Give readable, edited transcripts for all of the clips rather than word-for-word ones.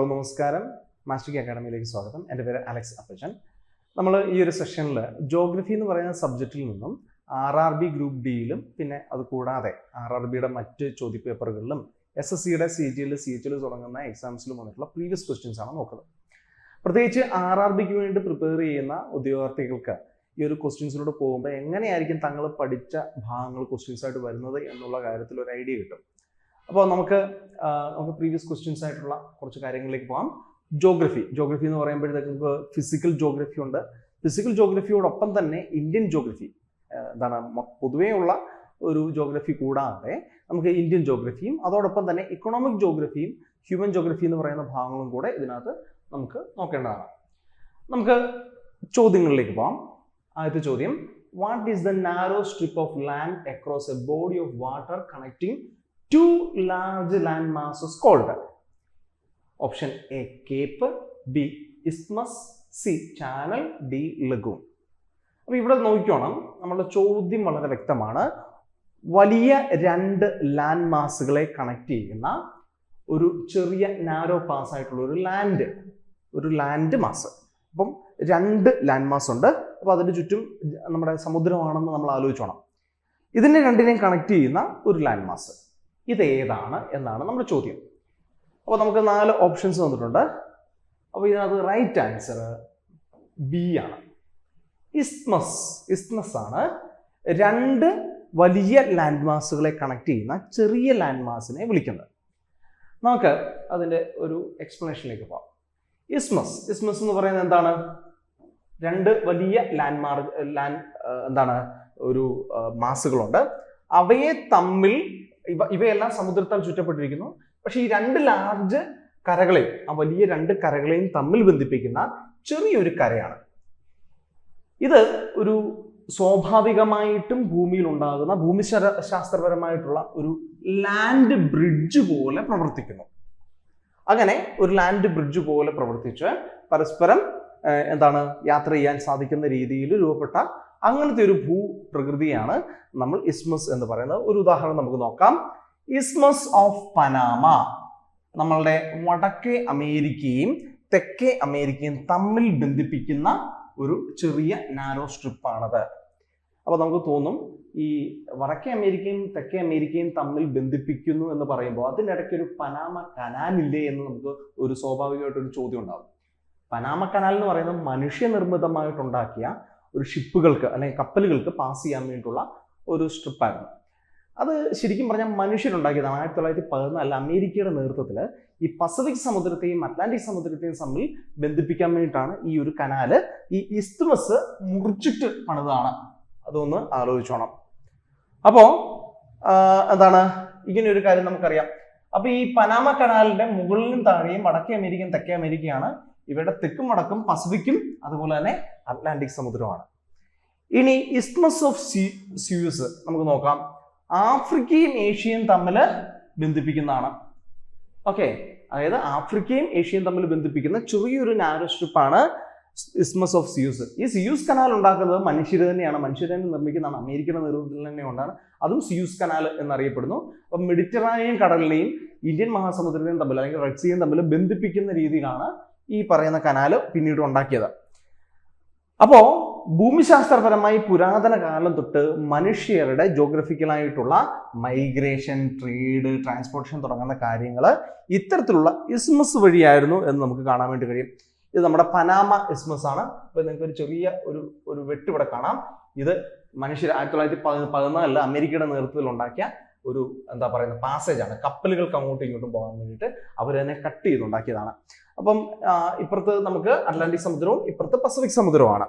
Hello നമസ്കാരം, master അക്കാഡമിയിലേക്ക് സ്വാഗതം. എൻ്റെ പേര് അലക്സ് അപ്പച്ചൻ. നമ്മൾ ഈ ഒരു സെഷനിൽ ജോഗ്രഫി എന്ന് പറയുന്ന സബ്ജക്റ്റിൽ നിന്നും RRB ഗ്രൂപ്പ് ഡിയിലും പിന്നെ അത് കൂടാതെ RRBയുടെ മറ്റ് ചോദ്യപേപ്പറുകളിലും SSCയുടെ CGL CHL തുടങ്ങുന്ന എക്സാംസിലും വന്നിട്ടുള്ള പ്രീവിയസ് ക്വസ്റ്റ്യൻസ് ആണ് നോക്കുന്നത്. പ്രത്യേകിച്ച് RRBക്ക് വേണ്ടി പ്രിപ്പയർ ചെയ്യുന്ന ഉദ്യോഗാർത്ഥികൾക്ക് ഈ ഒരു ക്വസ്റ്റ്യൻസിലൂടെ പോകുമ്പോൾ എങ്ങനെയായിരിക്കും തങ്ങൾ പഠിച്ച ഭാഗങ്ങൾ ക്വസ്റ്റ്യൻസ് ആയിട്ട് വരുന്നത് എന്നുള്ള കാര്യത്തിൽ ഒരു ഐഡിയ കിട്ടും. അപ്പോൾ നമുക്ക് പ്രീവിയസ് ക്വസ്റ്റ്യൻസ് ആയിട്ടുള്ള കുറച്ച് കാര്യങ്ങളിലേക്ക് പോകാം. ജോഗ്രഫി എന്ന് പറയുമ്പോഴത്തേക്ക് നമുക്ക് ഫിസിക്കൽ ജോഗ്രഫി ഉണ്ട്. ഫിസിക്കൽ ജോഗ്രഫിയോടൊപ്പം തന്നെ ഇന്ത്യൻ ജോഗ്രഫി പൊതുവേ ഉള്ള ഒരു ജോഗ്രഫി കൂടാതെ നമുക്ക് ഇന്ത്യൻ ജോഗ്രഫിയും അതോടൊപ്പം തന്നെ ഇക്കണോമിക് ജോഗ്രഫിയും ഹ്യൂമൻ ജോഗ്രഫി എന്ന് പറയുന്ന ഭാഗങ്ങളും കൂടെ ഇതിനകത്ത് നമുക്ക് നോക്കേണ്ടതാണ്. നമുക്ക് ചോദ്യങ്ങളിലേക്ക് പോകാം. ആദ്യത്തെ ചോദ്യം, what is the narrow strip of land across A body of water connecting two large land masses called? Option A, Cape, B, Isthmus, C, Channel, D, Lagoon. അപ്പോൾ ഇവിടെ നോക്കിക്കോണം, നമ്മളുടെ ചോദ്യം വളരെ വ്യക്തമാണ്. വലിയ രണ്ട് ലാൻഡ് മാസുകളെ കണക്ട് ചെയ്യുന്ന ഒരു ചെറിയ നാരോ പാസ് ആയിട്ടുള്ള ഒരു ലാൻഡ് മാസ്. അപ്പം രണ്ട് ലാൻഡ് മാസ് ഉണ്ട്. അപ്പോൾ അതിന് ചുറ്റും നമ്മുടെ സമുദ്രമാണെന്ന് നമ്മൾ ആലോചിച്ചോണം. ഇതിനെ രണ്ടിനെയും കണക്ട് ചെയ്യുന്ന ഒരു ലാൻഡ് മാസ് ഇതേതാണ് എന്നാണ് നമ്മുടെ ചോദ്യം. അപ്പോൾ നമുക്ക് 4 ഓപ്ഷൻസ് വന്നിട്ടുണ്ട്. അപ്പോൾ ഇതിനകത്ത് റൈറ്റ് ആൻസർ ബി ആണ്. ഇസ്ത്മസ് ആണ് രണ്ട് വലിയ ലാൻഡ് മാസുകളെ കണക്ട് ചെയ്യുന്ന ചെറിയ ലാൻഡ് മാസിനെ വിളിക്കുന്നത്. നമുക്ക് അതിൻ്റെ ഒരു എക്സ്പ്ലനേഷനിലേക്ക് പോകാം. ഇസ്മസ് എന്ന് പറയുന്നത് എന്താണ്? രണ്ട് വലിയ ഒരു മാസുകളുണ്ട്. അവയെ തമ്മിൽ ഇവയെല്ലാം സമുദ്രത്താൽ ചുറ്റപ്പെട്ടിരിക്കുന്നു. പക്ഷെ ഈ രണ്ട് ലാർജ് കരകളെയും ആ വലിയ രണ്ട് കരകളെയും തമ്മിൽ ബന്ധിപ്പിക്കുന്ന ചെറിയൊരു കരയാണ് ഇത്. ഒരു സ്വാഭാവികമായിട്ടും ഭൂമിയിൽ ഉണ്ടാകുന്ന ഭൂമിശാസ്ത്രപരമായിട്ടുള്ള ഒരു ലാൻഡ് ബ്രിഡ്ജ് പോലെ പ്രവർത്തിക്കുന്നു. അങ്ങനെ ഒരു ലാൻഡ് ബ്രിഡ്ജ് പോലെ പ്രവർത്തിച്ച് പരസ്പരം യാത്ര ചെയ്യാൻ സാധിക്കുന്ന രീതിയിൽ രൂപപ്പെട്ട അങ്ങനത്തെ ഒരു ഭൂപ്രകൃതിയാണ് നമ്മൾ ഇസ്മസ് എന്ന് പറയുന്നത്. ഒരു ഉദാഹരണം നമുക്ക് നോക്കാം. ഇസ്മസ് ഓഫ് പനാമ നമ്മളുടെ വടക്കേ അമേരിക്കയും തെക്കേ അമേരിക്കയും തമ്മിൽ ബന്ധിപ്പിക്കുന്ന ഒരു ചെറിയ നാരോ സ്ട്രിപ്പാണത്. അപ്പോൾ നമുക്ക് തോന്നും, ഈ വടക്കേ അമേരിക്കയും തെക്കേ അമേരിക്കയും തമ്മിൽ ബന്ധിപ്പിക്കുന്നു എന്ന് പറയുമ്പോൾ അതിനിടയ്ക്ക് ഒരു പനാമ കനാലില്ലേ എന്ന് നമുക്ക് ഒരു സ്വാഭാവികമായിട്ടൊരു ചോദ്യം ഉണ്ടാകും. പനാമ കനാൽ എന്ന് പറയുന്നത് മനുഷ്യനിർമ്മിതമായിട്ടുണ്ടാക്കിയ ഒരു ഷിപ്പുകൾക്ക് അല്ലെങ്കിൽ കപ്പലുകൾക്ക് പാസ് ചെയ്യാൻ വേണ്ടിയിട്ടുള്ള ഒരു സ്ട്രിപ്പായിരുന്നു. അത് ശരിക്കും പറഞ്ഞാൽ മനുഷ്യരുണ്ടാക്കിയതാണ്. 1914 അമേരിക്കയുടെ നേതൃത്വത്തിൽ ഈ പസഫിക് സമുദ്രത്തെയും അറ്റ്ലാന്റിക് സമുദ്രത്തെയും തമ്മിൽ ബന്ധിപ്പിക്കാൻ വേണ്ടിയിട്ടാണ് ഈ ഒരു കനാല് ഈ ഇസ്ത്മസ് മുറിച്ചിട്ട് പണിതാണ്. അതൊന്ന് ആലോചിച്ചോണം. അപ്പോൾ ഇങ്ങനെ ഒരു കാര്യം നമുക്കറിയാം. അപ്പൊ ഈ പനാമ കനാലിന്റെ മുകളിലും താഴെയും വടക്കേ അമേരിക്കയും തെക്കേ അമേരിക്കയാണ്. ഇവയുടെ തെക്കും വടക്കും പസഫിക്കും അതുപോലെ തന്നെ അറ്റ്ലാന്റിക് സമുദ്രമാണ്. ഇനി ഇസ്ത്മസ് ഓഫ് സ്യൂസ് നമുക്ക് നോക്കാം. ആഫ്രിക്കയും ഏഷ്യയും തമ്മിൽ ബന്ധിപ്പിക്കുന്നതാണ്. ഓക്കെ, അതായത് ആഫ്രിക്കയും ഏഷ്യയും തമ്മിൽ ബന്ധിപ്പിക്കുന്ന ചെറിയൊരു നാരോ സ്ട്രിപ്പാണ് ഇസ്ത്മസ് ഓഫ് സ്യൂസ്. ഈ സ്യൂസ് കനാൽ ഉണ്ടാക്കുന്നത് മനുഷ്യർ തന്നെയാണ്. മനുഷ്യർ തന്നെ നിർമ്മിക്കുന്നതാണ്. അമേരിക്കയുടെ നേതൃത്വത്തിൽ തന്നെ ഉണ്ടാണ്. അതും സ്യൂസ് കനാൽ എന്നറിയപ്പെടുന്നു. അപ്പം മെഡിറ്ററേനിയൻ കടലിനെയും ഇന്ത്യൻ മഹാസമുദ്രത്തെയും തമ്മിൽ അല്ലെങ്കിൽ റെഡ് സീയും തമ്മിൽ ബന്ധിപ്പിക്കുന്ന രീതിയിലാണ് ഈ പറയുന്ന കനാല് പിന്നീട് ഉണ്ടാക്കിയത്. അപ്പോ ഭൂമിശാസ്ത്രപരമായി പുരാതന കാലം തൊട്ട് മനുഷ്യരുടെ ജോഗ്രഫിക്കലായിട്ടുള്ള മൈഗ്രേഷൻ, ട്രേഡ്, ട്രാൻസ്പോർട്ടേഷൻ തുടങ്ങുന്ന കാര്യങ്ങൾ ഇത്തരത്തിലുള്ള ഇസ്മസ് വഴിയായിരുന്നു എന്ന് നമുക്ക് കാണാൻ വേണ്ടി കഴിയും. ഇത് നമ്മുടെ പനാമ ഇസ്മസ് ആണ്. ഇപ്പൊ നിങ്ങൾക്ക് ഒരു ചെറിയ ഒരു വെട്ട് ഇവിടെ കാണാം. ഇത് മനുഷ്യർ 1914 അമേരിക്കയുടെ നേതൃത്വത്തിൽ ഉണ്ടാക്കിയ ഒരു പാസേജ് ആണ്. കപ്പലുകൾക്ക് അങ്ങോട്ടും ഇങ്ങോട്ടും പോകാൻ വേണ്ടിയിട്ട് അവർ തന്നെ കട്ട് ചെയ്തുണ്ടാക്കിയതാണ്. അപ്പം ഇപ്പുറത്ത് നമുക്ക് അറ്റ്ലാന്റിക് സമുദ്രവും ഇപ്പുറത്ത് പസഫിക് സമുദ്രവുമാണ്.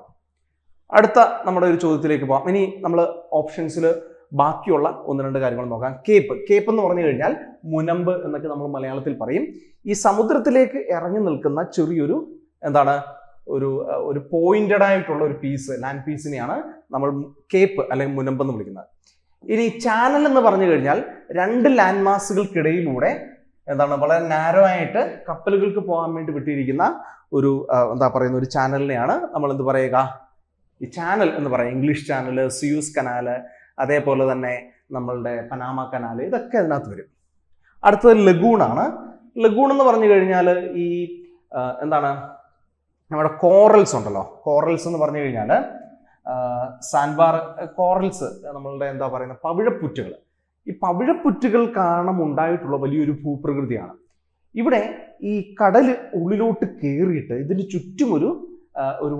അടുത്ത നമ്മുടെ ഒരു ചോദ്യത്തിലേക്ക് പോകാം. ഇനി നമ്മൾ ഓപ്ഷൻസിൽ ബാക്കിയുള്ള 1-2 കാര്യങ്ങൾ നോക്കാം. കേപ്പ് എന്ന് പറഞ്ഞു കഴിഞ്ഞാൽ മുനമ്പ് എന്നൊക്കെ നമ്മൾ മലയാളത്തിൽ പറയും. ഈ സമുദ്രത്തിലേക്ക് ഇറങ്ങി നിൽക്കുന്ന ചെറിയൊരു ഒരു പോയിന്റഡ് ആയിട്ടുള്ള ഒരു പീസ്, ലാൻഡ് പീസിനെയാണ് നമ്മൾ കേപ്പ് അല്ലെങ്കിൽ മുനമ്പ് എന്ന് വിളിക്കുന്നത്. ഇനി ചാനൽ എന്ന് പറഞ്ഞു കഴിഞ്ഞാൽ രണ്ട് ലാൻഡ് മാസുകൾക്കിടയിലൂടെ വളരെ നാരോ ആയിട്ട് കപ്പലുകൾക്ക് പോകാൻ വേണ്ടി വിട്ടിരിക്കുന്ന ഒരു ഒരു ചാനലിനെയാണ് നമ്മൾ ഈ ചാനൽ എന്ന് പറയാം. ഇംഗ്ലീഷ് ചാനൽ, സ്യൂസ് കനാല്, അതേപോലെ തന്നെ നമ്മളുടെ പനാമ കനാല്, ഇതൊക്കെ അതിനകത്ത് വരും. അടുത്തത് ലഗൂണാണ്. ലഗൂൺ എന്ന് പറഞ്ഞു കഴിഞ്ഞാൽ ഈ എന്താണ് നമ്മുടെ കോറൽസ് ഉണ്ടല്ലോ, കോറൽസ് എന്ന് പറഞ്ഞു കഴിഞ്ഞാൽ സാൻഡ്ബാർ കോറൽസ്, നമ്മളുടെ എന്താ പറയുന്ന പവിഴപ്പുറ്റുകൾ. ഈ പവിഴപ്പുറ്റുകൾ കാരണം ഉണ്ടായിട്ടുള്ള വലിയൊരു ഭൂപ്രകൃതിയാണ്. ഇവിടെ ഈ കടല് ഉള്ളിലോട്ട് കയറിയിട്ട് ഇതിന് ചുറ്റും ഒരു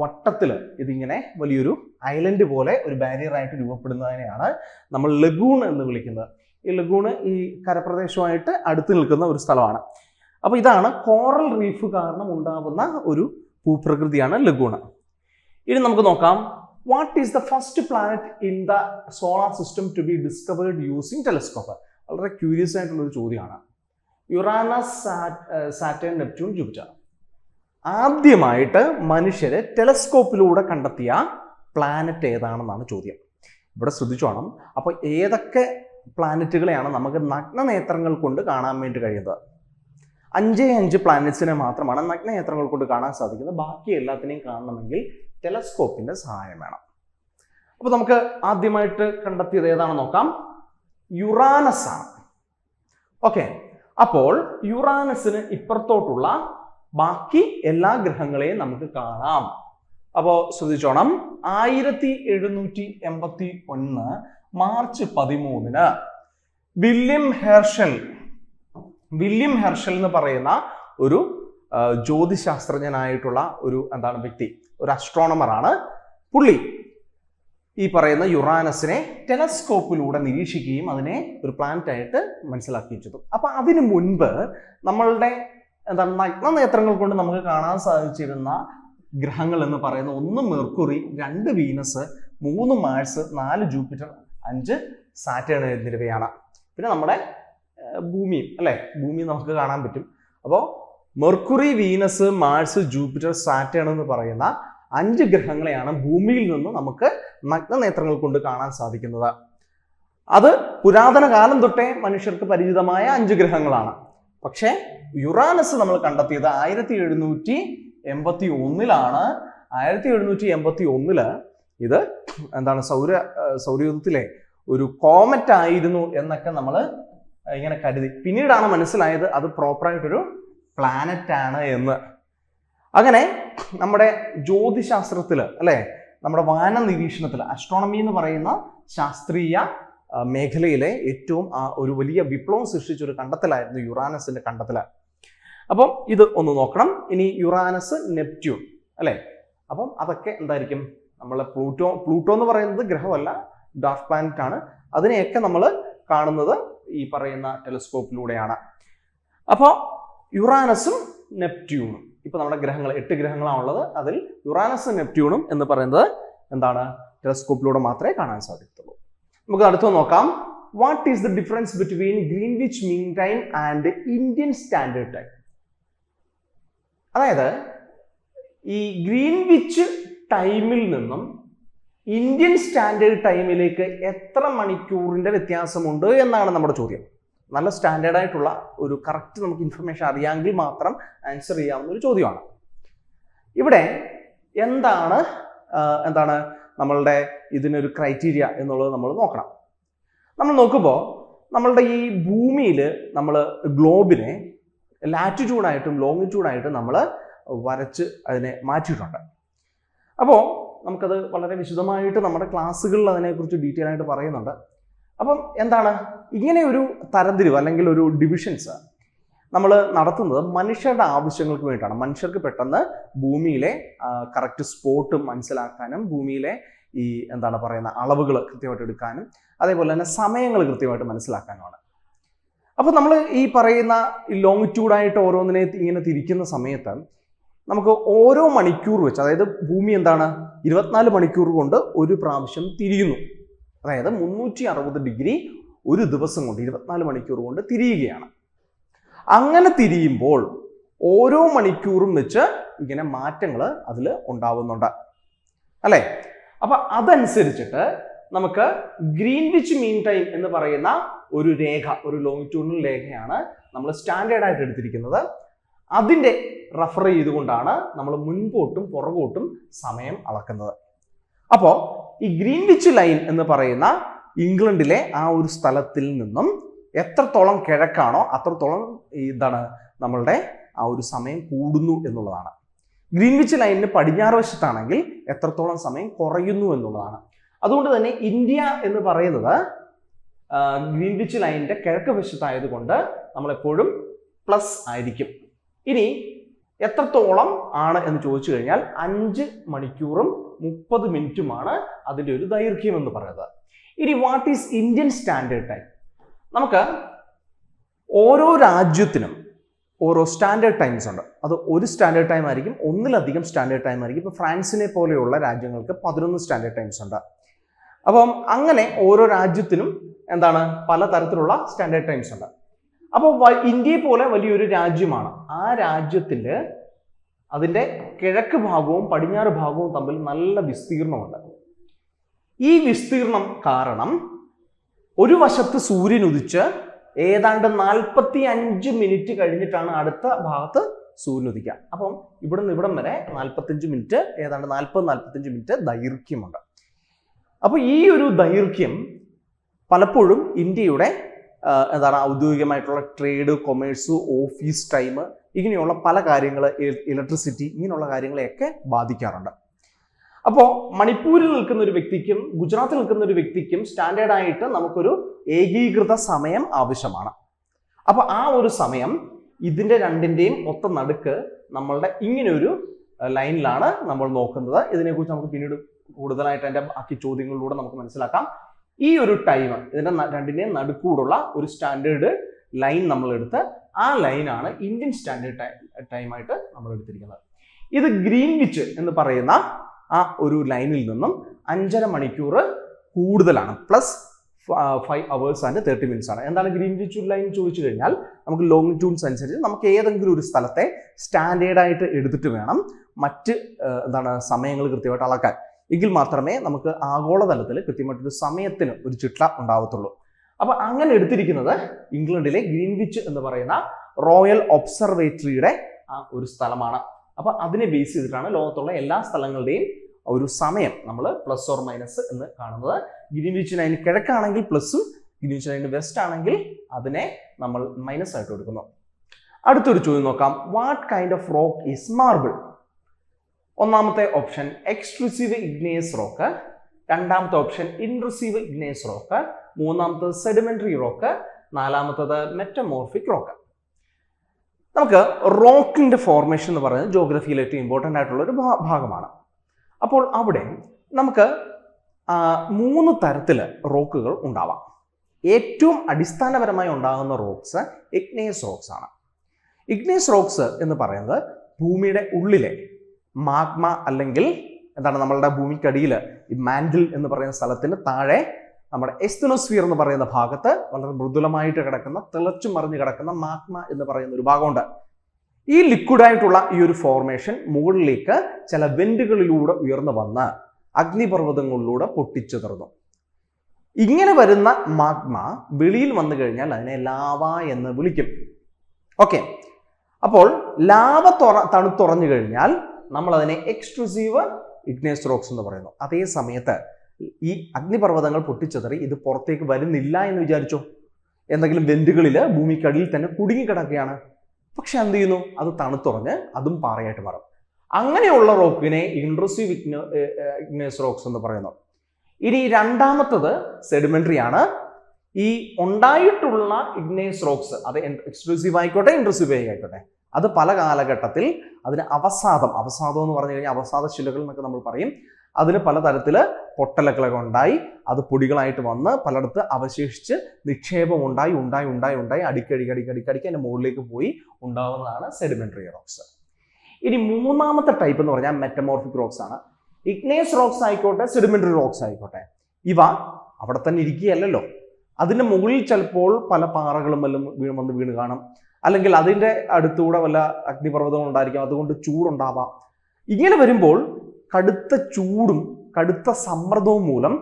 വട്ടത്തിൽ ഇതിങ്ങനെ വലിയൊരു ഐലൻഡ് പോലെ ഒരു ബാരിയർ ആയിട്ട് രൂപപ്പെടുന്നതിനെയാണ് നമ്മൾ ലഗൂൺ എന്ന് വിളിക്കുന്നത്. ഈ ലഗൂണ് ഈ കരപ്രദേശവുമായിട്ട് അടുത്ത് നിൽക്കുന്ന ഒരു സ്ഥലമാണ്. അപ്പോൾ ഇതാണ് കോറൽ റീഫ് കാരണം ഉണ്ടാകുന്ന ഒരു ഭൂപ്രകൃതിയാണ് ലഗൂണ്. ഇനി നമുക്ക് നോക്കാം, what is the first planet in the solar system to be discovered using telescope? വളരെ ക്യൂരിയസ് ആയിട്ടുള്ള ഒരു ചോദ്യമാണ്. Uranus, Saturn, Neptune, Jupiter. ആദ്യമായിട്ട് മനുഷ്യര് ടെലസ്കോപ്പിലൂടെ കണ്ടെത്തിയ പ്ലാനറ്റ് ഏതാണെന്നാണ് ചോദ്യം. ഇവിടെ ശ്രദ്ധിച്ചോണം. അപ്പോൾ ഏതൊക്കെ പ്ലാനറ്റുകളെയാണ് നമുക്ക് നഗ്നനേത്രങ്ങൾ കൊണ്ട് കാണാൻ വേണ്ടി കഴിയുന്നത്? 5 പ്ലാനറ്റ്സിനെ മാത്രമാണ് നഗ്നനേത്രങ്ങൾ കൊണ്ട് കാണാൻ സാധിക്കുന്നത്. ബാക്കി എല്ലാത്തിനെയും കാണണമെങ്കിൽ ടെലസ്കോപ്പിന്റെ സഹായം വേണം. അപ്പോൾ നമുക്ക് ആദ്യമായിട്ട് കണ്ടെത്തിയത് ഏതാണെന്ന് നോക്കാം. യുറാനസ് ആണ്. ഓക്കെ, അപ്പോൾ യുറാനസിന് ഇപ്പുറത്തോട്ടുള്ള ബാക്കി എല്ലാ ഗ്രഹങ്ങളെയും നമുക്ക് കാണാം. അപ്പോൾ ശ്രദ്ധിച്ചോണം, 1781 മാർച്ച് 13 വില്യം ഹെർഷൽ എന്ന് പറയുന്ന ഒരു ജ്യോതിശാസ്ത്രജ്ഞനായിട്ടുള്ള ഒരു വ്യക്തി, ഒരു അസ്ട്രോണമറാണ്. പുള്ളി ഈ പറയുന്ന യുറാനസിനെ ടെലസ്കോപ്പിലൂടെ നിരീക്ഷിക്കുകയും അതിനെ ഒരു പ്ലാനറ്റ് ആയിട്ട് മനസ്സിലാക്കുകയും ചെയ്തു. അപ്പൊ അതിനു മുൻപ് നമ്മളുടെ നഗ്നനേത്രങ്ങൾ കൊണ്ട് നമുക്ക് കാണാൻ സാധിച്ചിരുന്ന ഗ്രഹങ്ങൾ എന്ന് പറയുന്ന 1 Mercury, 2 Venus, 3 Mars, 4 Jupiter, 5 Saturn എന്നിവയാണ്. പിന്നെ നമ്മുടെ ഭൂമിയും അല്ലെ, ഭൂമി നമുക്ക് കാണാൻ പറ്റും. അപ്പോൾ Mercury, Venus, Mars, Jupiter, Saturn എന്ന് പറയുന്ന 5 ഗ്രഹങ്ങളെയാണ് ഭൂമിയിൽ നിന്ന് നമുക്ക് നഗ്നനേത്രങ്ങൾ കൊണ്ട് കാണാൻ സാധിക്കുന്നത്. അത് പുരാതന കാലം തൊട്ടേ മനുഷ്യർക്ക് പരിചിതമായ 5 ഗ്രഹങ്ങളാണ്. പക്ഷേ യുറാനസ് നമ്മൾ കണ്ടെത്തിയത് 1781 1781 ഇത് സൗരയൂഥത്തിലെ ഒരു കോമറ്റ് ആയിരുന്നു എന്നൊക്കെ നമ്മൾ ഇങ്ങനെ കരുതി. പിന്നീടാണ് മനസ്സിലായത് അത് പ്രോപ്പറായിട്ടൊരു പ്ലാനറ്റ് ആണ് എന്ന്. അങ്ങനെ നമ്മുടെ ജ്യോതിശാസ്ത്രത്തിൽ അല്ലെ, നമ്മുടെ വാന നിരീക്ഷണത്തിൽ, അസ്ട്രോണമി എന്ന് പറയുന്ന ശാസ്ത്രീയ മേഖലയിലെ ഏറ്റവും ഒരു വലിയ വിപ്ലവം സൃഷ്ടിച്ചൊരു കണ്ടെത്തലായിരുന്നു യുറാനസിന്റെ കണ്ടെത്തൽ. അപ്പം ഇത് ഒന്ന് നോക്കണം. ഇനി യുറാനസ്, നെപ്റ്റ്യൂൺ അല്ലെ, അപ്പം അതൊക്കെ എന്തായിരിക്കും? നമ്മളെ പ്ലൂട്ടോ എന്ന് പറയുന്നത് ഗ്രഹമല്ല, ഡാർക്ക് പ്ലാനറ്റ് ആണ്. അതിനെയൊക്കെ നമ്മൾ കാണുന്നത് ഈ പറയുന്ന ടെലസ്കോപ്പിലൂടെയാണ്. അപ്പോൾ യുറാനസും നെപ്റ്റ്യൂണും ഇപ്പൊ നമ്മുടെ ഗ്രഹങ്ങൾ 8 ഗ്രഹങ്ങളാണുള്ളത്. അതിൽ യുറാനസും നെപ്റ്റ്യൂണും എന്ന് പറയുന്നത് ടെലസ്കോപ്പിലൂടെ മാത്രമേ കാണാൻ സാധിക്കത്തുള്ളൂ. നമുക്ക് അടുത്ത് നോക്കാം. What is the difference between Greenwich mean time and Indian standard time? അതായത് ഈ ഗ്രീൻവിച്ച് ടൈമിൽ നിന്നും ഇന്ത്യൻ സ്റ്റാൻഡേർഡ് ടൈമിലേക്ക് എത്ര മണിക്കൂറിന്റെ വ്യത്യാസമുണ്ട് എന്നാണ് നമ്മുടെ ചോദ്യം. നല്ല സ്റ്റാൻഡേർഡ് ആയിട്ടുള്ള ഒരു കറക്റ്റ് നമുക്ക് ഇൻഫർമേഷൻ അറിയാമെങ്കിൽ മാത്രം ആൻസർ ചെയ്യാവുന്ന ഒരു ചോദ്യമാണ്. ഇവിടെ എന്താണ് നമ്മളുടെ ഇതിനൊരു ക്രൈറ്റീരിയ എന്നുള്ളത് നമ്മൾ നോക്കണം. നമ്മൾ നോക്കുമ്പോൾ നമ്മളുടെ ഈ ഭൂമിയിൽ നമ്മൾ ഗ്ലോബിനെ ലാറ്റിറ്റ്യൂഡായിട്ടും ലോങ്ങിറ്റ്യൂഡായിട്ടും നമ്മൾ വരച്ച് അതിനെ മാറ്റിയിട്ടുണ്ട്. അപ്പോൾ നമുക്കത് വളരെ വിശദമായിട്ട് നമ്മുടെ ക്ലാസ്സുകളിൽ അതിനെക്കുറിച്ച് ഡീറ്റെയിൽ ആയിട്ട് പറയുന്നുണ്ട്. അപ്പം ഇങ്ങനെ ഒരു തരംതിരിവ് അല്ലെങ്കിൽ ഒരു ഡിവിഷൻസ് നമ്മൾ നടത്തുന്നത് മനുഷ്യരുടെ ആവശ്യങ്ങൾക്ക് വേണ്ടിയിട്ടാണ്. മനുഷ്യർക്ക് പെട്ടെന്ന് ഭൂമിയിലെ കറക്റ്റ് സ്പോട്ട് മനസ്സിലാക്കാനും ഭൂമിയിലെ ഈ അളവുകൾ കൃത്യമായിട്ട് എടുക്കാനും അതേപോലെ തന്നെ സമയങ്ങൾ കൃത്യമായിട്ട് മനസ്സിലാക്കാനുമാണ്. അപ്പോൾ നമ്മൾ ഈ പറയുന്ന ലോങ്ങിറ്റ്യൂഡായിട്ട് ഓരോന്നിനെ ഇങ്ങനെ തിരിക്കുന്ന സമയത്ത് നമുക്ക് ഓരോ മണിക്കൂർ വെച്ച്, അതായത് ഭൂമി 24 മണിക്കൂർ കൊണ്ട് ഒരു പ്രാവശ്യം തിരിയുന്നു. അതായത് 360 ഡിഗ്രി ഒരു ദിവസം കൊണ്ട് 24 മണിക്കൂർ കൊണ്ട് തിരിയുകയാണ്. അങ്ങനെ തിരിയുമ്പോൾ ഓരോ മണിക്കൂറും വെച്ച് ഇങ്ങനെ മാറ്റങ്ങൾ അതിൽ ഉണ്ടാവുന്നുണ്ട് അല്ലേ? അപ്പൊ അതനുസരിച്ചിട്ട് നമുക്ക് ഗ്രീൻവിച്ച് മീൻ ടൈം എന്ന് പറയുന്ന ഒരു രേഖ, ഒരു ലോങ്ങിറ്റ്യൂഡിനൽ രേഖയാണ് നമ്മൾ സ്റ്റാൻഡേർഡ് ആയിട്ട് എടുത്തിരിക്കുന്നത്. അതിൻ്റെ റെഫർ ചെയ്തുകൊണ്ടാണ് നമ്മൾ മുൻപോട്ടും പുറകോട്ടും സമയം അളക്കുന്നത്. അപ്പോൾ ഈ ഗ്രീൻവിച്ച് ലൈൻ എന്ന് പറയുന്ന ഇംഗ്ലണ്ടിലെ ആ ഒരു സ്ഥലത്തിൽ നിന്നും എത്രത്തോളം കിഴക്കാണോ അത്രത്തോളം നമ്മളുടെ ആ ഒരു സമയം കൂടുന്നു എന്നുള്ളതാണ്. ഗ്രീൻവിച്ച് ലൈനിന് പടിഞ്ഞാറ് വശത്താണെങ്കിൽ എത്രത്തോളം സമയം കുറയുന്നു എന്നുള്ളതാണ്. അതുകൊണ്ട് തന്നെ ഇന്ത്യ എന്ന് പറയുന്നത് ഗ്രീൻവിച്ച് ലൈനിന്റെ കിഴക്ക് വശത്തായതുകൊണ്ട് നമ്മളെപ്പോഴും പ്ലസ് ആയിരിക്കും. ഇനി എത്രത്തോളം ആണ് എന്ന് ചോദിച്ചു കഴിഞ്ഞാൽ 5 മണിക്കൂറും 30 മിനിറ്റുമാണ് അതിൻ്റെ ഒരു ദൈർഘ്യം എന്ന് പറയുന്നത്. ഇനി what is Indian standard time? നമുക്ക് ഓരോ രാജ്യത്തിനും ഓരോ സ്റ്റാൻഡേർഡ് ടൈംസ് ഉണ്ട്. അത് ഒരു സ്റ്റാൻഡേർഡ് ടൈം ആയിരിക്കും, ഒന്നിലധികം സ്റ്റാൻഡേർഡ് ടൈം ആയിരിക്കും. ഇപ്പോൾ ഫ്രാൻസിനെ പോലെയുള്ള രാജ്യങ്ങൾക്ക് 11 സ്റ്റാൻഡേർഡ് ടൈംസ് ഉണ്ട്. അപ്പം അങ്ങനെ ഓരോ രാജ്യത്തിനും പലതരത്തിലുള്ള സ്റ്റാൻഡേർഡ് ടൈംസ് ഉണ്ട്. അപ്പോൾ ഇന്ത്യയെ പോലെ വലിയൊരു രാജ്യമാണ്. ആ രാജ്യത്തിൽ അതിൻ്റെ കിഴക്ക് ഭാഗവും പടിഞ്ഞാറ് ഭാഗവും തമ്മിൽ നല്ല വിസ്തീർണമുണ്ട്. ഈ വിസ്തീർണം കാരണം ഒരു വശത്ത് സൂര്യൻ ഉദിച്ച് ഏതാണ്ട് 45 മിനിറ്റ് കഴിഞ്ഞിട്ടാണ് അടുത്ത ഭാഗത്ത് സൂര്യൻ ഉദിക്കുക. അപ്പം ഇവിടുന്ന് ഇവിടം വരെ 45 മിനിറ്റ്, ഏതാണ്ട് 40-45 മിനിറ്റ് ദൈർഘ്യമുണ്ട്. അപ്പോൾ ഈ ഒരു ദൈർഘ്യം പലപ്പോഴും ഇന്ത്യയുടെ ഔദ്യോഗികമായിട്ടുള്ള ട്രേഡ്, കൊമേഴ്സ്, ഓഫീസ് ടൈം, ഇങ്ങനെയുള്ള പല കാര്യങ്ങൾ, ഇലക്ട്രിസിറ്റി, ഇങ്ങനെയുള്ള കാര്യങ്ങളെയൊക്കെ ബാധിക്കാറുണ്ട്. അപ്പോൾ മണിപ്പൂരിൽ നിൽക്കുന്ന ഒരു വ്യക്തിക്കും ഗുജറാത്തിൽ നിൽക്കുന്ന ഒരു വ്യക്തിക്കും സ്റ്റാൻഡേർഡ് ആയിട്ട് നമുക്കൊരു ഏകീകൃത സമയം ആവശ്യമാണ്. അപ്പോൾ ആ ഒരു സമയം ഇതിൻ്റെ രണ്ടിൻ്റെയും ഒത്ത നടുക്ക് നമ്മളുടെ ഇങ്ങനെയൊരു ലൈനിലാണ് നമ്മൾ നോക്കുന്നത്. ഇതിനെക്കുറിച്ച് നമുക്ക് പിന്നീട് കൂടുതലായിട്ട് എൻ്റെ ബാക്കി ചോദ്യങ്ങളിലൂടെ നമുക്ക് മനസ്സിലാക്കാം. ഈ ഒരു ടൈം, ഇതിൻ്റെ രണ്ടിൻ്റെയും നടുക്കൂടുള്ള ഒരു സ്റ്റാൻഡേർഡ് ലൈൻ നമ്മൾ എടുത്ത് ആ ലൈനാണ് ഇന്ത്യൻ സ്റ്റാൻഡേർഡ് ടൈമായിട്ട് നമ്മൾ എടുത്തിരിക്കുന്നത്. ഇത് ഗ്രീൻവിച്ച് എന്ന് പറയുന്ന ആ ഒരു ലൈനിൽ നിന്നും 5.5 മണിക്കൂർ കൂടുതലാണ്. പ്ലസ് 5 hours and 30 minutes ആണ്. എന്താണ് ഗ്രീൻവിച്ച് ലൈൻ ചോദിച്ചു കഴിഞ്ഞാൽ നമുക്ക് ലോങ്ങിറ്റ്യൂഡ്സ് അനുസരിച്ച് നമുക്ക് ഏതെങ്കിലും ഒരു സ്ഥലത്തെ സ്റ്റാൻഡേർഡായിട്ട് എടുത്തിട്ട് വേണം മറ്റ് സമയങ്ങൾ കൃത്യമായിട്ട് അളക്കാൻ. എങ്കിൽ മാത്രമേ നമുക്ക് ആഗോളതലത്തിൽ കൃത്യമായിട്ടൊരു സമയത്തിന് ഒരു ചിട്ട ഉണ്ടാവത്തുള്ളൂ. അപ്പോൾ അങ്ങനെ എടുത്തിരിക്കുന്നത് ഇംഗ്ലണ്ടിലെ ഗ്രീൻവിച്ച് എന്ന് പറയുന്ന റോയൽ ഒബ്സർവേറ്ററിയുടെ ആ ഒരു സ്ഥലമാണ്. അപ്പോൾ അതിനെ ബേസ് ചെയ്തിട്ടാണ് ലോകത്തുള്ള എല്ലാ സ്ഥലങ്ങളുടെയും ഒരു സമയം നമ്മൾ പ്ലസ് ഓർ മൈനസ് എന്ന് കാണുന്നത്. ഗ്രീൻവിച്ച് ലൈന് കിഴക്കാണെങ്കിൽ പ്ലസും ഗ്രീൻവിച്ച് ലൈന് വെസ്റ്റ് ആണെങ്കിൽ അതിനെ നമ്മൾ മൈനസ് ആയിട്ട് എടുക്കുന്നു. അടുത്തൊരു ചോദ്യം നോക്കാം. What kind of rock is marble? ഒന്നാമത്തെ ഓപ്ഷൻ എക്സ്ട്രൂസീവ് ഇഗ്നിയസ് റോക്ക്, രണ്ടാമത്തെ ഓപ്ഷൻ ഇൻട്രൂസീവ് ഇഗ്നിയസ് റോക്ക്, മൂന്നാമത്തത് സെഡിമെന്ററി റോക്ക്, നാലാമത്തത് മെറ്റമോർഫിക് റോക്ക്. നമുക്ക് റോക്കിന്റെ ഫോർമേഷൻ എന്ന് പറയുന്നത് ജോഗ്രഫിയിൽ ഏറ്റവും ഇമ്പോർട്ടൻ്റ് ആയിട്ടുള്ള ഒരു ഭാഗമാണ്. അപ്പോൾ അവിടെ നമുക്ക് 3 തരത്തിൽ റോക്കുകൾ ഉണ്ടാവാം. ഏറ്റവും അടിസ്ഥാനപരമായി ഉണ്ടാകുന്ന റോക്സ് ഇഗ്നിയസ് റോക്സ് ആണ്. ഇഗ്നിയസ് റോക്സ് എന്ന് പറയുന്നത് ഭൂമിയുടെ ഉള്ളിലെ മാഗ്മ അല്ലെങ്കിൽ നമ്മളുടെ ഭൂമിക്കടിയിൽ ഈ മാൻഡിൽ എന്ന് പറയുന്ന സ്ഥലത്തിന് താഴെ നമ്മുടെ എസ്തനോസ്ഫിയർ എന്ന് പറയുന്ന ഭാഗത്ത് വളരെ മൃദുലമായിട്ട് കിടക്കുന്ന, തിളച്ചു മറിഞ്ഞ് കിടക്കുന്ന മാഗ്മ എന്ന് പറയുന്ന ഒരു ഭാഗമുണ്ട്. ഈ ലിക്വിഡായിട്ടുള്ള ഈ ഒരു ഫോർമേഷൻ മുകളിലേക്ക് ചില വെന്റുകളിലൂടെ ഉയർന്നു വന്ന് അഗ്നിപർവ്വതങ്ങളിലൂടെ പൊട്ടിച്ചിതറുന്നു. ഇങ്ങനെ വരുന്ന മാഗ്മ വെളിയിൽ വന്നു കഴിഞ്ഞാൽ അതിനെ ലാവ എന്ന് വിളിക്കും. ഓക്കെ, അപ്പോൾ ലാവ തണുത്തുറഞ്ഞു കഴിഞ്ഞാൽ നമ്മൾ അതിനെ എക്സ്ട്രൂസീവ് ഇഗ്നിയസ് റോക്സ് എന്ന് പറയുന്നു. അതേ സമയത്ത് ഈ അഗ്നിപർവ്വതങ്ങൾ പൊട്ടിച്ചിതറി ഇത് പുറത്തേക്ക് വരുന്നില്ല എന്ന് വിചാരിച്ചോ, എന്തെങ്കിലും വെന്റുകളിൽ ഭൂമിക്കടിയിൽ തന്നെ കുടുങ്ങിക്കിടക്കുകയാണ്. പക്ഷെ എന്ത് ചെയ്യുന്നു? അത് തണുത്തുറഞ്ഞ് അതും പാറയായിട്ട് മാറും. അങ്ങനെയുള്ള റോക്കിനെ ഇൻട്രൂസീവ് ഇഗ്നിയസ് റോക്സ് എന്ന് പറയുന്നു. ഇനി രണ്ടാമത്തത് സെഡിമെന്ററി ആണ്. ഈ ഉണ്ടായിട്ടുള്ള ഇഗ്നിയസ് റോക്സ് അത് എക്സ്ട്രൂസീവ് ആയിക്കോട്ടെ ഇൻട്രൂസീവ് ആയിക്കോട്ടെ, അത് പല കാലഘട്ടത്തിൽ അതിന് അവസാദം എന്ന് പറഞ്ഞു കഴിഞ്ഞാൽ അവസാദ ശിലകൾ എന്നൊക്കെ നമ്മൾ പറയും. അതിന് പലതരത്തിൽ പൊട്ടലൊക്കെ ഉണ്ടായി അത് പൊടികളായിട്ട് വന്ന് പലയിടത്ത് അവശേഷിച്ച് നിക്ഷേപം ഉണ്ടായി അടിക്കടിക്ക് അതിൻ്റെ മുകളിലേക്ക് പോയി ഉണ്ടാവുന്നതാണ് സെഡിമെന്ററി റോക്സ്. ഇനി മൂന്നാമത്തെ ടൈപ്പ് എന്ന് പറഞ്ഞാൽ മെറ്റമോർഫിക് റോക്സ് ആണ്. ഇഗ്നിയസ് റോക്സ് ആയിക്കോട്ടെ സെഡിമെന്ററി റോക്സ് ആയിക്കോട്ടെ, ഇവ അവിടെ തന്നെ ഇരിക്കുകയല്ലോ. അതിൻ്റെ മുകളിൽ ചിലപ്പോൾ പല പാറകളും വല്ലതും വീണ് കാണും, അല്ലെങ്കിൽ അതിൻ്റെ അടുത്തൂടെ വല്ല അഗ്നിപർവ്വതവും ഉണ്ടായിരിക്കും, അതുകൊണ്ട് ചൂടുണ്ടാവാം. ഇങ്ങനെ വരുമ്പോൾ കടുത്ത ചൂടും കടുത്ത സമ്മർദ്ദവും മൂലം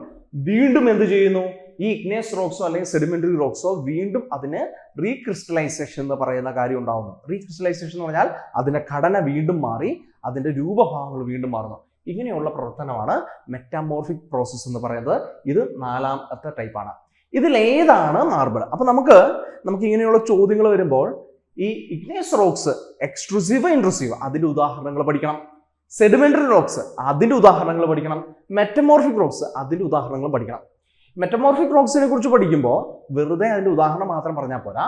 വീണ്ടും എന്ത് ചെയ്യുന്നു? ഈ ഇഗ്നിയസ് റോക്സോ അല്ലെങ്കിൽ സെഡിമെന്ററി റോക്സോ വീണ്ടും അതിന് റീക്രിസ്റ്റലൈസേഷൻ എന്ന് പറയുന്ന കാര്യം ഉണ്ടാവുന്നു. റീക്രിസ്റ്റലൈസേഷൻ എന്ന് പറഞ്ഞാൽ അതിന്റെ ഘടന വീണ്ടും മാറി അതിന്റെ രൂപഭാവങ്ങൾ വീണ്ടും മാറുന്നു. ഇങ്ങനെയുള്ള പ്രവർത്തനമാണ് മെറ്റാമോർഫിക് പ്രോസസ്സ് എന്ന് പറയുന്നത്. ഇത് നാലാമത്തെ ടൈപ്പാണ്. ഇതിലേതാണ് മാർബിൾ? അപ്പൊ നമുക്ക് ഇങ്ങനെയുള്ള ചോദ്യങ്ങൾ വരുമ്പോൾ ഈ ഇഗ്നിയസ് റോക്സ് എക്സ്ട്രൂസീവ് ഇൻട്രൂസീവ് അതിന്റെ ഉദാഹരണങ്ങൾ പഠിക്കണം. സെഡിമെന്ററി റോക്സ് അതിന്റെ ഉദാഹരണങ്ങൾ പഠിക്കണം. മെറ്റമോർഫിക് റോക്സ് അതിന്റെ ഉദാഹരണങ്ങൾ പഠിക്കണം. മെറ്റമോർഫിക് റോക്സിനെ കുറിച്ച് പഠിക്കുമ്പോൾ വെറുതെ അതിന്റെ ഉദാഹരണം മാത്രം പറഞ്ഞാൽ പോരാ,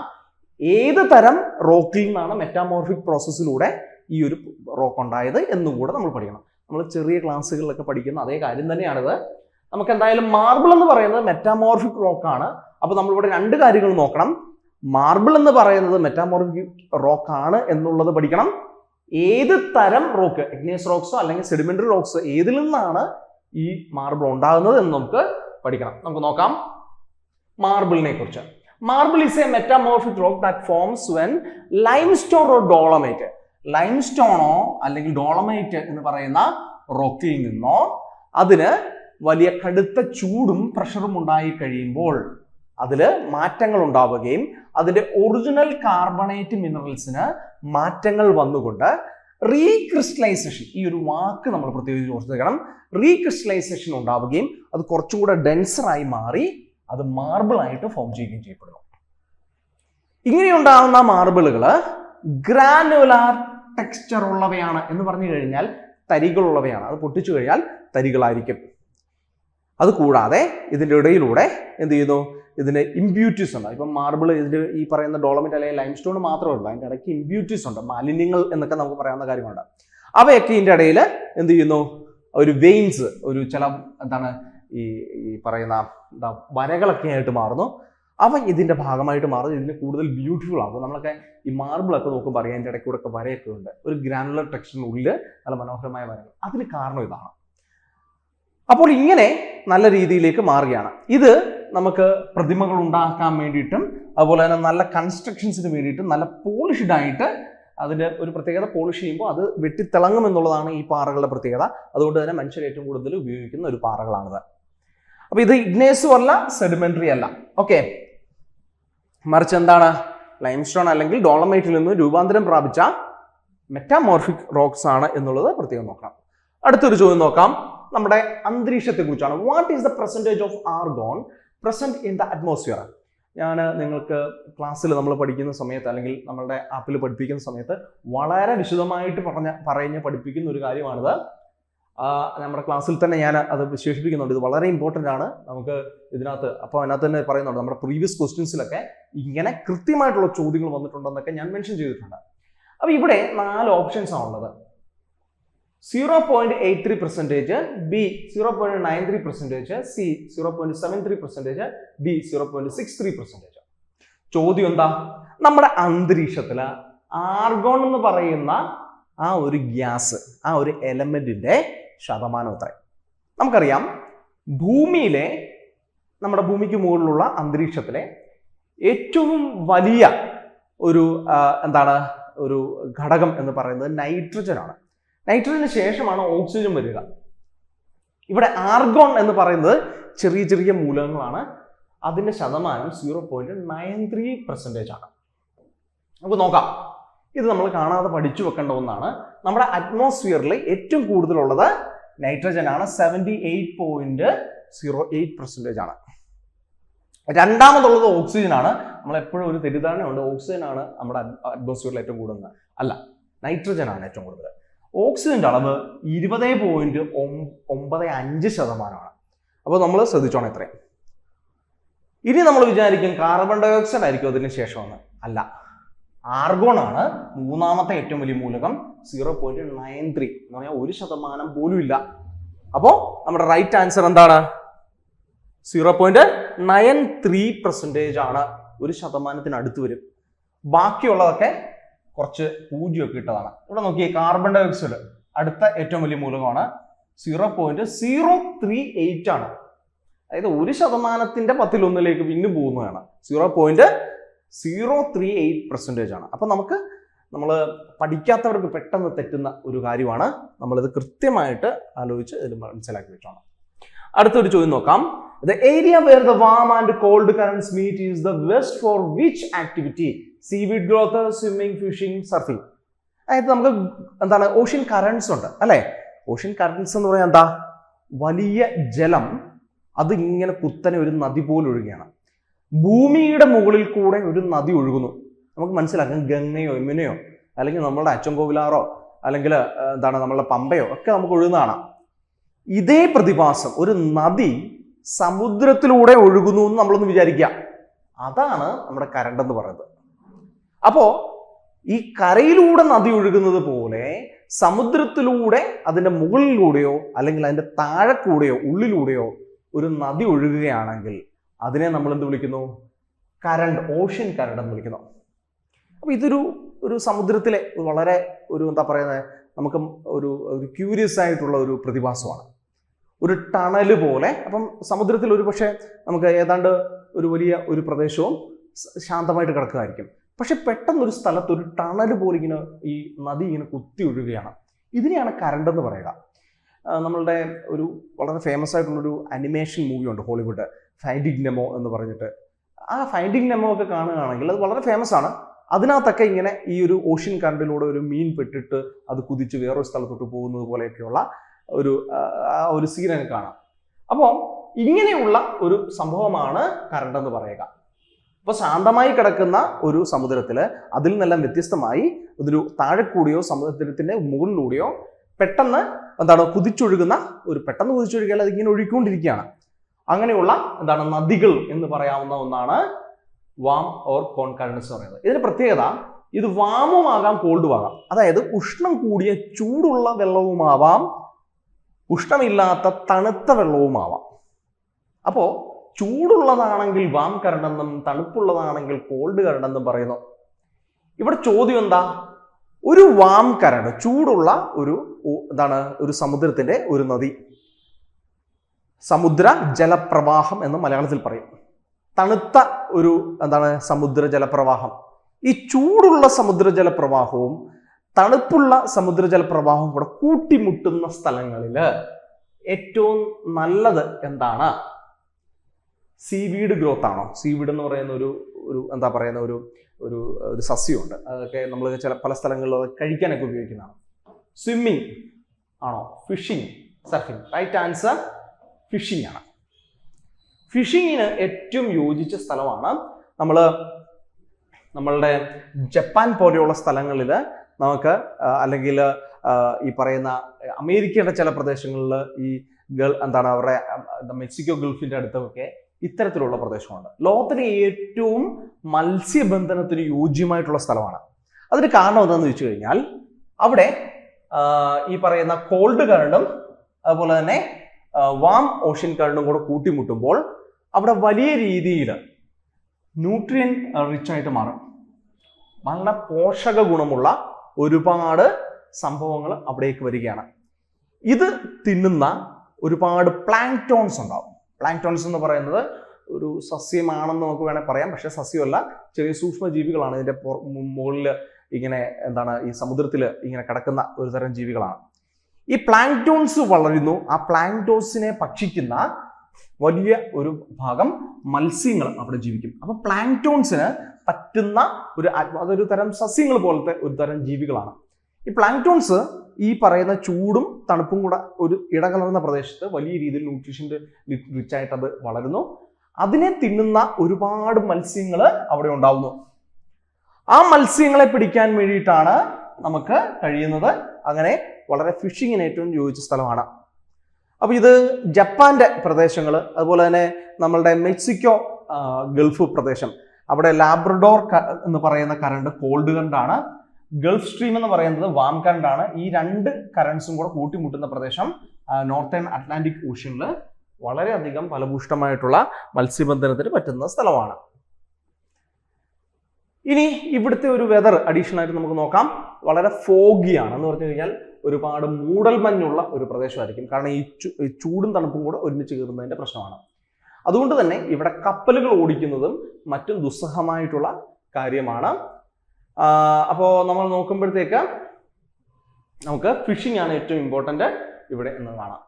ഏത് തരം റോക്കിൽ നിന്നാണ് മെറ്റാമോർഫിക് പ്രോസസ്സിലൂടെ ഈ ഒരു റോക്ക് ഉണ്ടായത് എന്നും കൂടെ നമ്മൾ പഠിക്കണം. നമ്മൾ ചെറിയ ക്ലാസ്സുകളിലൊക്കെ പഠിക്കുന്ന അതേ കാര്യം തന്നെയാണിത്. നമുക്ക് എന്തായാലും മാർബിൾ എന്ന് പറയുന്നത് മെറ്റാമോർഫിക് റോക്കാണ്. അപ്പോൾ നമ്മളിവിടെ രണ്ട് കാര്യങ്ങൾ നോക്കണം. മാർബിൾ എന്ന് പറയുന്നത് മെറ്റാമോർഫിക് റോക്കാണ് എന്നുള്ളത് പഠിക്കണം. ഏത് തരം റോക്ക്, ഇഗ്നിയസ് റോക്സോ അല്ലെങ്കിൽ സെഡിമെന്ററി റോക്സ്, ഏതിൽ നിന്നാണ് ഈ മാർബിൾ ഉണ്ടാകുന്നത് എന്ന് നമുക്ക് പഠിക്കണം. നമുക്ക് നോക്കാം മാർബിളിനെ കുറിച്ച്. Marble is a metamorphic rock that forms when limestone or dolomite, ലൈംസ്റ്റോണോ അല്ലെങ്കിൽ ഡോളമൈറ്റ് എന്ന് പറയുന്ന റോക്കിൽ നിന്നോ അതിന് വലിയ കടുത്ത ചൂടും പ്രഷറും ഉണ്ടായി കഴിയുമ്പോൾ അതിൽ മാറ്റങ്ങൾ ഉണ്ടാവുകയും അതിന്റെ ഒറിജിനൽ കാർബണേറ്റ് മിനറൽസിന് മാറ്റങ്ങൾ വന്നുകൊണ്ട് റീക്രിസ്റ്റലൈസേഷൻ, ഈ ഒരു വാക്ക് നമ്മൾ പ്രത്യേകിച്ച് ഓർത്തിരിക്കണം, റീക്രിസ്റ്റലൈസേഷൻ ഉണ്ടാവുകയും അത് കുറച്ചുകൂടെ ഡെൻസറായി മാറി അത് മാർബിൾ ആയിട്ട് ഫോം ചെയ്യുകയും ചെയ്യപ്പെടുന്നു. ഇങ്ങനെയുണ്ടാകുന്ന മാർബിളുകൾ ഗ്രാനുലാർ ടെക്സ്ചർ ഉള്ളവയാണ് എന്ന് പറഞ്ഞു കഴിഞ്ഞാൽ തരികളുള്ളവയാണ്. അത് പൊട്ടിച്ചു കഴിഞ്ഞാൽ തരികളായിരിക്കും. അത് കൂടാതെ ഇതിൻ്റെ ഇടയിലൂടെ എന്ത് ചെയ്യുന്നു, ഇതിന് ഇമ്പ്യൂരിറ്റീസ് ഉണ്ട്. ഇപ്പം മാർബിൾ ഇതിൻ്റെ ഈ പറയുന്ന ഡോളമൈറ്റ് അല്ലെങ്കിൽ ലൈംസ്റ്റോൺ മാത്രമല്ല, അതിൻ്റെ ഇടയ്ക്ക് ഇമ്പ്യൂരിറ്റീസ് ഉണ്ട്, മാലിന്യങ്ങൾ എന്നൊക്കെ നമുക്ക് പറയാവുന്ന കാര്യമുണ്ട്. അവയൊക്കെ ഇതിൻ്റെ ഇടയിൽ എന്ത് ചെയ്യുന്നു, ഒരു വെയിൻസ്, ഒരു ചില എന്താണ് ഈ പറയുന്ന വരകളൊക്കെ ആയിട്ട് മാറുന്നു. അവ ഇതിൻ്റെ ഭാഗമായിട്ട് മാറുന്നു, ഇതിന് കൂടുതൽ ബ്യൂട്ടിഫുൾ ആകും. നമ്മളൊക്കെ ഈ മാർബിളൊക്കെ നോക്കുമ്പോൾ അറിയാം അതിൻ്റെ ഇടയ്ക്കൂടെ ഒക്കെ വരയൊക്കെ ഉണ്ട്, ഒരു ഗ്രാനുലർ ടെക്സ്ചറിനുള്ളിൽ നല്ല മനോഹരമായ വരകൾ. അതിന് കാരണം ഇതാണ്. അപ്പോൾ ഇങ്ങനെ നല്ല രീതിയിലേക്ക് മാറുകയാണ്. ഇത് നമുക്ക് പ്രതിമകൾ ഉണ്ടാക്കാൻ വേണ്ടിയിട്ടും അതുപോലെ തന്നെ നല്ല കൺസ്ട്രക്ഷൻസിന് വേണ്ടിയിട്ടും നല്ല പോളിഷ്ഡ് ആയിട്ട് അതിൻ്റെ ഒരു പ്രത്യേകത, പോളിഷ് ചെയ്യുമ്പോൾ അത് വെട്ടിത്തിളങ്ങും എന്നുള്ളതാണ് ഈ പാറകളുടെ പ്രത്യേകത. അതുകൊണ്ട് തന്നെ മനുഷ്യർ ഏറ്റവും കൂടുതൽ ഉപയോഗിക്കുന്ന ഒരു പാറകളാണിത്. അപ്പോൾ ഇത് ഇഗ്നേസും അല്ല, സെഡിമെന്ററി അല്ല. ഓക്കെ, മറിച്ച് എന്താണ്, ലൈംസ്റ്റോൺ അല്ലെങ്കിൽ ഡോളമൈറ്റിൽ നിന്ന് രൂപാന്തരം പ്രാപിച്ച മെറ്റാമോർഫിക് റോക്സ് ആണ് എന്നുള്ളത് പ്രത്യേകം നോക്കണം. അടുത്തൊരു ചോദ്യം നോക്കാം, നമ്മുടെ അന്തരീക്ഷത്തെ കുറിച്ചാണ്. What is the percentage of argon present in the atmosphere? ഞാൻ നിങ്ങൾക്ക് ക്ലാസ്സിൽ നമ്മൾ പഠിക്കുന്ന സമയത്ത് അല്ലെങ്കിൽ നമ്മളുടെ ആപ്പിൽ പഠിപ്പിക്കുന്ന സമയത്ത് വളരെ വിശദമായിട്ട് പറഞ്ഞ് പഠിപ്പിക്കുന്ന ഒരു കാര്യമാണിത്. നമ്മുടെ ക്ലാസ്സിൽ തന്നെ ഞാൻ അത് വിശേഷിപ്പിക്കുന്നുണ്ട്. ഇത് വളരെ ഇമ്പോർട്ടൻ്റ് ആണ് നമുക്ക് ഇതിനകത്ത്. അപ്പോൾ അതിനകത്ത് തന്നെ പറയുന്നുണ്ട്, നമ്മുടെ പ്രീവിയസ് ക്വസ്റ്റ്യൻസിലൊക്കെ ഇങ്ങനെ കൃത്യമായിട്ടുള്ള ചോദ്യങ്ങൾ വന്നിട്ടുണ്ടെന്നൊക്കെ ഞാൻ മെൻഷൻ ചെയ്തിട്ടുണ്ട്. അപ്പോൾ ഇവിടെ 4 ഓപ്ഷൻസ് ആണുള്ളത്. 0.83%, B 0.93%, C 0.73%, D 0.63%. ചോദ്യം എന്താ, നമ്മുടെ അന്തരീക്ഷത്തിൽ ആർഗോൺ എന്ന് പറയുന്ന ആ ഒരു ഗ്യാസ്, ആ ഒരു എലമെന്റിന്റെ ശതമാനം എത്ര? നമുക്കറിയാം, ഭൂമിയിലെ, നമ്മുടെ ഭൂമിക്ക് മുകളിലുള്ള അന്തരീക്ഷത്തിലെ ഏറ്റവും വലിയ ഒരു എന്താണ് ഒരു ഘടകം എന്ന് പറയുന്നത് നൈട്രജൻ ആണ്. നൈട്രജന് ശേഷമാണ് ഓക്സിജൻ വരിക. ഇവിടെ ആർഗോൺ എന്ന് പറയുന്നത് ചെറിയ ചെറിയ മൂലകങ്ങളാണ്. അതിന്റെ ശതമാനം 0.93% ആണ്. നമുക്ക് നോക്കാം, ഇത് നമ്മൾ കാണാതെ പഠിച്ചു വെക്കേണ്ട ഒന്നാണ്. നമ്മുടെ അറ്റ്മോസ്ഫിയറിൽ ഏറ്റവും കൂടുതലുള്ളത് നൈട്രജൻ ആണ്, 78.08% ആണ്. രണ്ടാമതുള്ളത് ഓക്സിജൻ ആണ്. നമ്മളെപ്പോഴും ഒരു തെറ്റിദ്ധാരണയുണ്ട്, ഓക്സിജൻ ആണ് നമ്മുടെ അറ്റ്മോസ്ഫിയറിൽ ഏറ്റവും കൂടുതൽ. അല്ല, നൈട്രജൻ ആണ് ഏറ്റവും കൂടുതൽ. ഓക്സിജന്റെ അളവ് 20.95%. അപ്പോൾ നമ്മൾ ശ്രദ്ധിച്ചോണം ഇത്രയും. ഇനി നമ്മൾ വിചാരിക്കും കാർബൺ ഡൈ ഓക്സൈഡ് ആയിരിക്കും അതിന് ശേഷമാണ്. അല്ല, ആർഗോൺ ആണ് മൂന്നാമത്തെ ഏറ്റവും വലിയ മൂലകം. 0.93 എന്ന് പറഞ്ഞാൽ 1% പോലും ഇല്ല. അപ്പോൾ നമ്മുടെ റൈറ്റ് ആൻസർ എന്താണ്? 0.93% ആണ്. 1% അടുത്ത് വരും. ബാക്കിയുള്ളതൊക്കെ കുറച്ച് പൂജ്യമൊക്കെ ഇട്ടതാണ്. ഇവിടെ നോക്കിയേ, കാർബൺ ഡൈ ഓക്സൈഡ് അടുത്ത ഏറ്റവും വലിയ മൂലകമാണ്. 0.038 ആണ്. അതായത് 1%ന്റെ 10% പിന്നെ പോകുന്നതാണ്. 0.038% ആണ്. അപ്പൊ നമ്മൾ പഠിക്കാത്തവർക്ക് പെട്ടെന്ന് തെറ്റുന്ന ഒരു കാര്യമാണ്. നമ്മളിത് കൃത്യമായിട്ട് ആലോചിച്ച് ഇത് മനസ്സിലാക്കി വെച്ചോണം. അടുത്തൊരു ചോദ്യം നോക്കാം. The area where the warm and cold currents meet is the best for which activity? Seaweed growth, swimming, fishing, surfing. അതായത് നമുക്ക് എന്താണ് ഓഷ്യൻ കറൻസ് ഉണ്ട് അല്ലെ? ഓഷ്യൻ കറൻസ് എന്ന് പറയാൻ എന്താ, വലിയ ജലം അത് ഇങ്ങനെ കുത്തനെ ഒരു നദി പോലെ ഒഴുകുകയാണ്. ഭൂമിയുടെ മുകളിൽ കൂടെ ഒരു നദി ഒഴുകുന്നു. നമുക്ക് മനസ്സിലാക്കാം ഗംഗയോ യമുനയോ അല്ലെങ്കിൽ നമ്മളുടെ അച്ചൻകോവിലാറോ അല്ലെങ്കിൽ എന്താണ് നമ്മളുടെ പമ്പയോ ഒക്കെ നമുക്ക് ഒഴുകുന്നതാണ്. ഇതേ പ്രതിഭാസം ഒരു നദി സമുദ്രത്തിലൂടെ ഒഴുകുന്നു എന്ന് നമ്മളൊന്ന് വിചാരിക്കുക. അതാണ് നമ്മുടെ കരണ്ട് എന്ന് പറയുന്നത്. അപ്പോ ഈ കരയിലൂടെ നദി ഒഴുകുന്നത് പോലെ സമുദ്രത്തിലൂടെ അതിന്റെ മുകളിലൂടെയോ അല്ലെങ്കിൽ അതിന്റെ താഴെ കൂടെയോ ഉള്ളിലൂടെയോ ഒരു നദി ഒഴുകുകയാണെങ്കിൽ അതിനെ നമ്മൾ എന്ത് വിളിക്കുന്നു? കരണ്ട്, ഓഷ്യൻ കരണ്ട് എന്ന് വിളിക്കുന്നു. അപ്പൊ ഒരു സമുദ്രത്തിലെ വളരെ എന്താ പറയുന്നത്, നമുക്ക് ഒരു ക്യൂരിയസ് ആയിട്ടുള്ള ഒരു പ്രതിഭാസമാണ്. ഒരു ടണല് പോലെ. അപ്പം സമുദ്രത്തിൽ ഒരു പക്ഷേ നമുക്ക് ഏതാണ്ട് ഒരു വലിയ ഒരു പ്രദേശവും ശാന്തമായിട്ട് കിടക്കുന്നതായിരിക്കും. പക്ഷെ പെട്ടെന്നൊരു സ്ഥലത്ത് ഒരു ടണല് പോലെ ഇങ്ങനെ ഈ നദി ഇങ്ങനെ കുത്തി ഒഴുകുകയാണ്. ഇതിനെയാണ് കരണ്ട് എന്ന് പറയുക. നമ്മളുടെ ഒരു വളരെ ഫേമസ് ആയിട്ടുള്ളൊരു അനിമേഷൻ മൂവിയുണ്ട് ഹോളിവുഡ്, ഫൈൻഡിങ് നെമോ എന്ന് പറഞ്ഞിട്ട്. ആ ഫൈൻഡിങ് നെമോ ഒക്കെ കാണുകയാണെങ്കിൽ അത് വളരെ ഫേമസ് ആണ്. അതിനകത്തൊക്കെ ഇങ്ങനെ ഈ ഒരു ഓഷ്യൻ കറണ്ടിലൂടെ ഒരു മീൻ പെട്ടിട്ട് അത് കുതിച്ച് വേറൊരു സ്ഥലത്തോട്ട് പോകുന്നത് പോലെയൊക്കെയുള്ള ഒരു സീനൊക്കെ കാണാം. അപ്പോൾ ഇങ്ങനെയുള്ള ഒരു സംഭവമാണ് കറണ്ട് എന്ന് പറയുക. അപ്പോൾ ശാന്തമായി കിടക്കുന്ന ഒരു സമുദ്രത്തില് അതിൽ നിന്നെല്ലാം വ്യത്യസ്തമായി ഒരു താഴെ കൂടിയോ സമുദ്രത്തിന്റെ മുകളിലൂടെയോ പെട്ടെന്ന് കുതിച്ചൊഴുകുന്ന പെട്ടെന്ന് കുതിച്ചൊഴുകിയാൽ അതിങ്ങനെ ഒഴുകിക്കൊണ്ടിരിക്കുകയാണ്. അങ്ങനെയുള്ള നദികൾ എന്ന് പറയാവുന്ന ഒന്നാണ് വാം ഓർ കോൺ കറണ്ട്സ് എന്ന് പറയുന്നത്. ഇതിന്റെ പ്രത്യേകത, ഇത് വാമുമാകാം കോൾഡുമാകാം. അതായത് ഉഷ്ണം കൂടിയ ചൂടുള്ള വെള്ളവുമാവാം, ഉഷ്ണമില്ലാത്ത തണുത്ത വെള്ളവുമാവാം. അപ്പോ ചൂടുള്ളതാണെങ്കിൽ വാം കറണ്ട് എന്നും തണുപ്പുള്ളതാണെങ്കിൽ കോൾഡ് കറണ്ട് എന്നും പറയുന്നു. ഇവിടെ ചോദ്യം എന്താ? ഒരു വാം കറണ്ട്, ചൂടുള്ള ഒരു സമുദ്രത്തിന്റെ ഒരു നദി, സമുദ്ര ജലപ്രവാഹം എന്ന് മലയാളത്തിൽ പറയും. തണുത്ത ഒരു സമുദ്ര ജലപ്രവാഹം. ഈ ചൂടുള്ള സമുദ്ര ജലപ്രവാഹവും തണുപ്പുള്ള സമുദ്ര ജലപ്രവാഹവും കൂടെ കൂട്ടിമുട്ടുന്ന സ്ഥലങ്ങളിൽ ഏറ്റവും നല്ലത് എന്താണ്? സീവീഡ് ഗ്രോത്ത് ആണോ? സീവീഡ് എന്ന് പറയുന്ന ഒരു സസ്യമുണ്ട്. അതൊക്കെ നമ്മൾ പല സ്ഥലങ്ങളിലും അത് കഴിക്കാനൊക്കെ ഉപയോഗിക്കുന്നതാണ്. സ്വിമ്മിങ് ആണോ? Fishing, surfing? Right answer fishing ആണ്. ഫിഷിങ്ങിന് ഏറ്റവും യോജിച്ച സ്ഥലമാണ് നമ്മളുടെ ജപ്പാൻ പോലെയുള്ള സ്ഥലങ്ങളിൽ നമുക്ക്, അല്ലെങ്കിൽ ഈ പറയുന്ന അമേരിക്കയുടെ ചില പ്രദേശങ്ങളിൽ, ഈ അവരുടെ മെക്സിക്കോ ഗൾഫിന്റെ അടുത്തൊക്കെ ഇത്തരത്തിലുള്ള പ്രദേശമുണ്ട്. ലോകത്തിലെ ഏറ്റവും മത്സ്യബന്ധനത്തിന് യോജ്യമായിട്ടുള്ള സ്ഥലമാണ്. അതിന് കാരണം എന്താണെന്ന് വെച്ച് കഴിഞ്ഞാൽ അവിടെ ഈ പറയുന്ന കോൾഡ് കറണ്ടും അതുപോലെ തന്നെ വാം ഓഷ്യൻ കറണ്ടും കൂടെ കൂട്ടിമുട്ടുമ്പോൾ അവിടെ വലിയ രീതിയിൽ ന്യൂട്രിയൻ റിച്ച് ആയിട്ട് മാറും. വളരെ പോഷക ഗുണമുള്ള ഒരുപാട് സംഭവങ്ങൾ അവിടേക്ക് വരികയാണ്. ഇത് തിന്നുന്ന ഒരുപാട് പ്ലാങ്ക്ടോൺസ് ഉണ്ടാവും. പ്ലാങ്ക്ടോൺസ് എന്ന് പറയുന്നത് ഒരു സസ്യമാണെന്ന് നമുക്ക് വേണേൽ പറയാം, പക്ഷെ സസ്യമല്ല, ചെറിയ സൂക്ഷ്മജീവികളാണ്. ഇതിന്റെ മുകളിൽ ഇങ്ങനെ ഈ സമുദ്രത്തിൽ ഇങ്ങനെ കിടക്കുന്ന ഒരു തരം ജീവികളാണ്. ഈ പ്ലാങ്ക്ടോൺസ് വളരുന്നു. ആ പ്ലാങ്ക്ടോൺസിനെ ഭക്ഷിക്കുന്ന വലിയ ഒരു ഭാഗം മത്സ്യങ്ങൾ അവിടെ ജീവിക്കും. അപ്പൊ പ്ലാങ്ക്ടോൺസിന് പറ്റുന്ന അതൊരു തരം സസ്യങ്ങൾ പോലത്തെ ഒരു തരം ജീവികളാണ്. ഈ പ്ലാങ്ക്ടോൺസ് ഈ പറയുന്ന ചൂടും തണുപ്പും കൂടെ ഒരു ഇടകലർന്ന പ്രദേശത്ത് വലിയ രീതിയിൽ ന്യൂട്രീഷൻ്റെ റിച്ച് ആയിട്ട് അത് വളരുന്നു. അതിനെ തിന്നുന്ന ഒരുപാട് മത്സ്യങ്ങൾ അവിടെ ഉണ്ടാവുന്നു. ആ മത്സ്യങ്ങളെ പിടിക്കാൻ വേണ്ടിയിട്ടാണ് നമുക്ക് കഴിയുന്നത്. അങ്ങനെ വളരെ ഫിഷിങ്ങിന് ഏറ്റവും യോജിച്ച സ്ഥലമാണ്. അപ്പൊ ഇത് ജപ്പാന്റെ പ്രദേശങ്ങൾ, അതുപോലെ തന്നെ നമ്മളുടെ മെക്സിക്കോ ഗൾഫ് പ്രദേശം, അവിടെ ലാബ്രഡോർ എന്ന് പറയുന്ന കറണ്ട് കോൾഡ് കറണ്ടാണ്. ഗൾഫ് സ്ട്രീം എന്ന് പറയുന്നത് വാം കറണ്ടാണ്. ഈ രണ്ട് കറണ്ട്സും കൂടെ കൂട്ടിമുട്ടുന്ന പ്രദേശം നോർത്തേൺ അറ്റ്ലാന്റിക് ഓഷ്യനിൽ വളരെയധികം ഫലഭൂഷ്ടമായിട്ടുള്ള മത്സ്യബന്ധനത്തിന് പറ്റുന്ന സ്ഥലമാണ്. ഇനി ഇവിടുത്തെ ഒരു വെതർ അഡീഷണൽ ആയിട്ട് നമുക്ക് നോക്കാം. വളരെ ഫോഗിയാണ് എന്ന് പറഞ്ഞു കഴിഞ്ഞാൽ ഒരുപാട് മൂടൽമഞ്ഞുള്ള ഒരു പ്രദേശമായിരിക്കും. കാരണം ഈ ചൂടും തണുപ്പും കൂടെ ഒരുമിച്ച് കയറുന്നതിന്റെ പ്രശ്നമാണ്. അതുകൊണ്ട് തന്നെ ഇവിടെ കപ്പലുകൾ ഓടിക്കുന്നതും മറ്റും ദുസ്സഹമായിട്ടുള്ള കാര്യമാണ്. അപ്പോൾ നമ്മൾ നോക്കുമ്പോഴത്തേക്ക് നമുക്ക് ഫിഷിംഗ് ആണ് ഏറ്റവും ഇമ്പോർട്ടൻ്റ് ഇവിടെ എന്ന് കാണാം.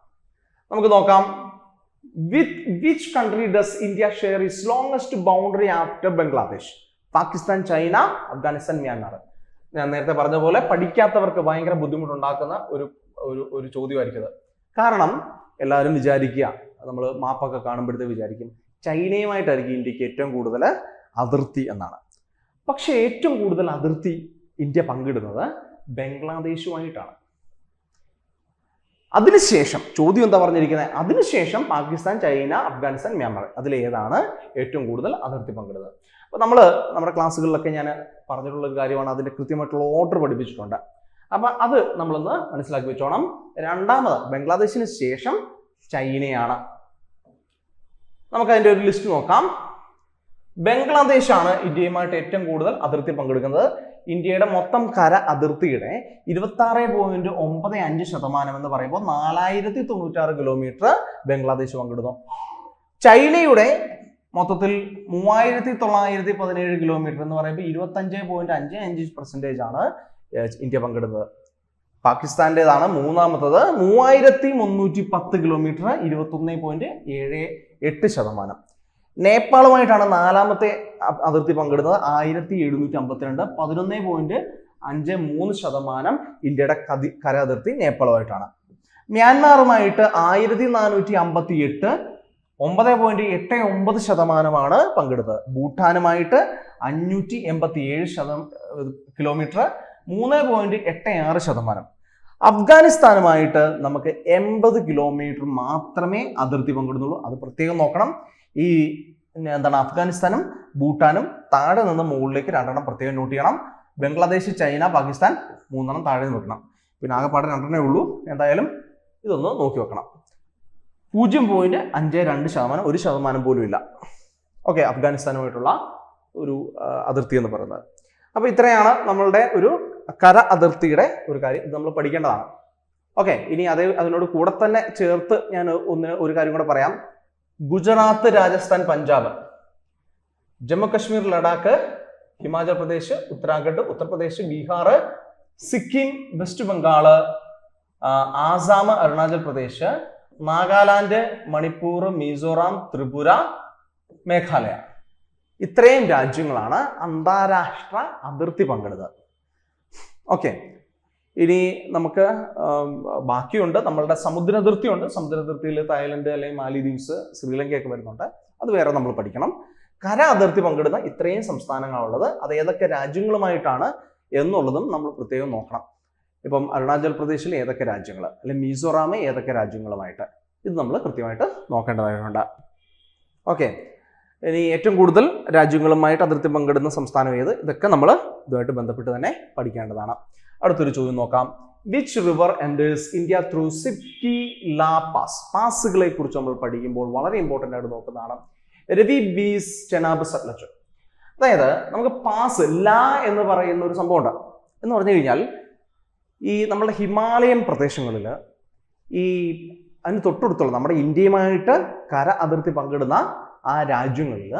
നമുക്ക് നോക്കാം. Which country does India share it's longest boundary after Bangladesh? Pakistan, China, Afghanistan, Myanmar. ഞാൻ നേരത്തെ പറഞ്ഞ പോലെ പഠിക്കാത്തവർക്ക് ഭയങ്കര ബുദ്ധിമുട്ടുണ്ടാക്കുന്ന ഒരു ചോദ്യമായിരിക്കും. കാരണം എല്ലാവരും വിചാരിക്കുക, നമ്മൾ മാപ്പൊക്കെ കാണുമ്പോഴത്തേക്ക് വിചാരിക്കും ചൈനയുമായിട്ടായിരിക്കും ഇന്ത്യക്ക് ഏറ്റവും കൂടുതൽ അതിർത്തി എന്നാണ്. പക്ഷെ ഏറ്റവും കൂടുതൽ അതിർത്തി ഇന്ത്യ പങ്കിടുന്നത് ബംഗ്ലാദേശുമായിട്ടാണ്. അതിനുശേഷം ചോദ്യം എന്താ പറഞ്ഞിരിക്കുന്നത്? അതിനുശേഷം പാകിസ്ഥാൻ, ചൈന, അഫ്ഗാനിസ്ഥാൻ, മ്യാൻമർ, അതിലേതാണ് ഏറ്റവും കൂടുതൽ അതിർത്തി പങ്കിടുന്നത്? അപ്പൊ നമ്മുടെ ക്ലാസ്സുകളിലൊക്കെ ഞാൻ പറഞ്ഞിട്ടുള്ള ഒരു കാര്യമാണ്, അതിന്റെ കൃത്യമായിട്ടുള്ള ഓർഡർ പഠിപ്പിച്ചിട്ടുണ്ട്. അപ്പൊ അത് നമ്മളൊന്ന് മനസ്സിലാക്കി വെച്ചോണം. രണ്ടാമത് ബംഗ്ലാദേശിന് ശേഷം ചൈനയാണ്. നമുക്കതിന്റെ ഒരു ലിസ്റ്റ് നോക്കാം. ബംഗ്ലാദേശാണ് ഇന്ത്യയുമായിട്ട് ഏറ്റവും കൂടുതൽ അതിർത്തി പങ്കെടുക്കുന്നത്. ഇന്ത്യയുടെ മൊത്തം കര അതിർത്തിയുടെ 26.95% എന്ന് പറയുമ്പോൾ 4096 കിലോമീറ്റർ ബംഗ്ലാദേശ് പങ്കിടുന്നു. ചൈനയുടെ മൊത്തത്തിൽ 3917 കിലോമീറ്റർ എന്ന് പറയുമ്പോൾ 25.55% ആണ് ഇന്ത്യ പങ്കിടുന്നത്. പാകിസ്ഥാന്റേതാണ് മൂന്നാമത്തത്, 3310 കിലോമീറ്റർ, 21.78%. നേപ്പാളുമായിട്ടാണ് നാലാമത്തെ അതിർത്തി പങ്കിടുന്നത്, 1752, 11.53% ഇന്ത്യയുടെ കര അതിർത്തി നേപ്പാളുമായിട്ടാണ്. മ്യാൻമാറുമായിട്ട് 1458, 9.89% പങ്കിടുന്നത്. ഭൂട്ടാനുമായിട്ട് 587 കിലോമീറ്റർ, 3.86%. അഫ്ഗാനിസ്ഥാനുമായിട്ട് നമുക്ക് 80 കിലോമീറ്റർ മാത്രമേ അതിർത്തി പങ്കിടുന്നുള്ളൂ. അത് പ്രത്യേകം നോക്കണം. ഈ അഫ്ഗാനിസ്ഥാനും ഭൂട്ടാനും താഴെ നിന്ന് മുകളിലേക്ക് 2 പ്രത്യേകം നോട്ട് ചെയ്യണം. ബംഗ്ലാദേശ്, ചൈന, പാകിസ്ഥാൻ 3 താഴെ നോക്കണം. പിന്നെ ആകെപ്പാടെ 2 ഉള്ളൂ. എന്തായാലും ഇതൊന്ന് നോക്കി വെക്കണം. 0.52%, 1% പോലും ഇല്ല. ഓക്കെ, അഫ്ഗാനിസ്ഥാനുമായിട്ടുള്ള ഒരു അതിർത്തി എന്ന് പറയുന്നത്. അപ്പൊ ഇത്രയാണ് നമ്മളുടെ ഒരു കര അതിർത്തിയുടെ ഒരു കാര്യം. ഇത് നമ്മൾ പഠിക്കേണ്ടതാണ്. ഓക്കെ, ഇനി അതിനോട് കൂടെ തന്നെ ചേർത്ത് ഞാൻ ഒരു കാര്യം കൂടെ പറയാം. ഗുജറാത്ത്, രാജസ്ഥാൻ, പഞ്ചാബ്, ജമ്മു കശ്മീർ, ലഡാക്ക്, ഹിമാചൽ പ്രദേശ്, ഉത്തരാഖണ്ഡ്, ഉത്തർപ്രദേശ്, ബീഹാർ, സിക്കിം, വെസ്റ്റ് ബംഗാൾ, ആസാം, അരുണാചൽ പ്രദേശ്, നാഗാലാൻഡ്, മണിപ്പൂർ, മിസോറാം, ത്രിപുര, മേഘാലയ, ഇത്രയും രാജ്യങ്ങളാണ് അന്താരാഷ്ട്ര അതിർത്തി പങ്കിടുന്നത്. ഓക്കെ, ഇനി നമുക്ക് ബാക്കിയുണ്ട്. നമ്മളുടെ സമുദ്രാതിർത്തി ഉണ്ട്. സമുദ്രാതിർത്തിയിൽ തായ്ലൻഡ് അല്ലെങ്കിൽ മാലിദ്വീപ്സ്, ശ്രീലങ്കയൊക്കെ വരുന്നുണ്ട്. അത് വേറെ നമ്മൾ പഠിക്കണം. കര അതിർത്തി പങ്കിടുന്ന ഇത്രയും സംസ്ഥാനങ്ങളുള്ളത്. അത് ഏതൊക്കെ രാജ്യങ്ങളുമായിട്ടാണ് എന്നുള്ളതും നമ്മൾ പ്രത്യേകം നോക്കണം. ഇപ്പം അരുണാചൽ പ്രദേശിൽ ഏതൊക്കെ രാജ്യങ്ങൾ, അല്ലെങ്കിൽ മിസോറാം ഏതൊക്കെ രാജ്യങ്ങളുമായിട്ട്, ഇത് നമ്മൾ കൃത്യമായിട്ട് നോക്കേണ്ടതായിട്ടുണ്ട്. ഓക്കെ, ഇനി ഏറ്റവും കൂടുതൽ രാജ്യങ്ങളുമായിട്ട് അതിർത്തി പങ്കിടുന്ന സംസ്ഥാനം ഏത്, ഇതൊക്കെ നമ്മൾ ഇതുമായിട്ട് ബന്ധപ്പെട്ട് തന്നെ പഠിക്കേണ്ടതാണ്. അടുത്തൊരു ചോദ്യം നോക്കാം. Which river enters India through Shipki La pass? പാസുകളെ കുറിച്ച് നമ്മൾ പഠിക്കുമ്പോൾ വളരെ ഇമ്പോർട്ടൻ്റ് ആയിട്ട് നോക്കുന്നതാണ്. രവി, ബീസ്, ചെനാബ്, സത്ലജ്. അതായത് നമുക്ക് പാസ് ലാ എന്ന് പറയുന്ന ഒരു സംഭവം ഉണ്ട്. എന്ന് പറഞ്ഞു കഴിഞ്ഞാൽ ഈ നമ്മുടെ ഹിമാലയൻ പ്രദേശങ്ങളിൽ അതിന് തൊട്ടടുത്തുള്ള നമ്മുടെ ഇന്ത്യയുമായിട്ട് കര അതിർത്തി പങ്കിടുന്ന ആ രാജ്യങ്ങളിൽ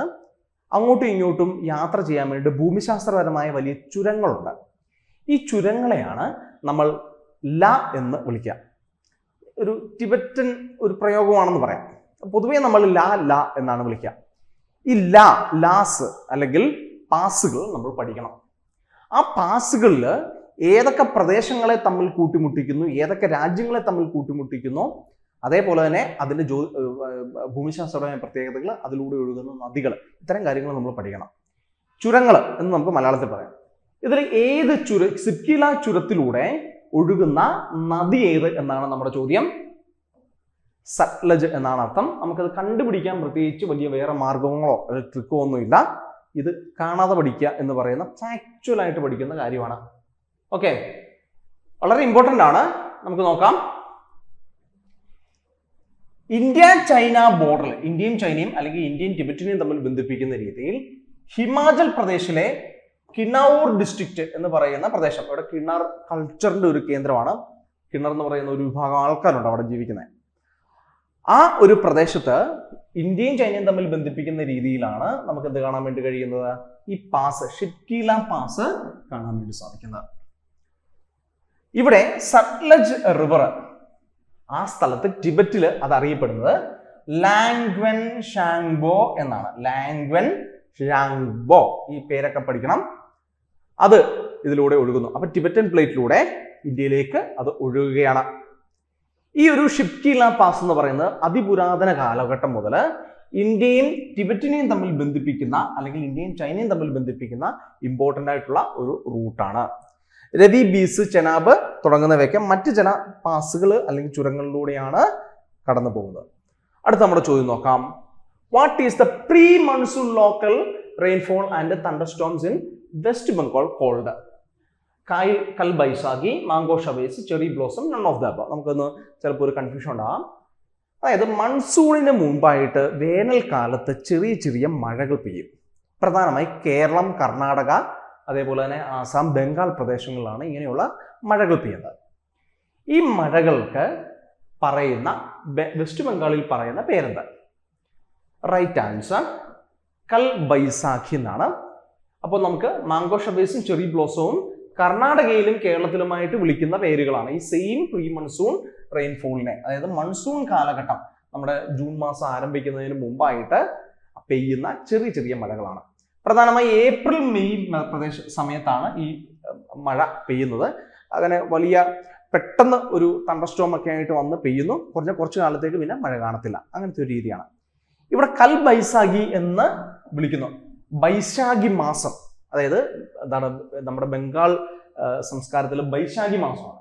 അങ്ങോട്ടും ഇങ്ങോട്ടും യാത്ര ചെയ്യാൻ വേണ്ടി ഭൂമിശാസ്ത്രപരമായ വലിയ ചുരങ്ങളുണ്ട്. ഈ ചുരങ്ങളെയാണ് നമ്മൾ ല എന്ന് വിളിക്കുക. ഒരു ടിബറ്റൻ ഒരു പ്രയോഗമാണെന്ന് പറയാം. പൊതുവേ നമ്മൾ ല എന്നാണ് വിളിക്കുക. ഈ ലാസ് അല്ലെങ്കിൽ പാസുകൾ നമ്മൾ പഠിക്കണം. ആ പാസുകളിൽ ഏതൊക്കെ പ്രദേശങ്ങളെ തമ്മിൽ കൂട്ടിമുട്ടിക്കുന്നു, ഏതൊക്കെ രാജ്യങ്ങളെ തമ്മിൽ കൂട്ടിമുട്ടിക്കുന്നു, അതേപോലെ തന്നെ അതിൻ്റെ ഭൂമിശാസ്ത്രപരമായ പ്രത്യേകതകൾ, അതിലൂടെ ഒഴുകുന്ന നദികൾ, ഇത്തരം കാര്യങ്ങൾ നമ്മൾ പഠിക്കണം. ചുരങ്ങൾ എന്ന് നമുക്ക് മലയാളത്തിൽ പറയാം. ഇതിൽ ഏത് സിപ്കി ലാ ചുരത്തിലൂടെ ഒഴുകുന്ന നദി ഏത് എന്നാണ് നമ്മുടെ ചോദ്യം. സത്ലജ് എന്നാണ് അർത്ഥം. നമുക്കത് കണ്ടുപിടിക്കാൻ പ്രത്യേകിച്ച് വലിയ വേറെ മാർഗങ്ങളോ ട്രിക്കോ ഒന്നുമില്ല. ഇത് കാണാതെ പഠിക്കുക എന്ന് പറയുന്ന ഫാക്ച്വൽ ആയിട്ട് പഠിക്കുന്ന കാര്യമാണ്. ഓക്കെ, വളരെ ഇമ്പോർട്ടൻ്റ് ആണ്. നമുക്ക് നോക്കാം. ഇന്ത്യ ചൈന ബോർഡറിൽ, ഇന്ത്യയും ചൈനയും അല്ലെങ്കിൽ ഇന്ത്യയും ടിബറ്റിനെയും തമ്മിൽ ബന്ധിപ്പിക്കുന്ന രീതിയിൽ ഹിമാചൽ പ്രദേശിലെ കിന്നൗർ ഡിസ്ട്രിക്റ്റ് എന്ന് പറയുന്ന പ്രദേശം, ഇവിടെ കിന്നർ കൾച്ചറിന്റെ ഒരു കേന്ദ്രമാണ്. കിന്നർ എന്ന് പറയുന്ന ഒരു വിഭാഗം ആൾക്കാരുണ്ട് അവിടെ ജീവിക്കുന്നത്. ആ ഒരു പ്രദേശത്ത് ഇന്ത്യയും ചൈനയും തമ്മിൽ ബന്ധിപ്പിക്കുന്ന രീതിയിലാണ് നമുക്ക് എന്ത് കാണാൻ വേണ്ടി കഴിയുന്നത്? ഈ പാസ്, സിപ്കി ലാ പാസ് കാണാൻ വേണ്ടി സാധിക്കുന്നത്. ഇവിടെ സത്ലജ് റിവർ, ആ സ്ഥലത്ത് ടിബറ്റിൽ അത് അറിയപ്പെടുന്നത് ലാംഗ്വൻ ഷാങ്ബോ എന്നാണ്. ലാംഗ്വൻ ഷാങ്ബോ, ഈ പേരൊക്കെ പഠിക്കണം. അത് ഇതിലൂടെ ഒഴുകുന്നു. അപ്പൊ ടിബറ്റൻ പ്ലേറ്റിലൂടെ ഇന്ത്യയിലേക്ക് അത് ഒഴുകുകയാണ്. ഈ ഒരു സിപ്കി ലാ പാസ് എന്ന് പറയുന്നത് അതിപുരാതന കാലഘട്ടം മുതൽ ഇന്ത്യയും ടിബറ്റിനെയും തമ്മിൽ ബന്ധിപ്പിക്കുന്ന അല്ലെങ്കിൽ ഇന്ത്യയും ചൈനയും തമ്മിൽ ബന്ധിപ്പിക്കുന്ന ഇമ്പോർട്ടൻ്റ് ആയിട്ടുള്ള ഒരു റൂട്ടാണ്. രവി, ബീസ്, ചെനാബ് തുടങ്ങുന്നവയൊക്കെ മറ്റ് ചില പാസുകൾ അല്ലെങ്കിൽ ചുരങ്ങളിലൂടെയാണ് കടന്നു പോകുന്നത്. അടുത്ത നമ്മുടെ ചോദ്യം നോക്കാം. What is the pre monsoon local rainfall and thunderstorms in West Bengal called? Kal Baisakhi, mango ഷവേസ്, cherry blossom, none of the above. നമുക്കൊന്ന് ചിലപ്പോൾ ഒരു കൺഫ്യൂഷൻ ഉണ്ടാകാം. അതായത് മൺസൂണിന് മുമ്പായിട്ട് വേനൽക്കാലത്ത് ചെറിയ ചെറിയ മഴകൾ പെയ്യും. പ്രധാനമായി കേരളം, കർണാടക, അതേപോലെ തന്നെ ആസാം, ബംഗാൾ പ്രദേശങ്ങളിലാണ് ഇങ്ങനെയുള്ള മഴകൾ പെയ്യുന്നത്. ഈ മഴകൾക്ക് പറയുന്ന വെസ്റ്റ് ബംഗാളിൽ പറയുന്ന പേരെന്താ? റൈറ്റ് ആൻസർ കൽ ബൈസാഖി എന്നാണ്. അപ്പോൾ നമുക്ക് മാംഗോ ഷവേസും ചെറി ബ്ലോസവും കർണാടകയിലും കേരളത്തിലുമായിട്ട് വിളിക്കുന്ന പേരുകളാണ്. ഈ സെയിം പ്രീ മൺസൂൺ റെയിൻഫോളിനെ, അതായത് മൺസൂൺ കാലഘട്ടം നമ്മുടെ ജൂൺ മാസം ആരംഭിക്കുന്നതിന് മുമ്പായിട്ട് പെയ്യുന്ന ചെറിയ ചെറിയ മഴകളാണ്. പ്രധാനമായി ഏപ്രിൽ മെയ് സമയത്താണ് ഈ മഴ പെയ്യുന്നത്. അങ്ങനെ വലിയ പെട്ടെന്ന് ഒരു തണ്ടർസ്റ്റോം ഒക്കെ ആയിട്ട് വന്ന് പെയ്യുന്നു, കുറച്ച് കാലത്തേക്ക് പിന്നെ മഴ കാണത്തില്ല. അങ്ങനത്തെ ഒരു രീതിയാണ്. ഇവിടെ കൽ ബൈസാഖി എന്ന് വിളിക്കുന്നു. ബൈശാഖി മാസം, അതായത് എന്താണ് നമ്മുടെ ബംഗാൾ സംസ്കാരത്തിൽ ബൈശാഖി മാസമാണ്.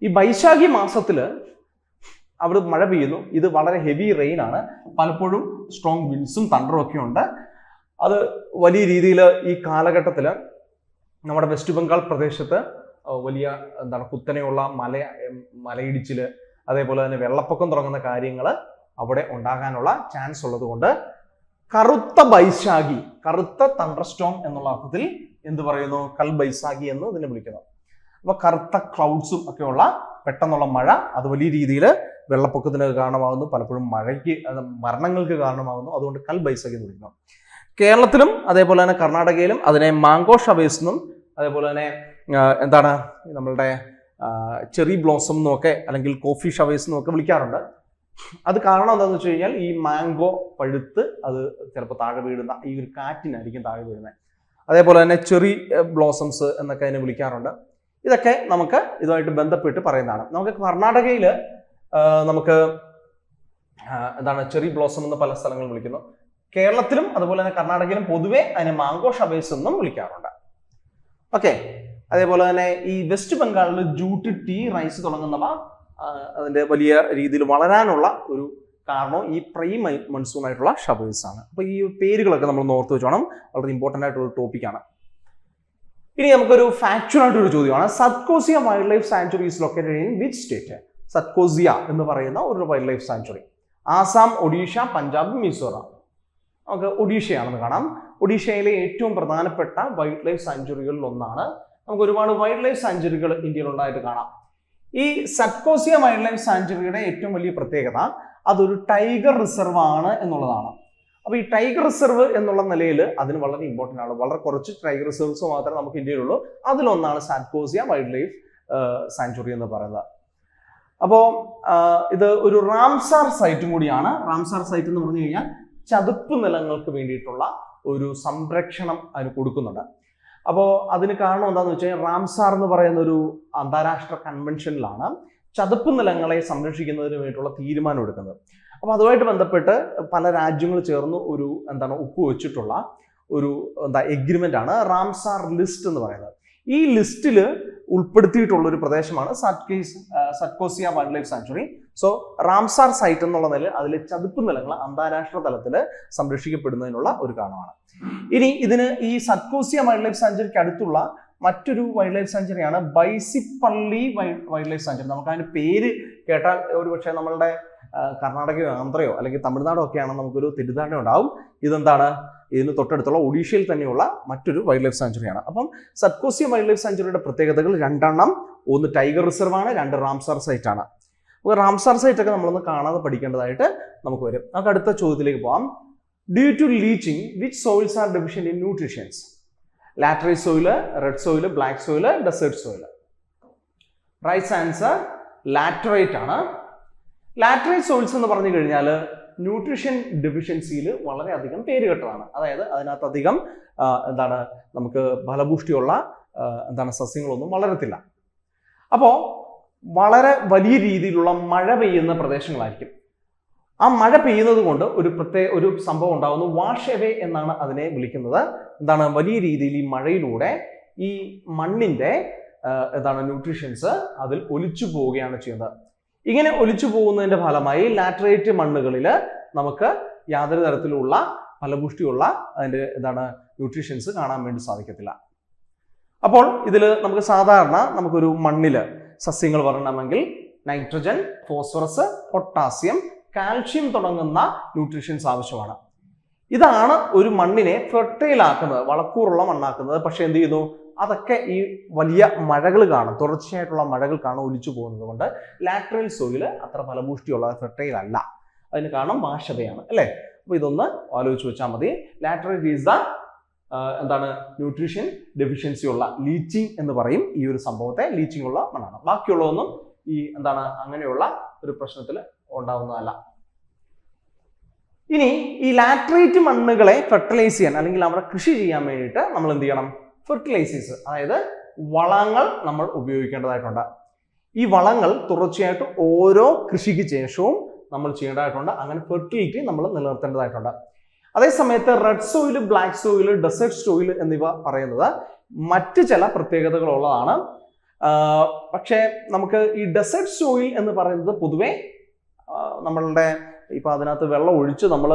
ഈ ബൈശാഖി മാസത്തിൽ അവിടെ മഴ പെയ്യുന്നു. ഇത് വളരെ ഹെവി റെയിൻ ആണ്. പലപ്പോഴും സ്ട്രോങ് വിൻഡ്സും തണ്ടറും ഒക്കെ ഉണ്ട്. അത് വലിയ രീതിയിൽ ഈ കാലഘട്ടത്തിൽ നമ്മുടെ വെസ്റ്റ് ബംഗാൾ പ്രദേശത്ത് വലിയ കുത്തനെയുള്ള മലയിടിച്ചിൽ, അതേപോലെ തന്നെ വെള്ളപ്പൊക്കം തുടങ്ങുന്ന കാര്യങ്ങൾ അവിടെ ഉണ്ടാകാനുള്ള ചാൻസ് ഉള്ളത് കൊണ്ട് കറുത്ത ബൈശാഖി, കറുത്ത തണ്ടർസ്റ്റോം എന്നുള്ള അർത്ഥത്തിൽ എന്ത് പറയുന്നു? കൽ ബൈസാഖി എന്ന് ഇതിനെ വിളിക്കുന്നു. അപ്പൊ കറുത്ത ക്ലൗഡ്സും ഒക്കെയുള്ള പെട്ടെന്നുള്ള മഴ അത് വലിയ രീതിയിൽ വെള്ളപ്പൊക്കത്തിന് കാരണമാകുന്നു, പലപ്പോഴും മരണങ്ങൾക്ക് കാരണമാകുന്നു. അതുകൊണ്ട് കൽ ബൈസാഖി എന്ന് വിളിക്കുന്നു. കേരളത്തിലും അതേപോലെ തന്നെ കർണാടകയിലും അതിനെ മാംഗോ ഷവേസ് എന്നും അതേപോലെ തന്നെ നമ്മളുടെ ചെറി ബ്ലോസം എന്നൊക്കെ അല്ലെങ്കിൽ കോഫി ഷവേസ് എന്നൊക്കെ വിളിക്കാറുണ്ട്. അത് കാരണം എന്താണെന്ന് വെച്ച് കഴിഞ്ഞാൽ ഈ മാംഗോ പഴുത്ത് അത് ചിലപ്പോൾ താഴെ വീഴുന്ന ഈ ഒരു കാറ്റിനായിരിക്കും താഴെ വീഴുന്നത്. അതേപോലെ തന്നെ ചെറി ബ്ലോസംസ് എന്നൊക്കെ അതിനെ വിളിക്കാറുണ്ട്. ഇതൊക്കെ നമുക്ക് ഇതുമായിട്ട് ബന്ധപ്പെട്ട് പറയുന്നതാണ്. നമുക്ക് കർണാടകയിൽ നമുക്ക് ചെറി ബ്ലോസം എന്ന് പല സ്ഥലങ്ങളും വിളിക്കുന്നു. കേരളത്തിലും അതുപോലെ തന്നെ കർണാടകയിലും പൊതുവെ അതിനെ മാംഗോ ഷവേസ് എന്നും വിളിക്കാറുണ്ട്. ഓക്കെ. അതേപോലെ തന്നെ ഈ വെസ്റ്റ് ബംഗാളിൽ ജൂട്ട്, ടീ, റൈസ് തുടങ്ങുന്നവ അതിൻ്റെ വലിയ രീതിയിൽ വളരാനുള്ള ഒരു കാരണം ഈ പ്രീ മൺസൂൺ ആയിട്ടുള്ള ഷവേഴ്സ് ആണ്. അപ്പോൾ ഈ പേരുകളൊക്കെ നമ്മൾ ഓർത്ത് വെച്ചോണം. വളരെ ഇമ്പോർട്ടൻ്റ് ആയിട്ടുള്ള ടോപ്പിക്കാണ്. ഇനി നമുക്കൊരു ഫാക്ച്വൽ ആയിട്ടൊരു ചോദ്യമാണ്. Satkosia wildlife sanctuary is located in which state? Satkosia എന്ന് പറയുന്ന ഒരു wildlife sanctuary Assam, Odisha, Punjab, Mizoram. നമുക്ക് ഒഡീഷയാണെന്ന് കാണാം. ഒഡീഷയിലെ ഏറ്റവും പ്രധാനപ്പെട്ട വൈൽഡ് ലൈഫ് സാങ്ച്വറികളിൽ ഒന്നാണ്. നമുക്ക് ഒരുപാട് വൈൽഡ് ലൈഫ് സാങ്ച്വറികൾ ഇന്ത്യയിൽ ഉണ്ടായിട്ട് കാണാം. ഈ സത്കോസിയ വൈൽഡ് ലൈഫ് സാങ്ച്വറിയുടെ ഏറ്റവും വലിയ പ്രത്യേകത അതൊരു ടൈഗർ റിസർവ് ആണ് എന്നുള്ളതാണ്. അപ്പോൾ ഈ ടൈഗർ റിസർവ് എന്നുള്ള നിലയിൽ അതിന് വളരെ ഇമ്പോർട്ടൻ്റ് ആണ്. വളരെ കുറച്ച് ടൈഗർ റിസർവ്സ് മാത്രമേ നമുക്ക് ഇന്ത്യയിലുള്ളൂ. അതിലൊന്നാണ് സത്കോസിയ വൈൽഡ് ലൈഫ് സാങ്ച്വറി എന്ന് പറയുന്നത്. അപ്പോൾ ഇത് ഒരു റാംസാർ സൈറ്റും കൂടിയാണ്. റാംസാർ സൈറ്റ് എന്ന് പറഞ്ഞു കഴിഞ്ഞാൽ ചതുപ്പ് നിലങ്ങൾക്ക് വേണ്ടിയിട്ടുള്ള ഒരു സംരക്ഷണം അതിന് കൊടുക്കുന്നുണ്ട്. അപ്പോൾ അതിന് കാരണം എന്താണെന്ന് വെച്ചാൽ റാംസാർ എന്ന് പറയുന്ന ഒരു അന്താരാഷ്ട്ര കൺവെൻഷനിലാണ് ചതുപ്പ് നിലങ്ങളെ സംരക്ഷിക്കുന്നതിന് വേണ്ടിയിട്ടുള്ള തീരുമാനം എടുക്കുന്നത്. അപ്പോൾ അതുമായിട്ട് ബന്ധപ്പെട്ട് പല രാജ്യങ്ങൾ ചേർന്ന് ഒരു ഒപ്പുവെച്ചിട്ടുള്ള ഒരു എഗ്രിമെന്റ് ആണ് റാംസാർ ലിസ്റ്റ് എന്ന് പറയുന്നത്. ഈ ലിസ്റ്റിൽ ഉൾപ്പെടുത്തിയിട്ടുള്ള ഒരു പ്രദേശമാണ് Satkosia wildlife sanctuary. So Ramsar site എന്നുള്ള നിലയിൽ അതിലെ ചതുപ്പ് നിലങ്ങൾ അന്താരാഷ്ട്ര തലത്തിൽ സംരക്ഷിക്കപ്പെടുന്നതിനുള്ള ഒരു കാരണമാണ്. ഇനി ഇതിന് ഈ സത്കോസിയ വൈൽഡ് ലൈഫ് സാങ്ച്വറിക്ക് അടുത്തുള്ള മറ്റൊരു വൈൽഡ് ലൈഫ് സാങ്ച്വറിയാണ് ബൈസിപ്പള്ളി വൈൽഡ് ലൈഫ് സാങ്ച്വറി. നമുക്ക് അതിന്റെ പേര് കേട്ടാൽ ഒരുപക്ഷെ നമ്മളുടെ കർണാടകയോ ആന്ധ്രയോ അല്ലെങ്കിൽ തമിഴ്നാടോ ഒക്കെയാണ് നമുക്കൊരു തെറ്റിദ്ധാരണ ഉണ്ടാവും. ഇതിന് തൊട്ടടുത്തുള്ള ഒഡീഷയിൽ തന്നെയുള്ള മറ്റൊരു വൈൽഡ് ലൈഫ് സാങ്ച്വറിയാണ്. അപ്പം സത്കോസിയ വൈൽഡ് ലൈഫ് സാങ്ച്വറിയുടെ പ്രത്യേകതകൾ രണ്ടെണ്ണം. ഒന്ന് ടൈഗർ റിസർവ് ആണ്, രണ്ട് റാംസാർ സൈറ്റ് ആണ്. അപ്പോൾ റാംസാർ സൈറ്റ് ഒക്കെ നമ്മളൊന്ന് കാണാതെ പഠിക്കേണ്ടതായിട്ട് നമുക്ക് വരും. നമുക്ക് അടുത്ത ചോദ്യത്തിലേക്ക് പോകാം. Due to leaching which soils are deficient in nutrients? Laterite soil, red soil, black soil, desert soil. Right answer laterite ആണ്. ലാറ്ററൈറ്റ് സോയിൽസ് എന്ന് പറഞ്ഞു കഴിഞ്ഞാൽ ന്യൂട്രീഷൻ ഡെഫിഷ്യൻസിയിൽ വളരെയധികം പേരുകെട്ടതാണ്. അതായത് അതിനകത്ത് അധികം നമുക്ക് ഫലപുഷ്ടിയുള്ള സസ്യങ്ങളൊന്നും വളരത്തില്ല. അപ്പോൾ വളരെ വലിയ രീതിയിലുള്ള മഴ പെയ്യുന്ന പ്രദേശങ്ങളായിരിക്കും. ആ മഴ പെയ്യുന്നത് കൊണ്ട് ഒരു സംഭവം ഉണ്ടാകുന്നു. വാഷ് എവേ എന്നാണ് അതിനെ വിളിക്കുന്നത്. എന്താണ്, വലിയ രീതിയിൽ ഈ മഴയിലൂടെ ഈ മണ്ണിന്റെ ന്യൂട്രീഷ്യൻസ് അതിൽ ഒലിച്ചു പോവുകയാണ് ചെയ്യുന്നത്. ഇങ്ങനെ ഒലിച്ചു പോകുന്നതിന്റെ ഫലമായി ലാറ്ററൈറ്റ് മണ്ണുകളിൽ നമുക്ക് യാതൊരു തരത്തിലുള്ള ഫലപുഷ്ടിയുള്ള അതിന്റെ ന്യൂട്രീഷ്യൻസ് കാണാൻ വേണ്ടി സാധിക്കത്തില്ല. അപ്പോൾ ഇതിൽ നമുക്ക് സാധാരണ നമുക്കൊരു മണ്ണില് സസ്യങ്ങൾ വളരണമെങ്കിൽ നൈട്രജൻ, ഫോസ്ഫറസ്, പൊട്ടാസ്യം, കാൽഷ്യം തുടങ്ങുന്ന ന്യൂട്രീഷ്യൻസ് ആവശ്യമാണ്. ഇതാണ് ഒരു മണ്ണിനെ ഫെർട്ടൈൽ ആക്കുന്നത്, വളക്കൂറുള്ള മണ്ണാക്കുന്നത്. പക്ഷെ എന്ത് ചെയ്യുന്നു, അതൊക്കെ ഈ വലിയ മഴകൾ കാണും, തുടർച്ചയായിട്ടുള്ള മഴകൾ കാണും ഒലിച്ചു പോകുന്നത് കൊണ്ട് ലാറ്ററൽ സോയിൽ അത്ര ഫലപുഷ്ടിയുള്ള ഫെർട്ടൈൽ അല്ല. അതിന് കാരണം വാഷവയാണ് അല്ലേ. അപ്പൊ ഇതൊന്ന് ആലോചിച്ച് വെച്ചാൽ മതി. Laterite is the nutrition deficiency ഉള്ള, ലീച്ചിങ് എന്ന് പറയും ഈ ഒരു സംഭവത്തെ. ലീച്ചിങ് ഉള്ള മണ്ണാണ്. ബാക്കിയുള്ളതൊന്നും ഈ അങ്ങനെയുള്ള ഒരു പ്രശ്നത്തിൽ ഉണ്ടാവുന്നതല്ല. ഇനി ഈ ലാറ്ററൈറ്റ് മണ്ണുകളെ ഫെർട്ടിലൈസ് ചെയ്യാൻ അല്ലെങ്കിൽ അവിടെ കൃഷി ചെയ്യാൻ വേണ്ടിയിട്ട് നമ്മൾ എന്ത് ചെയ്യണം? ഫെർട്ടിലൈസേഴ്സ്, അതായത് വളങ്ങൾ നമ്മൾ ഉപയോഗിക്കേണ്ടതായിട്ടുണ്ട്. ഈ വളങ്ങൾ തുടർച്ചയായിട്ട് ഓരോ കൃഷിക്ക് ശേഷവും നമ്മൾ ചെയ്യേണ്ടതായിട്ടുണ്ട്. അങ്ങനെ ഫെർട്ടിലിറ്റി നമ്മൾ നിലനിർത്തേണ്ടതായിട്ടുണ്ട്. അതേസമയത്ത് red soil, black soil, desert soil എന്നിവ പറയുന്നത് മറ്റ് ചില പ്രത്യേകതകളുള്ളതാണ്. പക്ഷേ നമുക്ക് ഈ ഡെസേർട്ട് സോയിൽ എന്ന് പറയുന്നത് പൊതുവെ നമ്മളുടെ ഇപ്പം അതിനകത്ത് വെള്ളം ഒഴിച്ച് നമ്മൾ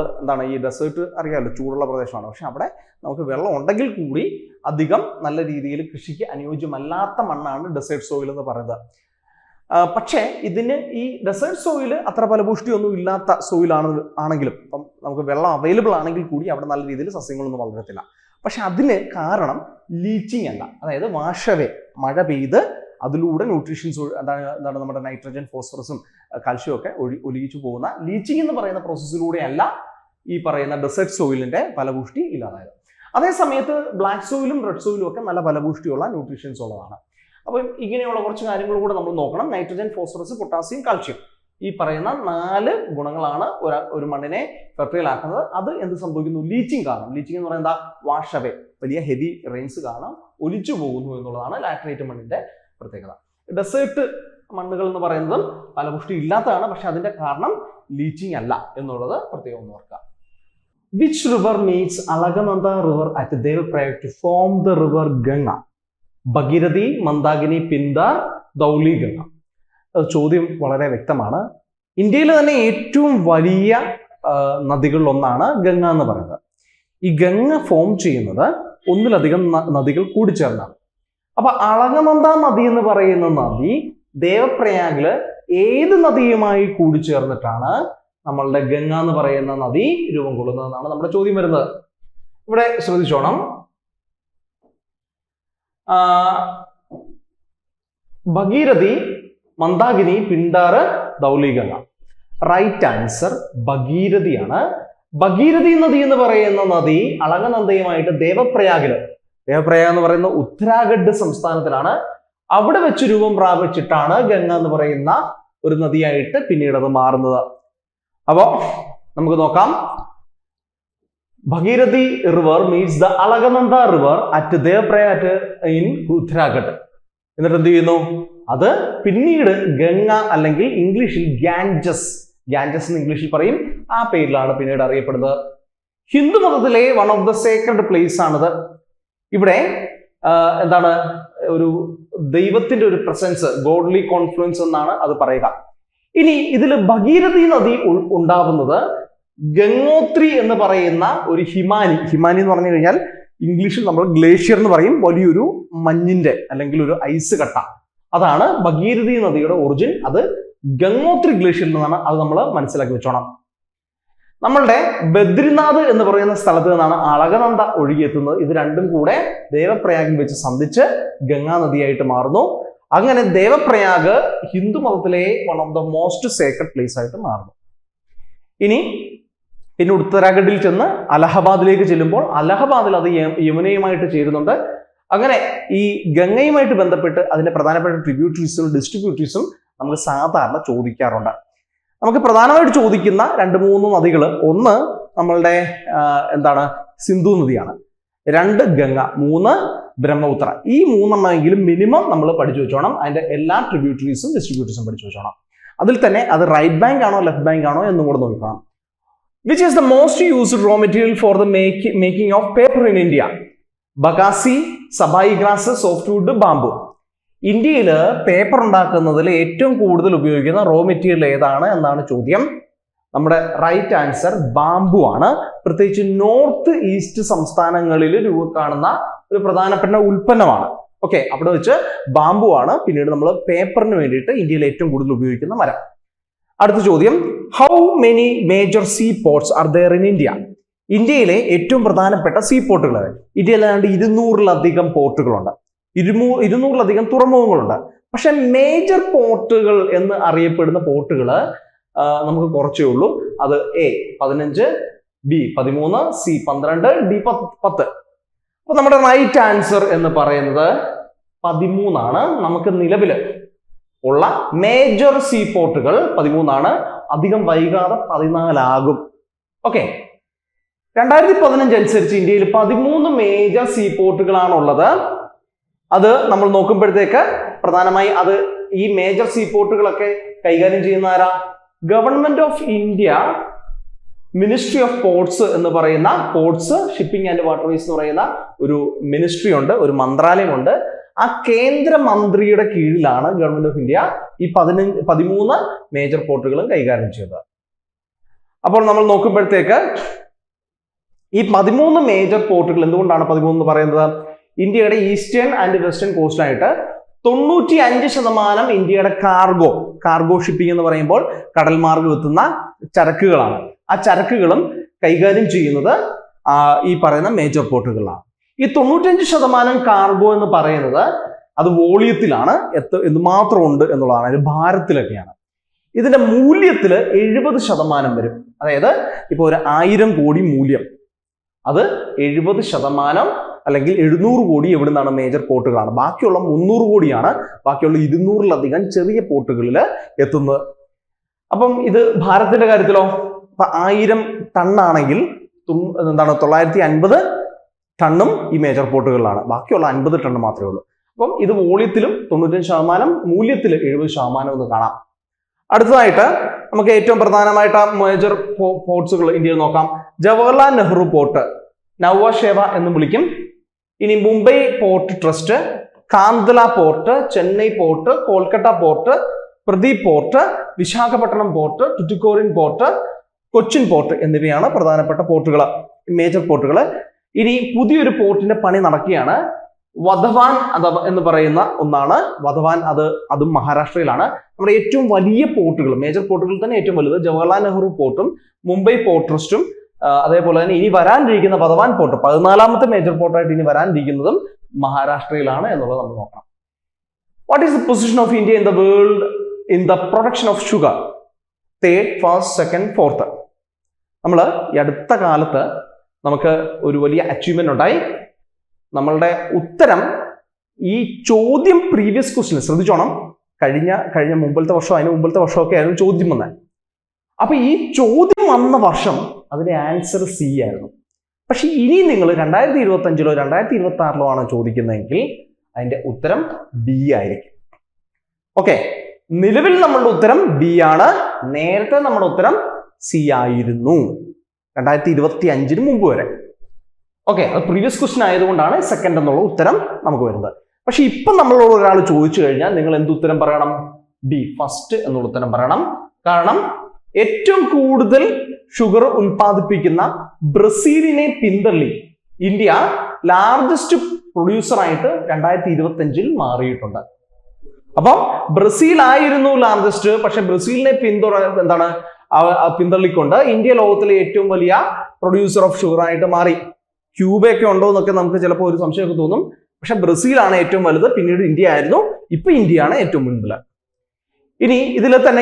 ഈ ഡെസേർട്ട് അറിയാമല്ലോ, ചൂടുള്ള പ്രദേശമാണ്. പക്ഷെ അവിടെ നമുക്ക് വെള്ളം ഉണ്ടെങ്കിൽ കൂടി അധികം നല്ല രീതിയിൽ കൃഷിക്ക് അനുയോജ്യമല്ലാത്ത മണ്ണാണ് ഡെസേർട്ട് സോയിൽ എന്ന് പറയുന്നത്. പക്ഷേ ഇതിന് ഈ ഡെസേർട്ട് സോയിൽ അത്ര ഫലപുഷ്ടിയൊന്നും ഇല്ലാത്ത ആണെങ്കിലും ഇപ്പം നമുക്ക് വെള്ളം അവൈലബിൾ ആണെങ്കിൽ കൂടി അവിടെ നല്ല രീതിയിൽ സസ്യങ്ങളൊന്നും വളരത്തില്ല. പക്ഷെ അതിന് കാരണം ലീച്ചിങ് അല്ല, അതായത് വാഷവേ, മഴ പെയ്ത് അതിലൂടെ ന്യൂട്രീഷ്യൻസ് നമ്മുടെ നൈട്രജൻ, ഫോസ്ഫറസും കാൽഷ്യം ഒക്കെ ഒലിച്ചു പോകുന്ന ലീച്ചിങ് എന്ന് പറയുന്ന പ്രോസസ്സിലൂടെയല്ല ഈ പറയുന്ന ഡെസേർട്ട് സോയിലിന്റെ ഫലപുഷ്ടി ഇല്ലാതായത്. അതേ സമയത്ത് ബ്ലാക്ക് സോയിലും റെഡ് സോയിലും ഒക്കെ നല്ല ഫലപുഷ്ടിയുള്ള ന്യൂട്രീഷ്യൻസ് ഉള്ളതാണ്. അപ്പം ഇങ്ങനെയുള്ള കുറച്ച് കാര്യങ്ങൾ കൂടെ നമ്മൾ നോക്കണം. നൈട്രജൻ, ഫോസ്ഫറസ്, പൊട്ടാസ്യം, കാൽഷ്യം, ഈ പറയുന്ന 4 ഗുണങ്ങളാണ് ഒരു മണ്ണിനെ ഫെർട്ടൈൽ ആക്കുന്നത്. അത് എന്ത് സംഭവിക്കുന്നു? ലീച്ചിങ് കാരണം. ലീച്ചിങ് എന്ന് പറയുന്നത് വാഷവേ, വലിയ ഹെവി റെയിൻസ് കാരണം ഒലിച്ചു പോകുന്നു എന്നുള്ളതാണ് ലാറ്ററൈറ്റ് മണ്ണിന്റെ പ്രത്യേകത. ഡെസേർട്ട് മണ്ണുകൾ എന്ന് പറയുന്നതും ഫലപുഷ്ടി ഇല്ലാത്തതാണ്, പക്ഷെ അതിന്റെ കാരണം ലീച്ചിങ് അല്ല എന്നുള്ളത് പ്രത്യേകം ഒന്ന് ഓർക്കുക. Which river meets Alagananda river at Devaprayag to form the river Ganga? Bhagirathi, Mandakini, പിന്ദാർ, Dhauli, Ganga. ചോദ്യം വളരെ വ്യക്തമാണ്. ഇന്ത്യയിലെ തന്നെ ഏറ്റവും വലിയ നദികളിൽ ഒന്നാണ് ഗംഗ എന്ന് പറയുന്നത്. ഈ ഗംഗ ഫോം ചെയ്യുന്നത് ഒന്നിലധികം നദികൾ കൂടിച്ചേർന്നാണ്. അപ്പൊ അളകനന്ദ നദി എന്ന് പറയുന്ന നദി ദേവപ്രയാഗില് ഏത് നദിയുമായി കൂടിച്ചേർന്നിട്ടാണ് നമ്മളുടെ ഗംഗ എന്ന് പറയുന്ന നദി രൂപം കൊള്ളുന്നതെന്നാണ് നമ്മുടെ ചോദ്യം വരുന്നത്. ഇവിടെ ശ്രദ്ധിച്ചോണം. ഭഗീരഥി, മന്ദാകിനി, പിണ്ടാറ്, ധൗലി, ഗംഗ. റൈറ്റ് ആൻസർ ഭഗീരഥിയാണ്. ഭഗീരഥി നദി എന്ന് പറയുന്ന നദി അളകനന്ദയുമായിട്ട് ദേവപ്രയാഗ് എന്ന് പറയുന്ന ഉത്തരാഖണ്ഡ് സംസ്ഥാനത്തിലാണ്. അവിടെ വെച്ച് രൂപം പ്രാപിച്ചിട്ടാണ് ഗംഗ എന്ന് പറയുന്ന ഒരു നദിയായിട്ട് പിന്നീട് അത് മാറുന്നത്. അപ്പോ നമുക്ക് നോക്കാം. Bhagirathi river meets the Alaknanda river at Devprayag in Uttarakhand. എന്നിട്ട് എന്ത് ചെയ്യുന്നു? അത് പിന്നീട് ഗംഗ അല്ലെങ്കിൽ ഇംഗ്ലീഷിൽ ഗാൻജസ് എന്ന് ഇംഗ്ലീഷിൽ പറയും, ആ പേരിലാണ് പിന്നീട് അറിയപ്പെടുന്നത്. ഹിന്ദു മതത്തിലെ one of the Sacred place ആണിത്. ഇവിടെ ഒരു ദൈവത്തിന്റെ ഒരു പ്രസൻസ്, ഗോഡ്ലി കോൺഫ്ലുവൻസ് എന്നാണ് അത് പറയുക. ഇനി ഇതിൽ ഭഗീരഥി നദി ഉണ്ടാവുന്നത് ഗംഗോത്രി എന്ന് പറയുന്ന ഒരു ഹിമാനി എന്ന് പറഞ്ഞു കഴിഞ്ഞാൽ ഇംഗ്ലീഷിൽ നമ്മൾ ഗ്ലേഷ്യർ എന്ന് പറയും, വലിയൊരു മഞ്ഞിന്റെ അല്ലെങ്കിൽ ഒരു ഐസ് കട്ട. അതാണ് ഭഗീരഥി നദിയുടെ ഒറിജിൻ. അത് ഗംഗോത്രി ഗ്ലേഷ്യറിൽ നിന്നാണ്. അത് നമ്മൾ മനസ്സിലാക്കി വെച്ചോണം. നമ്മളുടെ ബദ്രിനാഥ് എന്ന് പറയുന്ന സ്ഥലത്ത് നിന്നാണ് അളകനന്ദ ഒഴുകിയെത്തുന്നത്. ഇത് രണ്ടും കൂടെ ദേവപ്രയാഗിൽ വെച്ച് സന്ധിച്ച് ഗംഗാ നദിയായിട്ട് മാറുന്നു. അങ്ങനെ ദേവപ്രയാഗ് ഹിന്ദു മതത്തിലെ one of the most Sacred place ആയിട്ട് മാറുന്നു. പിന്നെ ഉത്തരാഖണ്ഡിൽ ചെന്ന് അലഹബാദിലേക്ക് ചെല്ലുമ്പോൾ അലഹബാദിൽ അത് യമുനയുമായിട്ട് ചേരുന്നുണ്ട്. അങ്ങനെ ഈ ഗംഗയുമായിട്ട് ബന്ധപ്പെട്ട് അതിന്റെ പ്രധാനപ്പെട്ട ട്രിബ്യൂട്ടറീസും ഡിസ്ട്രിബ്യൂട്ടറീസും നമുക്ക് സാധാരണ ചോദിക്കാറുണ്ട്. നമുക്ക് പ്രധാനമായിട്ട് ചോദിക്കുന്ന 2-3 നദികൾ, ഒന്ന് നമ്മളുടെ സിന്ധു നദിയാണ്, 2 ഗംഗ, 3 ബ്രഹ്മപുത്ര. ഈ 3 എണ്ണമെങ്കിലും മിനിമം നമ്മൾ പഠിച്ചു വെച്ചോണം. അതിന്റെ എല്ലാ ട്രിബ്യൂട്ടറീസും ഡിസ്ട്രിബ്യൂട്ടറീസും പഠിച്ചു വെച്ചോണം. അതിൽ തന്നെ അത് റൈറ്റ് ബാങ്ക് ആണോ ലെഫ്റ്റ് ബാങ്ക് ആണോ എന്നും കൂടെ നോക്കണം. Which is the most used raw material for the making of paper in India? Bagasse, sabai grass, softwood, bamboo. ഇന്ത്യയിൽ പേപ്പർ ഉണ്ടാക്കുന്നതിൽ ഏറ്റവും കൂടുതൽ ഉപയോഗിക്കുന്ന റോ മെറ്റീരിയൽ ഏതാണ് എന്നാണ് ചോദ്യം. നമ്മുടെ റൈറ്റ് ആൻസർ ബാംബു ആണ്. പ്രത്യേകിച്ച് നോർത്ത് ഈസ്റ്റ് സംസ്ഥാനങ്ങളിൽ കാണുന്ന ഒരു പ്രധാനപ്പെട്ട ഉൽപ്പന്നമാണ്. ഓക്കെ, അവിടെ വെച്ച് ബാംബു ആണ് പിന്നീട് നമ്മൾ പേപ്പറിന് വേണ്ടിയിട്ട് ഇന്ത്യയിൽ ഏറ്റവും കൂടുതൽ ഉപയോഗിക്കുന്ന മരം. അടുത്ത ചോദ്യം, how many major sea ports are there in India? ഇന്ത്യയിലെ ഏറ്റവും പ്രധാനപ്പെട്ട സീ പോർട്ടുകൾ. ഇന്ത്യയിൽ ഏതാണ്ട് 200-ലധികം പോർട്ടുകളുണ്ട്, 200-ലധികം തുറമുഖങ്ങളുണ്ട്. പക്ഷെ മേജർ പോർട്ടുകൾ എന്ന് അറിയപ്പെടുന്ന പോർട്ടുകൾ നമുക്ക് കുറച്ചേ ഉള്ളൂ. അത് എ 15, ബി 13, സി 12, ഡി 10. അപ്പൊ നമ്മുടെ റൈറ്റ് ആൻസർ എന്ന് പറയുന്നത് 13 ആണ്. നമുക്ക് നിലവിൽ ഉള്ള മേജർ സീ പോർട്ടുകൾ 13 ആണ്. അധികം വൈകാതെ 14 ആകും. ഓക്കെ, 2015 അനുസരിച്ച് ഇന്ത്യയിൽ 13 മേജർ സീ പോർട്ടുകളാണുള്ളത്. അത് നമ്മൾ നോക്കുമ്പോഴത്തേക്ക് പ്രധാനമായി അത് ഈ മേജർ സീ പോർട്ടുകളൊക്കെ കൈകാര്യം ചെയ്യുന്ന ആരാ? Government of India, ministry of ports എന്ന് പറയുന്ന, പോർട്സ്, ഷിപ്പിംഗ് ആൻഡ് വാട്ടർവേസ് എന്ന് പറയുന്ന ഒരു മിനിസ്ട്രി ഉണ്ട്, ഒരു മന്ത്രാലയമുണ്ട്. ആ കേന്ദ്രമന്ത്രിയുടെ കീഴിലാണ് ഗവൺമെന്റ് ഓഫ് ഇന്ത്യ ഈ 13 മേജർ പോർട്ടുകളും കൈകാര്യം ചെയ്തത്. അപ്പോൾ നമ്മൾ നോക്കുമ്പോഴത്തേക്ക് ഈ 13 മേജർ പോർട്ടുകൾ എന്തുകൊണ്ടാണ് 13 എന്ന് പറയുന്നത്? ഇന്ത്യയുടെ ഈസ്റ്റേൺ ആൻഡ് വെസ്റ്റേൺ കോസ്റ്റായിട്ട് 95% ഇന്ത്യയുടെ കാർഗോ ഷിപ്പിംഗ് എന്ന് പറയുമ്പോൾ കടൽ മാർഗം എത്തുന്ന ചരക്കുകളാണ്. ആ ചരക്കുകളും കൈകാര്യം ചെയ്യുന്നത് ഈ പറയുന്ന മേജർ പോർട്ടുകളാണ്. ഈ 95% കാർഗോ എന്ന് പറയുന്നത് അത് വോളിയത്തിലാണ്, എന്തുമാത്രം ഉണ്ട് എന്നുള്ളതാണ്, അതിന് ഭാരത്തിലൊക്കെയാണ്. ഇതിന്റെ മൂല്യത്തിൽ 70% വരും. അതായത് ഇപ്പൊ ഒരു 1000 കോടി മൂല്യം, അത് 70% അല്ലെങ്കിൽ 700 കോടി എവിടെ നിന്നാണ്? മേജർ പോർട്ടുകളാണ്. ബാക്കിയുള്ള 300 കോടിയാണ് ബാക്കിയുള്ള 200-ലധികം ചെറിയ പോർട്ടുകളിൽ എത്തുന്നത്. അപ്പം ഇത് ഭാരതത്തിന്റെ കാര്യത്തിലോ, ഇപ്പൊ 1000 ടണ്ണാണെങ്കിൽ 950 ടണ്ണും ഈ മേജർ പോർട്ടുകളിലാണ്. ബാക്കിയുള്ള 50 ടണ്ണ് മാത്രമേ ഉള്ളൂ. അപ്പം ഇത് വോളിയത്തിലും 95%, മൂല്യത്തിൽ 70% എന്ന് കാണാം. അടുത്തതായിട്ട് നമുക്ക് ഏറ്റവും പ്രധാനമായിട്ട് മേജർ പോർട്സുകൾ ഇന്ത്യയിൽ നോക്കാം. ജവഹർലാൽ നെഹ്റു പോർട്ട്, നവശേവ എന്ന് വിളിക്കും. ഇനി Mumbai port trust, Kandla port, Chennai port, Kolkata port, Paradip port, Visakhapatnam port, Tuticorin port, Cochin port എന്നിവയാണ് പ്രധാനപ്പെട്ട പോർട്ടുകൾ, മേജർ പോർട്ടുകൾ. ഇനി പുതിയൊരു പോർട്ടിന്റെ പണി നടക്കുകയാണ്. വധവാൻ എന്ന് പറയുന്ന ഒന്നാണ്. വധവാൻ അതും മഹാരാഷ്ട്രയിലാണ്. നമ്മുടെ ഏറ്റവും വലിയ പോർട്ടുകൾ, മേജർ പോർട്ടുകൾ തന്നെ ഏറ്റവും വലുത് ജവഹർലാൽ നെഹ്റു പോർട്ടും മുംബൈ പോർട്ട് ട്രസ്റ്റും, അതേപോലെ തന്നെ ഇനി വരാനിരിക്കുന്ന വധവാൻ പോർട്ട് 14ാമത്തെ മേജർ പോർട്ടായിട്ട് ഇനി വരാനിരിക്കുന്നതും മഹാരാഷ്ട്രയിലാണ് എന്നുള്ളത് നമ്മൾ നോക്കണം. What is the position of India in the world in the production of sugar? 3rd, 1st, 2nd, 4th. നമ്മൾ ഈ അടുത്ത കാലത്ത് നമുക്ക് ഒരു വലിയ അച്ചീവ്മെന്റ് ഉണ്ടായി. നമ്മളുടെ ഉത്തരം, ഈ ചോദ്യം പ്രീവിയസ് ക്വസ്റ്റ്യൻ ശ്രദ്ധിച്ചോണം, കഴിഞ്ഞ മുമ്പത്തെ വർഷം, അതിന് മുമ്പത്തെ വർഷമൊക്കെ ആയിരുന്നു ചോദ്യം വന്നത്. അപ്പൊ ഈ ചോദ്യം വന്ന വർഷം അതിന്റെ ആൻസർ സി ആയിരുന്നു. പക്ഷെ ഇനി നിങ്ങൾ 2025-ലോ 2026-ലോ ആണ് ചോദിക്കുന്നതെങ്കിൽ അതിന്റെ ഉത്തരം ബി ആയിരിക്കും. ഓക്കെ, നിലവിൽ നമ്മളുടെ ഉത്തരം ബി ആണ്. നേരത്തെ നമ്മുടെ ഉത്തരം സി ആയിരുന്നു 2025-ന് മുമ്പ് വരെ. ഓക്കെ, അത് പ്രീവിയസ് ക്വസ്റ്റ്യൻ ആയതുകൊണ്ടാണ് സെക്കൻഡ് എന്നുള്ള ഉത്തരം നമുക്ക് വരുന്നത്. പക്ഷെ ഇപ്പൊ നമ്മളോട് ഒരാൾ ചോദിച്ചു കഴിഞ്ഞാൽ നിങ്ങൾ എന്ത് ഉത്തരം പറയണം? ബി, ഫസ്റ്റ് എന്നുള്ള ഉത്തരം പറയണം. കാരണം ഏറ്റവും കൂടുതൽ ഷുഗർ ഉൽപ്പാദിപ്പിക്കുന്ന ബ്രസീലിനെ പിന്തള്ളി ഇന്ത്യ ലാർജസ്റ്റ് പ്രൊഡ്യൂസർ ആയിട്ട് 2025-ൽ മാറിയിട്ടുണ്ട്. അപ്പം ബ്രസീൽ ആയിരുന്നു ലാർജസ്റ്റ്, പക്ഷെ ബ്രസീലിനെ പിന്തള്ളിക്കൊണ്ട് ഇന്ത്യ ലോകത്തിലെ ഏറ്റവും വലിയ പ്രൊഡ്യൂസർ ഓഫ് ഷുഗർ ആയിട്ട് മാറി. ക്യൂബയൊക്കെ ഉണ്ടോ എന്നൊക്കെ നമുക്ക് ചിലപ്പോൾ ഒരു സംശയമൊക്കെ തോന്നും. പക്ഷെ ബ്രസീലാണ് ഏറ്റവും വലുത്, പിന്നീട് ഇന്ത്യ ആയിരുന്നു, ഇപ്പൊ ഇന്ത്യയാണ് ഏറ്റവും മുൻപിൽ. ഇനി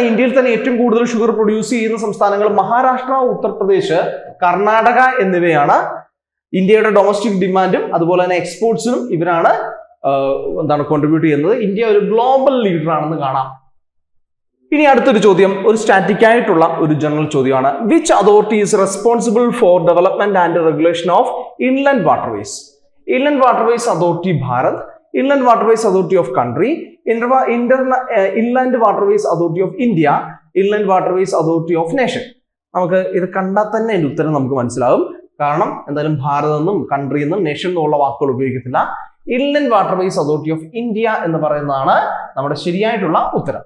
ഇന്ത്യയിൽ തന്നെ ഏറ്റവും കൂടുതൽ ഷുഗർ പ്രൊഡ്യൂസ് ചെയ്യുന്ന സംസ്ഥാനങ്ങൾ മഹാരാഷ്ട്ര, ഉത്തർപ്രദേശ്, കർണാടക എന്നിവയാണ്. ഇന്ത്യയുടെ ഡൊമസ്റ്റിക് ഡിമാൻഡും അതുപോലെ തന്നെ എക്സ്പോർട്സിനും ഇവരാണ് കോൺട്രിബ്യൂട്ട് ചെയ്യുന്നത്. ഇന്ത്യ ഒരു ഗ്ലോബൽ ലീഡർ ആണെന്ന് കാണാം. ഇനി അടുത്തൊരു ചോദ്യം ഒരു സ്റ്റാറ്റിക് ആയിട്ടുള്ള ഒരു ജനറൽ ചോദ്യമാണ്. Which authority is responsible for development and regulation of inland waterways? Inland waterways authority Bharat, inland waterways authority of country, inland waterways authority of India, inland waterways authority of nation. നമുക്ക് ഇത് കണ്ടാൽ തന്നെ അതിന്റെ ഉത്തരം നമുക്ക് മനസ്സിലാവും. കാരണം എന്തായാലും ഭാരതം എന്നും കൺട്രി എന്നും നേഷൻ എന്നുള്ള വാക്കുകൾ ഉപയോഗിക്കത്തില്ല. Inland waterways authority of India എന്ന് പറയുന്നതാണ് നമ്മുടെ ശരിയായിട്ടുള്ള ഉത്തരം.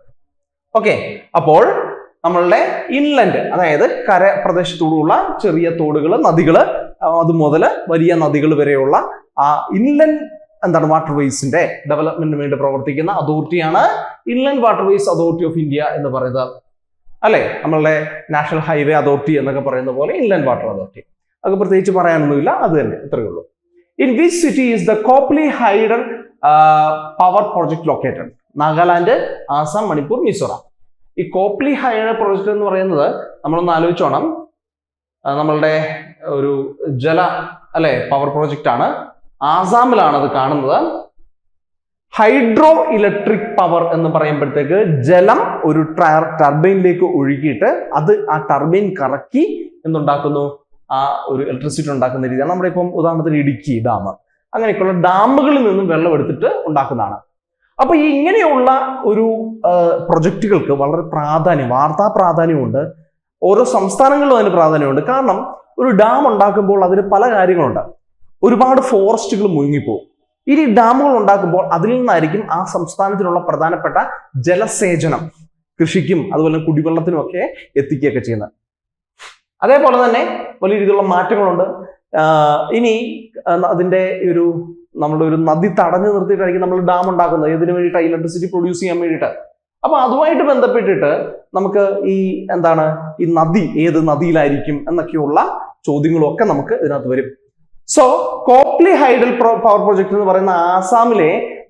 ഓക്കെ, അപ്പോൾ നമ്മളുടെ ഇൻലൻഡ്, അതായത് കര പ്രദേശത്തോടുള്ള ചെറിയ തോടുകൾ, നദികൾ, അത് മുതൽ വലിയ നദികൾ വരെയുള്ള ആ ഇൻലൻഡ് വാട്ടർവേസിന്റെ ഡെവലപ്മെന്റിന് വേണ്ടി പ്രവർത്തിക്കുന്ന അതോറിറ്റിയാണ് inland waterways authority of India എന്ന് പറയുന്നത്. അല്ലെ, നമ്മളുടെ നാഷണൽ ഹൈവേ അതോറിറ്റി എന്നൊക്കെ പറയുന്ന പോലെ ഇൻലൻഡ് വാട്ടർ അതോറിറ്റി. അത് പ്രത്യേകിച്ച് പറയാനൊന്നുമില്ല, അത് തന്നെ, ഇത്രയേ ഉള്ളൂ. In which city is the Kopili hydel power project located? Nagaland, Assam, Manipur, Mizoram. ഈ കോപ്ലി ഹൈഡൽ പ്രോജക്ട് എന്ന് പറയുന്നത് നമ്മളൊന്ന് ആലോചിച്ചോണം, നമ്മളുടെ ഒരു പവർ പ്രോജക്റ്റ് ആണ്. ആസാമിലാണ് അത് കാണുന്നത്. ഹൈഡ്രോ ഇലക്ട്രിക് പവർ എന്ന് പറയുമ്പോഴത്തേക്ക് ജലം ഒരു ടർബൈനിലേക്ക് ഒഴുകിയിട്ട് അത് ആ ടർബൈൻ കറക്കി എന്തുണ്ടാക്കുന്നു, ആ ഒരു ഇലക്ട്രിസിറ്റി ഉണ്ടാക്കുന്ന രീതിയാണ്. നമ്മുടെ ഇപ്പം ഉദാഹരണത്തിന് ഇടുക്കി ഡാം, അങ്ങനെയൊക്കെയുള്ള ഡാമുകളിൽ നിന്നും വെള്ളം എടുത്തിട്ട് ഉണ്ടാക്കുന്നതാണ്. അപ്പൊ ഈ ഇങ്ങനെയുള്ള ഒരു പ്രൊജക്റ്റുകൾക്ക് വളരെ വാർത്താ പ്രാധാന്യമുണ്ട്. ഓരോ സംസ്ഥാനങ്ങളിലും അതിന് പ്രാധാന്യമുണ്ട്. കാരണം ഒരു ഡാം ഉണ്ടാക്കുമ്പോൾ അതിന് പല കാര്യങ്ങളുണ്ട്. ഒരുപാട് ഫോറസ്റ്റുകൾ മുങ്ങിപ്പോകും. ഇനി ഡാമുകൾ ഉണ്ടാക്കുമ്പോൾ അതിൽ നിന്നായിരിക്കും ആ സംസ്ഥാനത്തിനുള്ള പ്രധാനപ്പെട്ട ജലസേചനം കൃഷിക്കും അതുപോലെ കുടിവെള്ളത്തിനും ഒക്കെ എത്തിക്കുകയൊക്കെ ചെയ്യുന്നത്. അതേപോലെ തന്നെ വലിയ രീതിയിലുള്ള മാറ്റങ്ങളുണ്ട്. ഇനി അതിന്റെ നമ്മുടെ ഒരു നദി തടഞ്ഞു നിർത്തിയിട്ടായിരിക്കും നമ്മൾ ഡാം ഉണ്ടാക്കുന്നത്. ഇതിനു വേണ്ടിയിട്ട് ഇലക്ട്രിസിറ്റി പ്രൊഡ്യൂസ് ചെയ്യാൻ വേണ്ടിയിട്ട്. അപ്പൊ അതുമായിട്ട് ബന്ധപ്പെട്ടിട്ട് നമുക്ക് ഈ നദി ഏത് നദിയിലായിരിക്കും എന്നൊക്കെയുള്ള ചോദ്യങ്ങളും ഒക്കെ നമുക്ക് ഇതിനകത്ത് വരും. സോ കോപ്ലി ഹൈഡൽ പവർ പ്രോജക്ട് എന്ന് പറയുന്ന ആസാമിലെ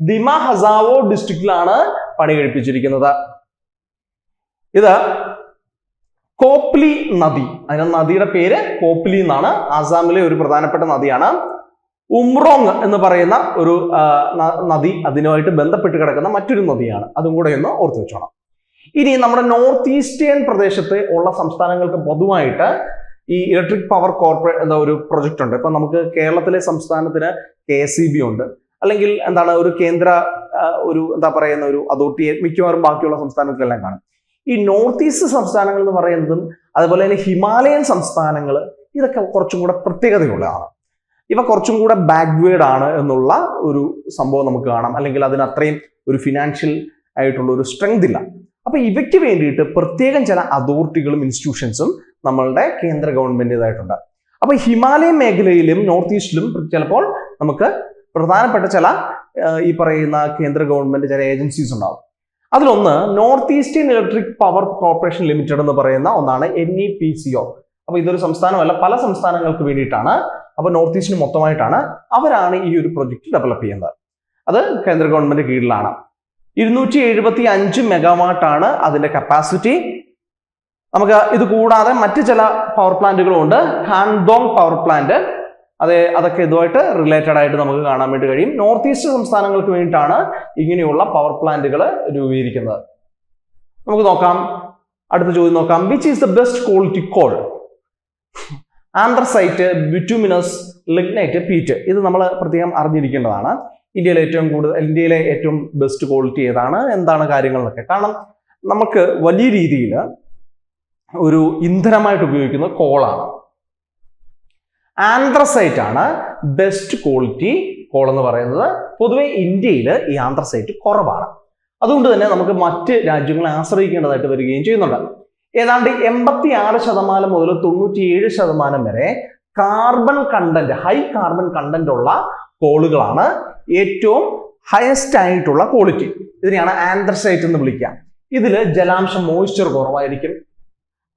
ദിമ ഹസാവോ ഡിസ്ട്രിക്റ്റിലാണ് പണി കഴിപ്പിച്ചിരിക്കുന്നത്. ഇത് കോപ്ലി നദി, അതിന്റെ നദിയുടെ പേര് കോപ്ലി എന്നാണ്. ആസാമിലെ ഒരു പ്രധാനപ്പെട്ട നദിയാണ്. ഉംറോങ് എന്ന് പറയുന്ന ഒരു നദി അതിനുമായിട്ട് ബന്ധപ്പെട്ട് കിടക്കുന്ന മറ്റൊരു നദിയാണ്. അതും കൂടെ ഒന്ന് ഓർത്തു വെച്ചോണം. ഇനി നമ്മുടെ നോർത്ത് ഈസ്റ്റേൺ പ്രദേശത്ത് ഉള്ള സംസ്ഥാനങ്ങൾക്ക് പൊതുവായിട്ട് ഈ ഇലക്ട്രിക് പവർ ഒരു പ്രൊജക്ട് ഉണ്ട്. ഇപ്പൊ നമുക്ക് കേരളത്തിലെ സംസ്ഥാനത്തിന് KSEB ഉണ്ട്, അല്ലെങ്കിൽ ഒരു കേന്ദ്ര ഒരു അതോറിറ്റി മിക്കവാറും ബാക്കിയുള്ള സംസ്ഥാനങ്ങളിലെല്ലാം കാണും. ഈ നോർത്ത് ഈസ്റ്റ് സംസ്ഥാനങ്ങൾ എന്ന് പറയുന്നതും അതുപോലെ തന്നെ ഹിമാലയൻ സംസ്ഥാനങ്ങൾ, ഇതൊക്കെ കുറച്ചും കൂടെ പ്രത്യേകതയുള്ളതാണ്. ഇവ കുറച്ചും കൂടെ ബാക്ക്വേർഡ് ആണ് എന്നുള്ള ഒരു സംഭവം നമുക്ക് കാണാം. അല്ലെങ്കിൽ അതിന് അത്രയും ഒരു ഫിനാൻഷ്യൽ ആയിട്ടുള്ള ഒരു സ്ട്രെങ്ത് ഇല്ല. അപ്പൊ ഇവയ്ക്ക് വേണ്ടിയിട്ട് പ്രത്യേകം ചില അതോറിറ്റികളും ഇൻസ്റ്റിറ്റ്യൂഷൻസും നമ്മളുടെ കേന്ദ്ര ഗവൺമെന്റിൻ്റെതായിട്ടുണ്ട്. അപ്പൊ ഹിമാലയൻ മേഖലയിലും നോർത്ത് ഈസ്റ്റിലും ചിലപ്പോൾ നമുക്ക് പ്രധാനപ്പെട്ട ചില ഈ പറയുന്ന കേന്ദ്ര ഗവൺമെന്റ് ചില ഏജൻസീസ് ഉണ്ടാവും. അതിലൊന്ന് north eastern electric power corporation limited എന്ന് പറയുന്ന ഒന്നാണ് NEPCO. അപ്പൊ ഇതൊരു സംസ്ഥാനമല്ല, പല സംസ്ഥാനങ്ങൾക്ക് വേണ്ടിയിട്ടാണ്. അപ്പൊ നോർത്ത് ഈസ്റ്റിന് മൊത്തമായിട്ടാണ് അവരാണ് ഈ ഒരു പ്രൊജക്ട് ഡെവലപ്പ് ചെയ്യുന്നത്. അത് കേന്ദ്ര ഗവൺമെന്റ് കീഴിലാണ്. 275 മെഗാവാട്ട് അതിന്റെ കപ്പാസിറ്റി. നമുക്ക് ഇത് കൂടാതെ മറ്റ് ചില പവർ പ്ലാന്റുകളും ഉണ്ട്. ഹാൻഡോങ് പവർ പ്ലാന്റ്, അതൊക്കെ ഇതുമായിട്ട് റിലേറ്റഡ് ആയിട്ട് നമുക്ക് കാണാൻ വേണ്ടി കഴിയും. നോർത്ത് ഈസ്റ്റ് സംസ്ഥാനങ്ങൾക്ക് വേണ്ടിയിട്ടാണ് ഇങ്ങനെയുള്ള പവർ പ്ലാന്റുകൾ രൂപീകരിക്കുന്നത്. നമുക്ക് നോക്കാം, അടുത്ത ചോദ്യം നോക്കാം. Which is the best quality coal? Anthracite, bituminous, lignite, peat. ഇത് നമ്മൾ പ്രത്യേകം അറിഞ്ഞിരിക്കേണ്ടതാണ്. ഇന്ത്യയിലെ ഏറ്റവും ബെസ്റ്റ് ക്വാളിറ്റി ഏതാണ്, എന്താണ് കാര്യങ്ങളൊക്കെ. കാരണം നമുക്ക് വലിയ രീതിയിൽ ഒരു ഇന്ധനമായിട്ട് ഉപയോഗിക്കുന്ന കോളാണ്. ആന്ത്രസൈറ്റ് ആണ് ബെസ്റ്റ് ക്വാളിറ്റി കോൾ എന്ന് പറയുന്നത്. പൊതുവെ ഇന്ത്യയിൽ ഈ ആന്ത്രസൈറ്റ് കുറവാണ്. അതുകൊണ്ട് തന്നെ നമുക്ക് മറ്റ് രാജ്യങ്ങളെ ആശ്രയിക്കേണ്ടതായിട്ട് വരികയും ചെയ്യുന്നുണ്ട്. ഏതാണ്ട് 86% മുതൽ 97% വരെ carbon content, high carbon content ഉള്ള കോളുകളാണ് ഏറ്റവും ഹയസ്റ്റ് ആയിട്ടുള്ള ക്വാളിറ്റി. ഇതിനെയാണ് ആന്ത്രസൈറ്റ് എന്ന് വിളിക്കുക. ഇതിൽ ജലാംശം, മോയ്സ്ചർ കുറവായിരിക്കും.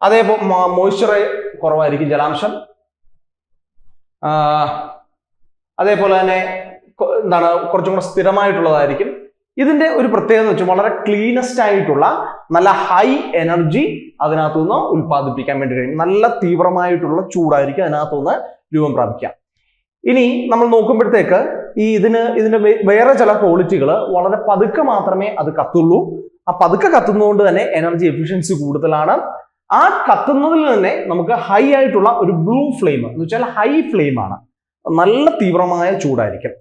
അതേപോലെ മോയ്സ്ചർ കുറവായിരിക്കും, ജലാംശം. അതേപോലെ തന്നെ കുറച്ചും കൂടെ സ്ഥിരമായിട്ടുള്ളതായിരിക്കും. ഇതിന്റെ ഒരു പ്രത്യേകത എന്ന് വെച്ചാൽ വളരെ ക്ലീനസ്റ്റ് ആയിട്ടുള്ള നല്ല ഹൈ എനർജി അതിനകത്തുനിന്ന് ഉൽപ്പാദിപ്പിക്കാൻ വേണ്ടി കഴിയും. നല്ല തീവ്രമായിട്ടുള്ള ചൂടായിരിക്കും അതിനകത്തുനിന്ന് രൂപം പ്രാപിക്കാം. ഇനി നമ്മൾ നോക്കുമ്പോഴത്തേക്ക് ഇതിന്റെ വേറെ ചില ക്വാളിറ്റികൾ വളരെ പതുക്കെ മാത്രമേ അത് കത്തുള്ളൂ. ആ പതുക്കെ കത്തുന്നതുകൊണ്ട് തന്നെ എനർജി എഫിഷ്യൻസി കൂടുതലാണ്. ആ കത്തുന്നതിൽ തന്നെ നമുക്ക് ഹൈ ആയിട്ടുള്ള ഒരു ബ്ലൂ ഫ്ലെയിം എന്ന് വെച്ചാൽ ഹൈ ഫ്ലെയിം ആണ്, നല്ല തീവ്രമായ ചൂടായിരിക്കും.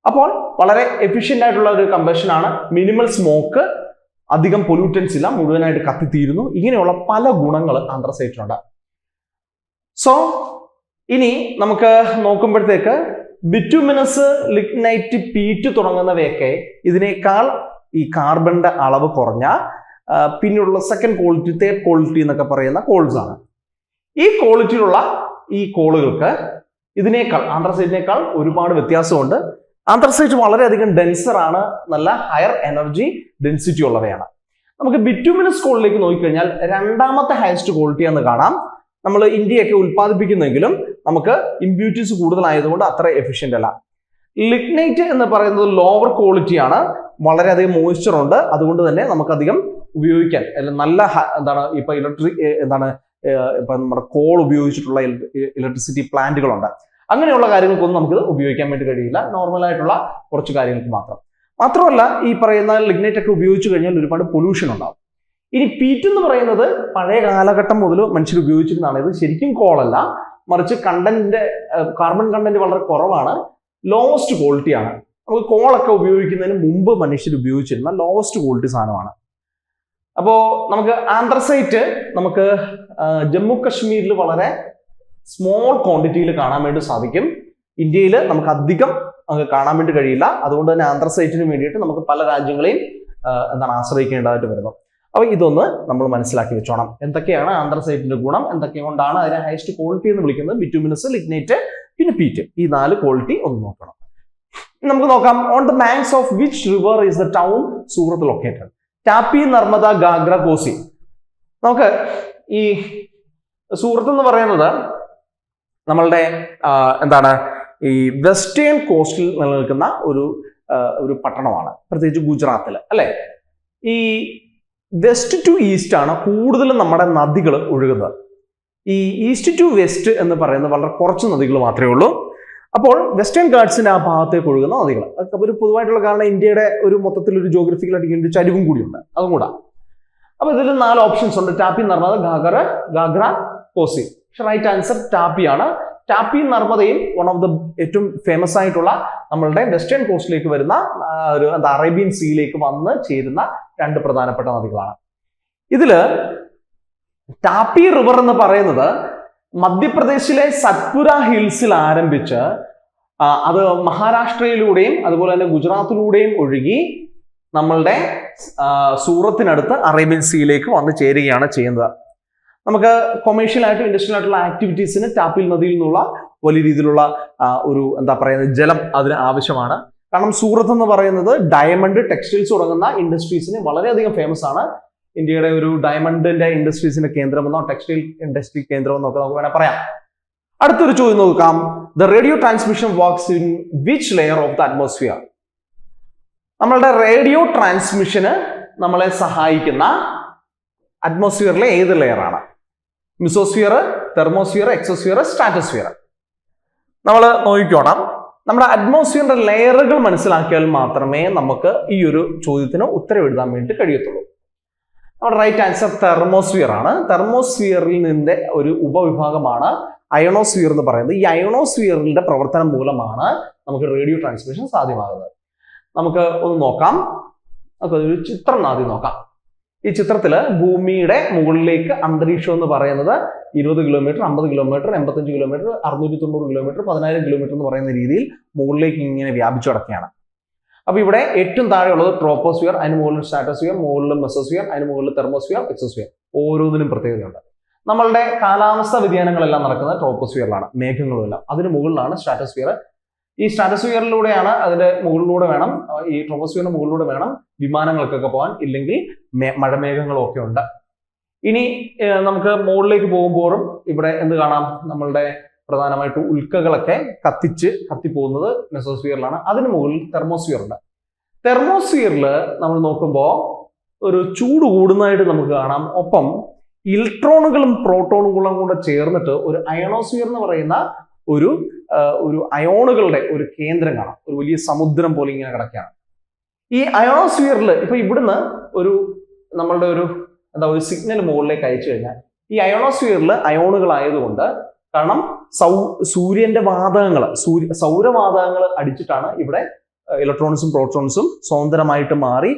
അപ്പോൾ വളരെ എഫിഷ്യന്റ് ആയിട്ടുള്ള ഒരു കമ്പഷൻ ആണ്. മിനിമൽ സ്മോക്ക്, അധികം പൊല്യൂട്ടൻസ് ഇല്ല, മുഴുവനായിട്ട് കത്തിത്തീരുന്നു. ഇങ്ങനെയുള്ള പല ഗുണങ്ങൾ ആന്ത്രസൈറ്റിനുണ്ട്. സോ ഇനി നമുക്ക് നോക്കുമ്പോഴത്തേക്ക് ബിറ്റുമിനസ്, ലിഗ്നൈറ്റ്, പീറ്റ് തുടങ്ങുന്നവയൊക്കെ ഇതിനേക്കാൾ ഈ കാർബണിന്റെ അളവ് കുറഞ്ഞ പിന്നെയുള്ള സെക്കൻഡ് ക്വാളിറ്റി, തേർഡ് ക്വാളിറ്റി എന്നൊക്കെ പറയുന്ന കോൾസ് ആണ്. ഈ ക്വാളിറ്റിയിലുള്ള ഈ കോളുകൾക്ക് ഇതിനേക്കാൾ, ആന്ത്രസൈറ്റിനേക്കാൾ ഒരുപാട് വ്യത്യാസമുണ്ട്. ആന്ത്രസൈറ്റ് വളരെയധികം ഡെൻസർ ആണ്, നല്ല ഹയർ എനർജി ഡെൻസിറ്റി ഉള്ളവയാണ്. നമുക്ക് ബിറ്റുമിനസ് കോളിലേക്ക് നോക്കിക്കഴിഞ്ഞാൽ രണ്ടാമത്തെ ഹയസ്റ്റ് ക്വാളിറ്റി എന്ന് കാണാം. നമ്മൾ ഇന്ത്യയൊക്കെ ഉൽപ്പാദിപ്പിക്കുന്നെങ്കിലും നമുക്ക് ഇമ്പ്യൂരിറ്റീസ് കൂടുതലായതുകൊണ്ട് അത്ര എഫിഷ്യന്റ് അല്ല. ലിഗ്നൈറ്റ് എന്ന് പറയുന്നത് ലോവർ ക്വാളിറ്റി ആണ്, വളരെയധികം മോയ്സ്ചർ ഉണ്ട്, അതുകൊണ്ട് തന്നെ നമുക്കധികം ഉപയോഗിക്കാൻ നല്ല ഇപ്പൊ ഇപ്പൊ നമ്മുടെ കോൾ ഉപയോഗിച്ചിട്ടുള്ള ഇലക്ട്രിസിറ്റി പ്ലാന്റുകളുണ്ട്. അങ്ങനെയുള്ള കാര്യങ്ങൾക്കൊന്നും നമുക്ക് ഉപയോഗിക്കാൻ വേണ്ടി കഴിയില്ല, നോർമൽ ആയിട്ടുള്ള കുറച്ച് കാര്യങ്ങൾക്ക് മാത്രം. മാത്രമല്ല ഈ പറയുന്ന ലിഗ്നൈറ്റ് ഒക്കെ ഉപയോഗിച്ചു കഴിഞ്ഞാൽ ഒരുപാട് പൊല്യൂഷൻ ഉണ്ടാവും. ഇനി പീറ്റ് എന്ന് പറയുന്നത് പഴയ കാലഘട്ടം മുതൽ മനുഷ്യർ ഉപയോഗിച്ചിരുന്നതാണ്. ഇത് ശരിക്കും കോളല്ല, മറിച്ച് കാർബൺ കണ്ടന്റ് വളരെ കുറവാണ്, ലോവസ്റ്റ് ക്വാളിറ്റിയാണ്. നമുക്ക് കോളൊക്കെ ഉപയോഗിക്കുന്നതിന് മുമ്പ് മനുഷ്യർ ഉപയോഗിച്ചിരുന്ന ലോവസ്റ്റ് ക്വാളിറ്റി സാധനമാണ്. അപ്പോ നമുക്ക് ആന്ത്രസൈറ്റ് നമുക്ക് ജമ്മു കാശ്മീരിൽ വളരെ സ്മോൾ ക്വാണ്ടിറ്റിയിൽ കാണാൻ വേണ്ടി സാധിക്കും. ഇന്ത്യയിൽ നമുക്ക് അധികം കാണാൻ വേണ്ടി കഴിയില്ല. അതുകൊണ്ട് തന്നെ ആന്ത്രസൈറ്റിന് വേണ്ടിയിട്ട് നമുക്ക് പല രാജ്യങ്ങളെയും ആശ്രയിക്കേണ്ടതായിട്ട് വരുന്നു. അപ്പൊ ഇതൊന്ന് നമ്മൾ മനസ്സിലാക്കി വെച്ചോണം. എന്തൊക്കെയാണ് ആന്ത്രസൈറ്റിന്റെ ഗുണം, എന്തൊക്കെയുകൊണ്ടാണ് അതിനെ ഹയസ്റ്റ് ക്വാളിറ്റി എന്ന് വിളിക്കുന്നത്, ബിറ്റുമിനസ്, ലിഗ്നൈറ്റ്, പിന്നെ പീറ്റ്, ഈ 4 ക്വാളിറ്റി ഒന്ന് നോക്കണം. നമുക്ക് നോക്കാം. On the banks of which river is the town Surat located? Tapi, Narmada, Ghaghra, Kosi. നമുക്ക് ഈ സൂറത്ത് എന്ന് പറയുന്നത് നമ്മളുടെ ഈ വെസ്റ്റേൺ കോസ്റ്റിൽ നിലനിൽക്കുന്ന ഒരു പട്ടണമാണ്, പ്രത്യേകിച്ച് ഗുജറാത്തിൽ അല്ലെ. ഈ വെസ്റ്റ് ടു ഈസ്റ്റ് ആണ് കൂടുതലും നമ്മുടെ നദികൾ ഒഴുകുന്നത്. ഈ ഈസ്റ്റ് ടു വെസ്റ്റ് എന്ന് പറയുന്നത് വളരെ കുറച്ച് നദികൾ മാത്രമേ ഉള്ളൂ. അപ്പോൾ വെസ്റ്റേൺ ഗാട്സിന്റെ ആ ഭാഗത്തേക്ക് ഒഴുകുന്ന നദികൾ, അതൊക്കെ ഒരു പൊതുവായിട്ടുള്ള കാരണം ഇന്ത്യയുടെ ഒരു മൊത്തത്തിലൊരു ജോഗ്രഫിക്കലായിട്ട് ഒരു ചരിവും കൂടിയുണ്ട്, അതും കൂടാ. അപ്പൊ ഇതിൽ 4 ഓപ്ഷൻസ് ഉണ്ട്: ടാപ്പി, നർമ്മദ, ഗാഗ്ര, കോസി. പക്ഷെ റൈറ്റ് ആൻസർ ടാപ്പിയാണ്. ടാപ്പി, നർമ്മദയും വൺ ഓഫ് ദ ഏറ്റവും ഫേമസ് ആയിട്ടുള്ള നമ്മളുടെ വെസ്റ്റേൺ കോസ്റ്റിലേക്ക് വരുന്ന അറേബ്യൻ സീയിലേക്ക് വന്ന് ചേരുന്ന 2 പ്രധാനപ്പെട്ട നദികളാണ്. ഇതില് ടാപ്പി റിവർ എന്ന് പറയുന്നത് മധ്യപ്രദേശിലെ സത്പുര ഹിൽസിൽ ആരംഭിച്ച് അത് മഹാരാഷ്ട്രയിലൂടെയും അതുപോലെ തന്നെ ഗുജറാത്തിലൂടെയും ഒഴുകി നമ്മളുടെ സൂറത്തിനടുത്ത് അറേബ്യൻ സീയിലേക്ക് വന്ന് ചേരുകയാണ് ചെയ്യുന്നത്. നമുക്ക് കൊമേഴ്ഷ്യൽ ആയിട്ടും ഇൻഡസ്ട്രിയൽ ആയിട്ടുള്ള ആക്ടിവിറ്റീസിന് ടാപ്പി നദിയിൽ നിന്നുള്ള വലിയ രീതിയിലുള്ള ജലം അതിന് ആവശ്യമാണ്. കാരണം സൂറത്ത് എന്ന് പറയുന്നത് ഡയമണ്ട്, ടെക്സ്റ്റൈൽസ് തുടങ്ങുന്ന ഇൻഡസ്ട്രീസിന് വളരെയധികം ഫേമസ് ആണ്. ഇന്ത്യയുടെ ഒരു ഡയമണ്ടിന്റെ ഇൻഡസ്ട്രീസിന്റെ കേന്ദ്രമെന്നോ ടെക്സ്റ്റൈൽ ഇൻഡസ്ട്രി കേന്ദ്രമെന്നോ ഒക്കെ നമുക്ക് വേണേൽ പറയാം. അടുത്തൊരു ചോദ്യം നോക്കാം. The radio transmission works in which layer of the atmosphere? നമ്മളുടെ റേഡിയോ ട്രാൻസ്മിഷന് നമ്മളെ സഹായിക്കുന്ന അറ്റ്മോസ്ഫിയറിലെ ഏത് ലെയറാണ്? Mesosphere, thermosphere, exosphere, stratosphere. നമ്മൾ നോക്കിക്കോണം. നമ്മുടെ അറ്റ്മോസ്ഫിയറിന്റെ ലെയറുകൾ മനസ്സിലാക്കിയാൽ മാത്രമേ നമുക്ക് ഈ ഒരു ചോദ്യത്തിന് ഉത്തരം എഴുതാൻ വേണ്ടി കഴിയത്തുള്ളൂ. നമ്മുടെ റൈറ്റ് ആൻസർ തെർമോസ്ഫിയർ ആണ്. തെർമോസ്ഫിയറിൽ നിന്റെ ഒരു ഉപവിഭാഗമാണ് അയണോസ്ഫിയർ എന്ന് പറയുന്നത്. ഈ അയണോസ്ഫിയറിന്റെ പ്രവർത്തനം മൂലമാണ് നമുക്ക് റേഡിയോ ട്രാൻസ്മിഷൻ സാധ്യമാകുന്നത്. നമുക്ക് ഒന്ന് നോക്കാം. ഒരു ചിത്രം ആദ്യം നോക്കാം. ഈ ചിത്രത്തില് ഭൂമിയുടെ മുകളിലേക്ക് അന്തരീക്ഷം എന്ന് പറയുന്നത് 20 kilometre, 50 kilometre, 85 kilometre, 690 kilometre, 10,000 kilometre എന്ന് പറയുന്ന രീതിയിൽ മുകളിലേക്ക് ഇങ്ങനെ വ്യാപിച്ചു കിടക്കുകയാണ്. അപ്പൊ ഇവിടെ ഏറ്റവും താഴെയുള്ളത് ട്രോപ്പോസ്ഫിയർ, അതിന് മുകളിൽ സ്ട്രാറ്റോസ്ഫിയർ, മുകളിൽ മെസോസ്ഫിയർ, അതിന് മുകളിൽ തെർമോസ്ഫിയർ, എക്സോസ്ഫിയർ. ഓരോന്നിനും പ്രത്യേകതയുണ്ട്. നമ്മളുടെ കാലാവസ്ഥ വ്യതിയാനങ്ങളെല്ലാം നടക്കുന്നത് ട്രോപ്പോസ്ഫിയറിലാണ്, മേഘങ്ങളുമെല്ലാം. അതിന് മുകളിലാണ് സ്ട്രാറ്റോസ്ഫിയർ. ഈ സ്ട്രാറ്റോസ്ഫിയറിലൂടെയാണ്, അതിന്റെ മുകളിലൂടെ വേണം, ഈ ട്രോപ്പോസ്ഫിയറിന്റെ മുകളിലൂടെ വേണം വിമാനങ്ങൾക്കൊക്കെ പോകാൻ, ഇല്ലെങ്കിൽ മഴമേഘങ്ങളും ഒക്കെ ഉണ്ട്. ഇനി നമുക്ക് മുകളിലേക്ക് പോകുമ്പോഴും ഇവിടെ എന്ത് കാണാം? നമ്മളുടെ പ്രധാനമായിട്ട് ഉൽക്കകളൊക്കെ കത്തിപ്പോകുന്നത് മെസോസ്ഫിയറിലാണ്. അതിന് മുകളിൽ തെർമോസ്ഫിയർ ഉണ്ട്. തെർമോസ്ഫിയറിൽ നമ്മൾ നോക്കുമ്പോൾ ഒരു ചൂട് കൂടുന്നതായിട്ട് നമുക്ക് കാണാം. ഒപ്പം ഇലക്ട്രോണുകളും പ്രോട്ടോണുകളും കൂടെ ചേർന്നിട്ട് ഒരു അയണോസ്ഫിയർ എന്ന് പറയുന്ന ഒരു അയോണുകളുടെ ഒരു കേന്ദ്രം കാണാം. ഒരു വലിയ സമുദ്രം പോലെ ഇങ്ങനെ കിടക്കുകയാണ്. ഈ അയോണോസ്ഫിയറിൽ ഇപ്പൊ ഇവിടുന്ന് നമ്മളുടെ ഒരു സിഗ്നൽ മുകളിലേക്ക് അയച്ചു കഴിഞ്ഞാൽ ഈ അയോണോസ്ഫിയറിൽ അയോണുകളായതുകൊണ്ട്, കാരണം സൂര്യന്റെ വാതകങ്ങൾ, സൗരവാതകങ്ങൾ അടിച്ചിട്ടാണ് ഇവിടെ ഇലക്ട്രോൺസും പ്രോട്ടോൺസും സ്വതന്ത്രമായിട്ട് മാറി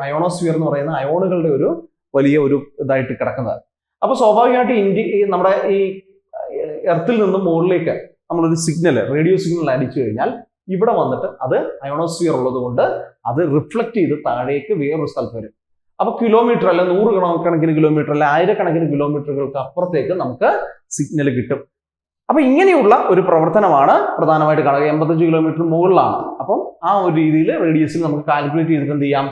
അയോണോസ്ഫിയർ എന്ന് പറയുന്ന അയോണുകളുടെ ഒരു വലിയ ഒരു ഇതായിട്ട് കിടക്കുന്നത്. അപ്പൊ സ്വാഭാവികമായിട്ട് നമ്മുടെ ഈ എർത്തിൽ നിന്നും മുകളിലേക്ക് നമ്മളൊരു സിഗ്നൽ, റേഡിയോ സിഗ്നൽ അടിച്ചു കഴിഞ്ഞാൽ ഇവിടെ വന്നിട്ട് അത് അയോണോസ്ഫിയർ ഉള്ളത് കൊണ്ട് അത് റിഫ്ലക്ട് ചെയ്ത് താഴേക്ക് വേറൊരു സ്ഥലത്ത് വരും. അപ്പൊ കിലോമീറ്റർ അല്ല 100 കണക്കിന് കിലോമീറ്റർ അല്ല 1000 കിലോമീറ്ററുകൾക്ക് അപ്പുറത്തേക്ക് നമുക്ക് സിഗ്നൽ കിട്ടും. അപ്പൊ ഇങ്ങനെയുള്ള ഒരു പ്രവർത്തനമാണ് പ്രധാനമായിട്ട് കാണുക. 85 കിലോമീറ്റർ മുകളിലാണ്. അപ്പം ആ ഒരു രീതിയിൽ റേഡിയസിൽ നമുക്ക് കാൽക്കുലേറ്റ് ചെയ്തിട്ട് എന്ത് ചെയ്യാം,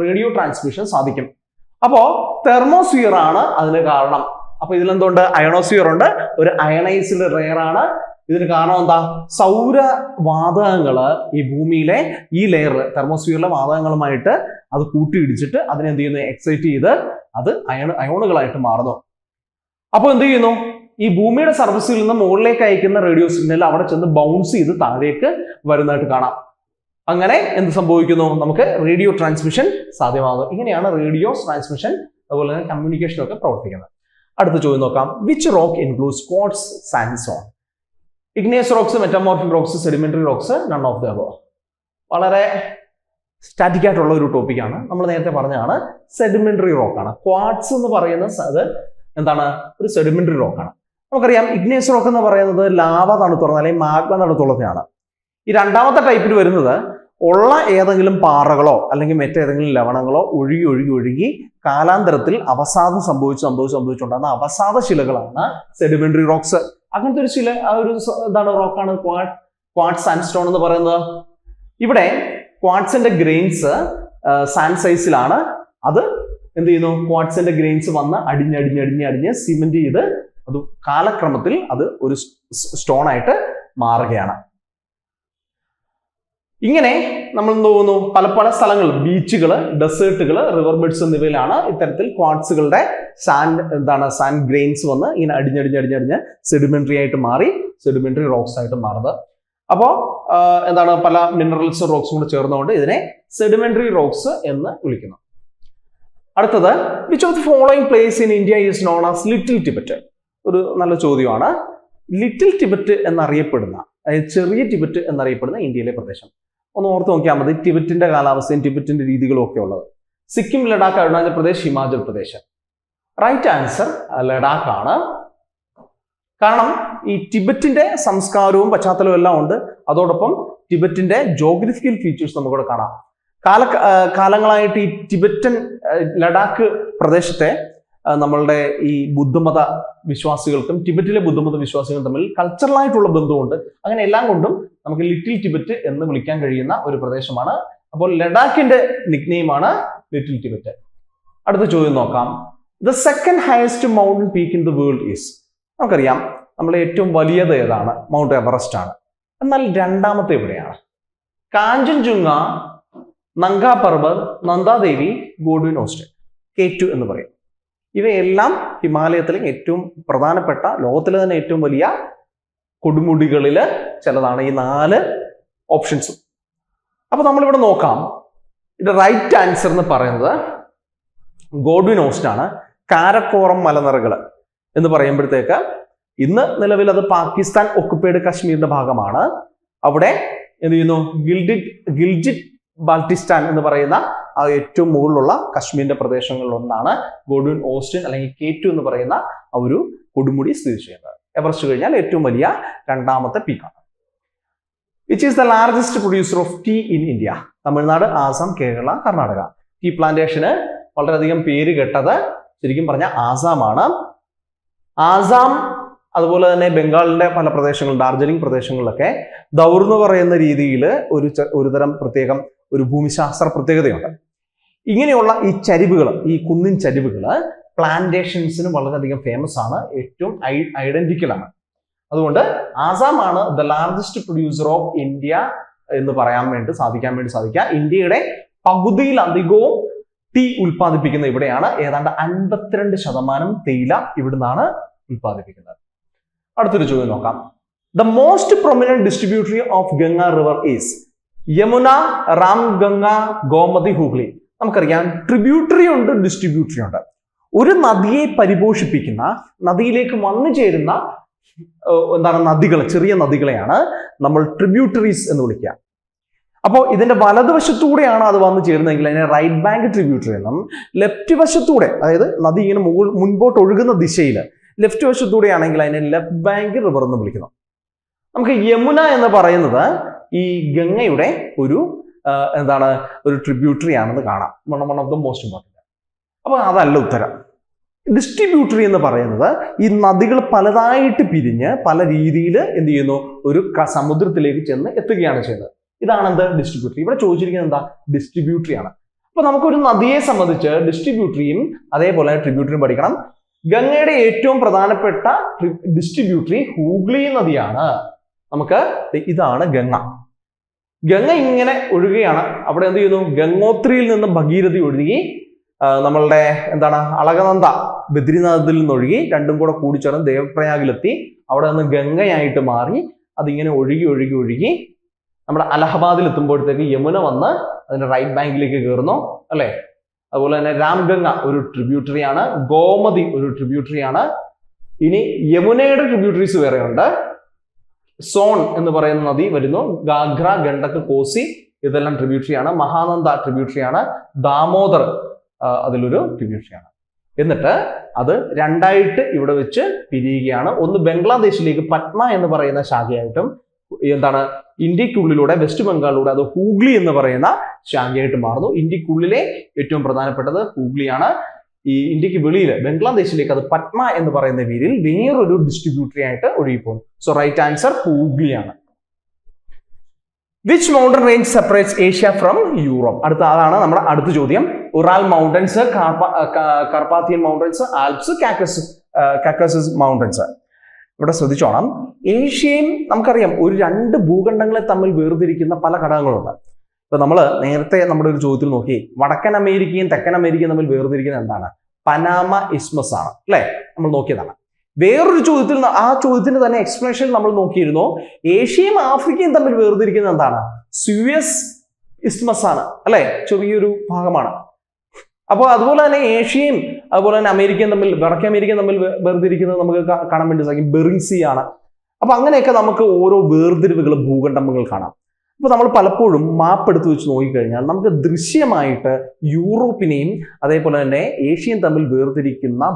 റേഡിയോ ട്രാൻസ്മിഷൻ സാധിക്കും. അപ്പോ തെർമോസ്ഫിയർ ആണ് അതിന് കാരണം. അപ്പൊ ഇതിലെന്തുണ്ട്, അയണോസ്ഫിയർ ഉണ്ട്, ഒരു അയണൈസ്ഡ് റെയർ ആണ്. ഇതിന് കാരണം എന്താ, സൗരവാതകങ്ങള് ഈ ഭൂമിയിലെ ഈ ലെയർ തെർമോസ്ഫിയറിലെ വാതകങ്ങളുമായിട്ട് അത് കൂട്ടിയിടിച്ചിട്ട് അതിനെന്ത് ചെയ്യുന്നു, എക്സൈറ്റ് ചെയ്ത് അത് അയോണുകളായിട്ട് മാറുന്നു. അപ്പൊ എന്ത് ചെയ്യുന്നു, ഈ ഭൂമിയുടെ സർഫസിൽ നിന്ന് മുകളിലേക്ക് അയക്കുന്ന റേഡിയോ സിഗ്നൽ അവിടെ ചെന്ന് ബൗൺസ് ചെയ്ത് താഴേക്ക് വരുന്നതായിട്ട് കാണാം. അങ്ങനെ എന്ത് സംഭവിക്കുന്നു, നമുക്ക് റേഡിയോ ട്രാൻസ്മിഷൻ സാധ്യമാകും. ഇങ്ങനെയാണ് റേഡിയോ ട്രാൻസ്മിഷൻ അതുപോലെ തന്നെ കമ്മ്യൂണിക്കേഷൻ ഒക്കെ പ്രവർത്തിക്കുന്നത്. അടുത്ത ചോദ്യം നോക്കാം. Which rock includes quartz sandstone? Igneous rocks, metamorphic rocks, sedimentary rocks, none of the above. വളരെ സ്റ്റാറ്റിക് ആയിട്ടുള്ള ഒരു ടോപ്പിക്കാണ്. നമ്മൾ നേരത്തെ പറഞ്ഞതാണ് സെഡിമെന്ററി റോക്കാണ്. ക്വാർട്സ് എന്ന് പറയുന്ന അത് എന്താണ്, ഒരു സെഡിമെന്ററി റോക്കാണ്. നമുക്കറിയാം ഇഗ്നിയസ് റോക്ക് എന്ന് പറയുന്നത് ലാവ തണുത്തുറന്ന അല്ലെങ്കിൽ മാഗ്മ തണുത്തുള്ളതാണ്. ഈ രണ്ടാമത്തെ ടൈപ്പിൽ വരുന്നത് ഉള്ള ഏതെങ്കിലും പാറകളോ അല്ലെങ്കിൽ മറ്റേതെങ്കിലും ലവണങ്ങളോ ഒഴുകി കാലാന്തരത്തിൽ അവസാദം സംഭവിച്ചുകൊണ്ടാകുന്ന അവസാദ ശിലകളാണ് സെഡിമെന്ററി റോക്സ്. അങ്ങനത്തെ ഒരു ശില എന്താണ് റോക്കാണ് ക്വാർട്സ് സാൻഡ്സ്റ്റോൺ എന്ന് പറയുന്നത്. ഇവിടെ ക്വാർട്സിന്റെ ഗ്രെയിൻസ് സാൻഡ് സൈസിലാണ്. അത് എന്ത് ചെയ്യുന്നു, ക്വാർട്സിന്റെ ഗ്രെയിൻസ് വന്ന് അടിഞ്ഞ് സിമെന്റ് ചെയ്ത് അത് കാലക്രമത്തിൽ അത് ഒരു സ്റ്റോൺ ആയിട്ട് മാറുകയാണ്. ഇങ്ങനെ നമ്മൾ എന്ത് തോന്നുന്നു, പല സ്ഥലങ്ങൾ, ബീച്ചുകൾ, ഡെസേർട്ടുകൾ, റിവർ ബെഡ്സ് എന്നിവയിലാണ് ഇത്തരത്തിൽ ക്വാർട്സുകളുടെ സാൻഡ് ഗ്രെയിൻസ് വന്ന് ഇങ്ങനെ അടിഞ്ഞ് സെഡിമെന്ററി ആയിട്ട് മാറി സെഡിമെന്ററി റോക്സ് ആയിട്ട് മാറുന്നത്. അപ്പോൾ പല മിനറൽസ് റോക്സും കൂടെ ചേർന്നുകൊണ്ട് ഇതിനെ സെഡിമെന്ററി റോക്സ് എന്ന് വിളിക്കുന്നു. അടുത്തത്, which of the following place in India is known as little Tibet? ഒരു നല്ല ചോദ്യമാണ്. ലിറ്റിൽ ടിബറ്റ് എന്നറിയപ്പെടുന്ന, അതായത് ചെറിയ ടിബറ്റ് എന്നറിയപ്പെടുന്ന ഇന്ത്യയിലെ പ്രദേശം ഒന്ന് ഓർത്ത് നോക്കിയാൽ മതി. ടിബറ്റിന്റെ കാലാവസ്ഥയും ടിബറ്റിന്റെ രീതികളും ഒക്കെ ഉള്ളത്. സിക്കിം, ലഡാക്ക്, അരുണാചൽ പ്രദേശ്, ഹിമാചൽ പ്രദേശ്. റൈറ്റ് ആൻസർ ലഡാക്ക് ആണ്. കാരണം ഈ ടിബറ്റിന്റെ സംസ്കാരവും പശ്ചാത്തലവും എല്ലാം ഉണ്ട്. അതോടൊപ്പം ടിബറ്റിന്റെ ജോഗ്രഫിക്കൽ ഫീച്ചേഴ്സ് നമുക്കിവിടെ കാണാം. കാലങ്ങളായിട്ട് ഈ ടിബറ്റൻ ലഡാക്ക് പ്രദേശത്തെ നമ്മളുടെ ഈ ബുദ്ധമത വിശ്വാസികൾക്കും ടിബറ്റിലെ ബുദ്ധമത വിശ്വാസികളും തമ്മിൽ കൾച്ചറലായിട്ടുള്ള ബന്ധമുണ്ട്. അങ്ങനെ എല്ലാം കൊണ്ടും നമുക്ക് ലിറ്റിൽ ടിബറ്റ് എന്ന് വിളിക്കാൻ കഴിയുന്ന ഒരു പ്രദേശമാണ്. അപ്പോൾ ലഡാക്കിന്റെ നിക്നെയിമാണ് ലിറ്റിൽ ടിബറ്റ്. അടുത്ത ചോദ്യം നോക്കാം. The second highest mountain peak in the world is? നമുക്കറിയാം നമ്മളെ ഏറ്റവും വലിയത് ഏതാണ്? മൗണ്ട് എവറസ്റ്റ് ആണ്. എന്നാൽ രണ്ടാമത്തെ എവിടെയാണ്? കാഞ്ചൻജുംഗ, നങ്ക പർവ്വത്, നന്ദാദേവി, ഗോഡ്വിൻ ഓസ്റ്റൻ, K2 എന്ന് പറയും. ഇവയെല്ലാം ഹിമാലയത്തിലെ ഏറ്റവും പ്രധാനപ്പെട്ട, ലോകത്തിലെ തന്നെ ഏറ്റവും വലിയ കൊടുമുടികളിൽ ചിലതാണ് ഈ 4 ഓപ്ഷൻസും. അപ്പൊ നമ്മളിവിടെ നോക്കാം. ഇത് റൈറ്റ് ആൻസർ എന്ന് പറയുന്നത് ഗോഡ്വിൻ ഓസ്റ്റൻ ആണ്. കാരക്കോറം മലനിരകൾ എന്ന് പറയുമ്പോഴത്തേക്ക് ഇന്ന് നിലവിൽ അത് പാകിസ്ഥാൻ ഒക്കുപ്പൈഡ് കശ്മീരിന്റെ ഭാഗമാണ്. അവിടെ എന്ത് ചെയ്യുന്നു, ഗിൽജിറ്റ് ബാൾട്ടിസ്ഥാൻ എന്ന് പറയുന്ന ആ ഏറ്റവും മുകളിലുള്ള കശ്മീരിന്റെ പ്രദേശങ്ങളിൽ ഒന്നാണ് ഗോഡ്വിൻ ഓസ്റ്റൻ അല്ലെങ്കിൽ K2 എന്ന് പറയുന്ന ആ ഒരു കൊടുമുടി സ്ഥിതി ചെയ്യുന്നത്. എവറസ്റ്റ് കഴിഞ്ഞാൽ ഏറ്റവും വലിയ രണ്ടാമത്തെ പീക്കാണ്. Which is the largest producer of tea in India? Tamil Nadu, Assam, Kerala, Karnataka. Tea പ്ലാന്റേഷന് വളരെയധികം പേര് കേട്ടത് ശരിക്കും പറഞ്ഞ ആസാമാണ്. ആസാം അതുപോലെ തന്നെ ബംഗാളിന്റെ പല പ്രദേശങ്ങൾ, ഡാർജിലിംഗ് പ്രദേശങ്ങളിലൊക്കെ ദൗർ എന്ന് പറയുന്ന രീതിയിൽ ഒരുതരം പ്രത്യേകം ഒരു ഭൂമിശാസ്ത്ര പ്രത്യേകതയുണ്ട്. ഇങ്ങനെയുള്ള ഈ ചരിവുകൾ, ഈ കുന്നിൻ ചരിവുകൾ പ്ലാന്റേഷൻസിന് വളരെയധികം ഫേമസ് ആണ്, ഏറ്റവും ഐഡന്റിക്കൽ ആണ്. അതുകൊണ്ട് ആസാമാണ് the largest producer of India എന്ന് സാധിക്കാൻ വേണ്ടി സാധിക്കുക. ഇന്ത്യയുടെ പകുതിയിലധികവും ടീ ഉൽപ്പാദിപ്പിക്കുന്ന ഇവിടെയാണ്. ഏതാണ്ട് 52% തേയില ഇവിടുന്നാണ് ഉൽപ്പാദിപ്പിക്കുന്നത്. അടുത്തൊരു ചോദ്യം നോക്കാം. The most prominent distributary of Ganga river is? Yamuna, Ram, Ganga, Gomti, Hooghly. നമുക്കറിയാം ട്രിബ്യൂട്ടറി ഉണ്ട്, ഡിസ്ട്രിബ്യൂട്ടറി ഉണ്ട്. ഒരു നദിയെ പരിപോഷിപ്പിക്കുന്ന, നദിയിലേക്ക് വന്നു ചേരുന്ന നദികൾ, ചെറിയ നദികളെയാണ് നമ്മൾ ട്രിബ്യൂട്ടറീസ് എന്ന് വിളിക്കുക. അപ്പോൾ ഇതിന്റെ വലതുവശത്തൂടെയാണ് അത് വന്ന് ചേരുന്നതെങ്കിൽ അതിനെ റൈറ്റ് ബാങ്ക് ട്രിബ്യൂട്ടറി എന്നും, ലെഫ്റ്റ് വശത്തൂടെ, അതായത് നദി ഇങ്ങനെ മുൻപോട്ട് ഒഴുകുന്ന ദിശയിൽ ലെഫ്റ്റ് വശത്തൂടെ ആണെങ്കിൽ അതിനെ ലെഫ്റ്റ് ബാങ്ക് റിവർ എന്ന് വിളിക്കുന്നു. നമുക്ക് യമുന എന്ന് പറയുന്നത് ഈ ഗംഗയുടെ ഒരു ഒരു ട്രിബ്യൂട്ടറി ആണെന്ന് കാണാം. One of the most important. അപ്പൊ അതല്ല ഉത്തരം. ഡിസ്ട്രിബ്യൂട്ടറി എന്ന് പറയുന്നത് ഈ നദികൾ പലതായിട്ട് പിരിഞ്ഞ് പല രീതിയിൽ എന്ത് ചെയ്യുന്നു, ഒരു സമുദ്രത്തിലേക്ക് ചെന്ന് എത്തുകയാണ് ചെയ്യുന്നത്. ഇതാണ് എന്ത് ഡിസ്ട്രിബ്യൂട്ടറി. ഇവിടെ ചോദിച്ചിരിക്കുന്നത് എന്താ, ഡിസ്ട്രിബ്യൂട്ടറി ആണ്. അപ്പൊ നമുക്കൊരു നദിയെ സംബന്ധിച്ച് ഡിസ്ട്രിബ്യൂട്ടറിയും അതേപോലെ ട്രിബ്യൂട്ടറിയും പഠിക്കണം. ഗംഗയുടെ ഏറ്റവും പ്രധാനപ്പെട്ട ഡിസ്ട്രിബ്യൂട്ടറി ഹൂഗ്ലി നദിയാണ്. നമുക്ക് ഇതാണ് ഗംഗ. ഗംഗ ഇങ്ങനെ ഒഴുകുകയാണ്. അവിടെ എന്ത് ചെയ്യുന്നു, ഗംഗോത്രിയിൽ നിന്ന് ഭഗീരഥി ഒഴുകി നമ്മളുടെ അളകനന്ദ ബദ്രിനാഥിൽ നിന്ന് ഒഴുകി രണ്ടും കൂടെ കൂടിച്ചേർന്ന് ദേവപ്രയാഗിലെത്തി അവിടെ നിന്ന് ഗംഗയായിട്ട് മാറി അതിങ്ങനെ ഒഴുകി ഒഴുകി ഒഴുകി നമ്മുടെ അലഹബാദിൽ എത്തുമ്പോഴത്തേക്ക് യമുന വന്ന് അതിന്റെ റൈറ്റ് ബാങ്കിലേക്ക് കയറുന്നു അല്ലെ. അതുപോലെ തന്നെ രാംഗംഗ ഒരു ട്രിബ്യൂട്ടറിയാണ്, ഗോമതി ഒരു ട്രിബ്യൂട്ടറിയാണ്. ഇനി യമുനയുടെ ട്രിബ്യൂട്ടറീസ് വേറെയുണ്ട്. സോൺ എന്ന് പറയുന്ന നദി വരുന്നു, ഗാഗ്ര, ഗണ്ഡക്, കോസി ഇതെല്ലാം ട്രിബ്യൂട്ടറിയാണ്. മഹാനന്ദ ട്രിബ്യൂട്ടറിയാണ്, ദാമോദർ അതിലൊരു ട്രിബ്യൂട്ടറിയാണ്. എന്നിട്ട് അത് രണ്ടായിട്ട് ഇവിടെ വെച്ച് പിരിയുകയാണ്. ഒന്ന് ബംഗ്ലാദേശിലേക്ക് പത്മ എന്ന് പറയുന്ന ശാഖയായിട്ടും ഇന്ത്യക്കുള്ളിലൂടെ വെസ്റ്റ് ബംഗാളിലൂടെ അത് ഹൂഗ്ലി എന്ന് പറയുന്ന ശാഖയായിട്ട് മാറുന്നു. ഇന്ത്യക്കുള്ളിലെ ഏറ്റവും പ്രധാനപ്പെട്ടത് ഹൂഗ്ലിയാണ്. ഈ ഇന്ത്യക്ക് വെളിയിൽ ബംഗ്ലാദേശിലേക്ക് അത് പത്മ എന്ന് പറയുന്ന പേരിൽ വേറൊരു ഡിസ്ട്രിബ്യൂട്ടറി ആയിട്ട് ഒഴുകിപ്പോകുന്നു. സോ റൈറ്റ് ആൻസർ ഹൂഗ്ലിയാണ്. Which mountain range separates Asia from Europe? അതാണ് നമ്മുടെ അടുത്ത ചോദ്യം. Ural mountains, Carpathian mountains, Alps, Caucasus mountains. ഇവിടെ ശ്രദ്ധിച്ചോണം, ഏഷ്യയും നമുക്കറിയാം ഒരു രണ്ട് ഭൂഖണ്ഡങ്ങളെ തമ്മിൽ വേർതിരിക്കുന്ന പല ഘടകങ്ങളുണ്ട്. ഇപ്പൊ നമ്മൾ നേരത്തെ നമ്മുടെ ഒരു ചോദ്യത്തിൽ നോക്കി, വടക്കൻ അമേരിക്കയും തെക്കൻ അമേരിക്കയും തമ്മിൽ വേർതിരിക്കുന്നത് എന്താണ്? പനാമ ഇസ്മസ് ആണ് അല്ലെ, നമ്മൾ നോക്കിയതാണ്. വേറൊരു ചോദ്യത്തിൽ ആ ചോദ്യത്തിന് തന്നെ എക്സ്പ്ലനേഷൻ നമ്മൾ നോക്കിയിരുന്നു, ഏഷ്യയും ആഫ്രിക്കയും തമ്മിൽ വേർതിരിക്കുന്നത് എന്താണ്? സൂയസ് ഇസ്മസ് ആണ് അല്ലെ, ചെറിയൊരു ഭാഗമാണ്. അപ്പോൾ അതുപോലെ തന്നെ ഏഷ്യയും അതുപോലെ തന്നെ അമേരിക്കയും തമ്മിൽ, വടക്കേ അമേരിക്കയും തമ്മിൽ വേർതിരിക്കുന്നത് നമുക്ക് കാണാൻ വേണ്ടി സാധിക്കും, ബെറിങ് സീ ആണ്. അപ്പൊ അങ്ങനെയൊക്കെ നമുക്ക് ഓരോ വേർതിരിവുകൾ ഭൂഖണ്ഡങ്ങൾ കാണാം. അപ്പൊ നമ്മൾ പലപ്പോഴും മാപ്പ് എടുത്ത് വെച്ച് നോക്കിക്കഴിഞ്ഞാൽ നമുക്ക് ദൃശ്യമായിട്ട് യൂറോപ്പിനെയും അതേപോലെ തന്നെ ഏഷ്യയും തമ്മിൽ വേർതിരിക്കുന്ന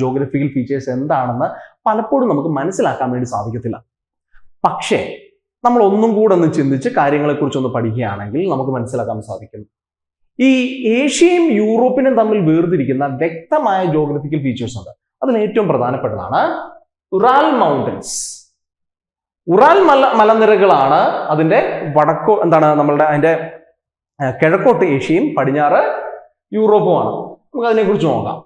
ജോഗ്രഫിക്കൽ ഫീച്ചേഴ്സ് എന്താണെന്ന് പലപ്പോഴും നമുക്ക് മനസ്സിലാക്കാൻ വേണ്ടി സാധിക്കത്തില്ല. പക്ഷേ നമ്മൾ ഒന്നും കൂടെ ഒന്ന് ചിന്തിച്ച് കാര്യങ്ങളെക്കുറിച്ച് ഒന്ന് പഠിക്കുകയാണെങ്കിൽ നമുക്ക് മനസ്സിലാക്കാൻ സാധിക്കും. ഈ ഏഷ്യയും യൂറോപ്പിനും തമ്മിൽ വേർതിരിക്കുന്ന വ്യക്തമായ ജോഗ്രഫിക്കൽ ഫീച്ചേഴ്സ് ഉണ്ട്. അതിൽ ഏറ്റവും പ്രധാനപ്പെട്ടതാണ് ഉറാൽ മൗണ്ടൻസ്. ഉറാൽ മലനിരകളാണ് അതിന്റെ നമ്മളുടെ അതിന്റെ കിഴക്കോട്ട് ഏഷ്യയും പടിഞ്ഞാറ് യൂറോപ്പുമാണ്. നമുക്ക് അതിനെക്കുറിച്ച് നോക്കാം.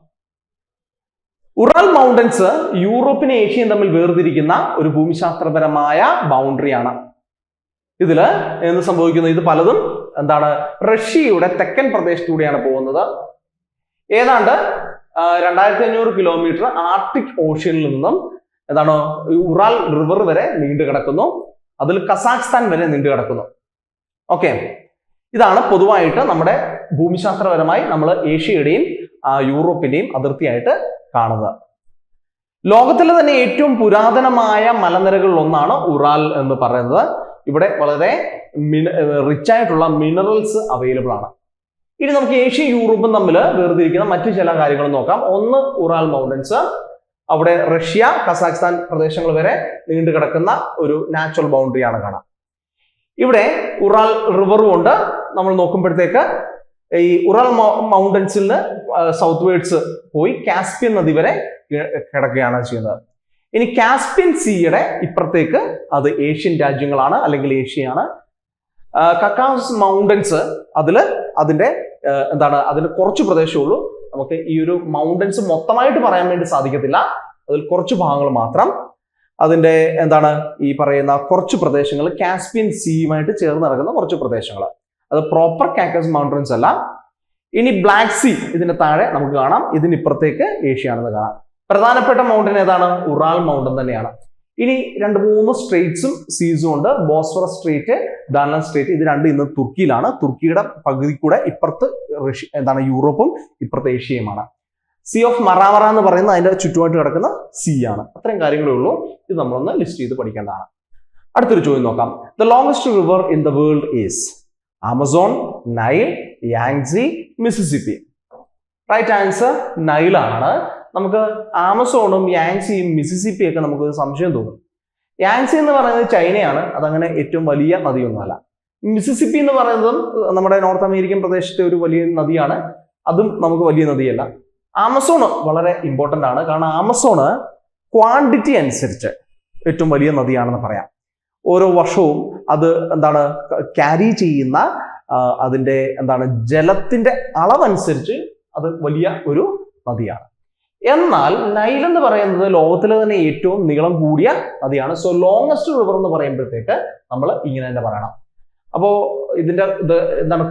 ഉറാൽ മൗണ്ടൻസ് യൂറോപ്പിനെ ഏഷ്യയും തമ്മിൽ വേർതിരിക്കുന്ന ഒരു ഭൂമിശാസ്ത്രപരമായ ബൗണ്ടറിയാണ്. ഇതില് എന്ത് സംഭവിക്കുന്നു? ഇത് പലതും റഷ്യയുടെ തെക്കൻ പ്രദേശത്തൂടെയാണ് പോകുന്നത്. ഏതാണ്ട് 2500 കിലോമീറ്റർ ആർട്ടിക് ഓഷ്യനിൽ നിന്നും ഉറാൽ റിവർ വരെ നീണ്ടു കിടക്കുന്നു. അതിൽ കസാഖ്സ്ഥാൻ വരെ നീണ്ടു കിടക്കുന്നു. ഓക്കെ, ഇതാണ് പൊതുവായിട്ട് നമ്മുടെ ഭൂമിശാസ്ത്രപരമായി നമ്മൾ ഏഷ്യയുടെയും യൂറോപ്പിന്റെയും അതിർത്തിയായിട്ട് കാണുന്നത്. ലോകത്തിലെ തന്നെ ഏറ്റവും പുരാതനമായ മലനിരകളിൽ ഒന്നാണ് ഉറാൽ എന്ന് പറയുന്നത്. ഇവിടെ വളരെ റിച്ച് ആയിട്ടുള്ള മിനറൽസ് അവൈലബിൾ ആണ്. ഇനി നമുക്ക് ഏഷ്യയും യൂറോപ്പും തമ്മിൽ വേർതിരിക്കുന്ന മറ്റു ചില കാര്യങ്ങൾ നോക്കാം. ഒന്ന് ഉറാൽ മൗണ്ടൻസ്, അവിടെ റഷ്യ, കസാഖ്സ്ഥാൻ പ്രദേശങ്ങൾ വരെ നീണ്ടു കിടക്കുന്ന ഒരു നാച്ചുറൽ ബൗണ്ടറിയാണ് കാണാം. ഇവിടെ ഉറാൽ റിവറും ഉണ്ട്. നമ്മൾ നോക്കുമ്പോഴത്തേക്ക് ഈ ഉറാൽ മൗണ്ടൻസിൽ നിന്ന് സൗത്ത് വേർഡ്സ് പോയി കാസ്പിയൻ നദി വരെ കിടക്കുകയാണ് ചെയ്യുന്നത്. ഇനി കാസ്പിയൻ സീയുടെ ഇപ്പുറത്തേക്ക് അത് ഏഷ്യൻ രാജ്യങ്ങളാണ്, അല്ലെങ്കിൽ ഏഷ്യയാണ്. കക്കാസ് മൗണ്ടൻസ് അതിന്റെ കുറച്ച് പ്രദേശമേ ഉള്ളൂ. നമുക്ക് ഈ ഒരു മൗണ്ടൻസ് മൊത്തമായിട്ട് പറയാൻ വേണ്ടി സാധിക്കത്തില്ല. അതിൽ കുറച്ച് ഭാഗങ്ങൾ മാത്രം, അതിന്റെ ഈ പറയുന്ന കുറച്ച് പ്രദേശങ്ങൾ കാസ്പിയൻ സീയുമായിട്ട് ചേർന്ന് നടക്കുന്ന കുറച്ച് പ്രദേശങ്ങൾ, അത് പ്രോപ്പർ കാക്കസ് മൗണ്ടൻസ് അല്ല. ഇനി ബ്ലാക്ക് സീ ഇതിന്റെ താഴെ നമുക്ക് കാണാം, ഇതിനിപ്പുറത്തേക്ക് ഏഷ്യ ആണെന്ന് കാണാം. പ്രധാനപ്പെട്ട മൗണ്ടൻ ഏതാണ്? ഉറാൽ മൗണ്ടൻ തന്നെയാണ്. ഇനി 2-3 സ്ട്രേറ്റ്സും സീസും ഉണ്ട്. ബോസ്ഫറസ് സ്ട്രേറ്റ്, ഡാനൽ സ്ട്രേറ്റ്, ഇത് രണ്ടും ഇന്ന് തുർക്കിയിലാണ്. തുർക്കിയുടെ പകുതി കൂടെ ഇപ്പുറത്ത് യൂറോപ്പും ഇപ്പുറത്ത് ഏഷ്യയുമാണ്. സീ ഓഫ് മറാമറ എന്ന് പറയുന്ന അതിന്റെ ചുറ്റുമായിട്ട് കിടക്കുന്ന സീ ആണ്. അത്രയും കാര്യങ്ങളേ ഉള്ളൂ. ഇത് നമ്മളൊന്ന് ലിസ്റ്റ് ചെയ്ത് പഠിക്കേണ്ടതാണ്. അടുത്തൊരു ചോദ്യം നോക്കാം. The longest river in the world is Amazon, Nile, Yangtze, Mississippi. Right answer നൈലാണ്. നമുക്ക് ആമസോണും യാങ്സിയും മിസിസിപ്പിയും ഒക്കെ നമുക്ക് സംശയം തോന്നും. യാങ്സി എന്ന് പറയുന്നത് ചൈനയാണ്, അതങ്ങനെ ഏറ്റവും വലിയ നദിയൊന്നുമല്ല. മിസിസിപ്പി എന്ന് പറയുന്നതും നമ്മുടെ നോർത്ത് അമേരിക്കൻ പ്രദേശത്തെ ഒരു വലിയ നദിയാണ്, അതും നമുക്ക് വലിയ നദിയല്ല. ആമസോൺ വളരെ ഇമ്പോർട്ടൻ്റ് ആണ്, കാരണം ആമസോണ് ക്വാണ്ടിറ്റി അനുസരിച്ച് ഏറ്റവും വലിയ നദിയാണെന്ന് പറയാം. ഓരോ വർഷവും അത് എന്താണ് ക്യാരി ചെയ്യുന്ന അതിൻ്റെ എന്താണ് ജലത്തിന്റെ അളവനുസരിച്ച് അത് വലിയ ഒരു നദിയാണ്. എന്നാൽ നൈൽ എന്ന് പറയുന്നത് ലോകത്തിലെ തന്നെ ഏറ്റവും നീളം കൂടിയ നദിയാണ്. സോ ലോങ്സ്റ്റ് റിവർ എന്ന് പറയുമ്പോഴത്തേക്ക് നമ്മൾ ഇങ്ങനെ തന്നെ പറയണം. അപ്പോൾ ഇതിന്റെ എന്താണ്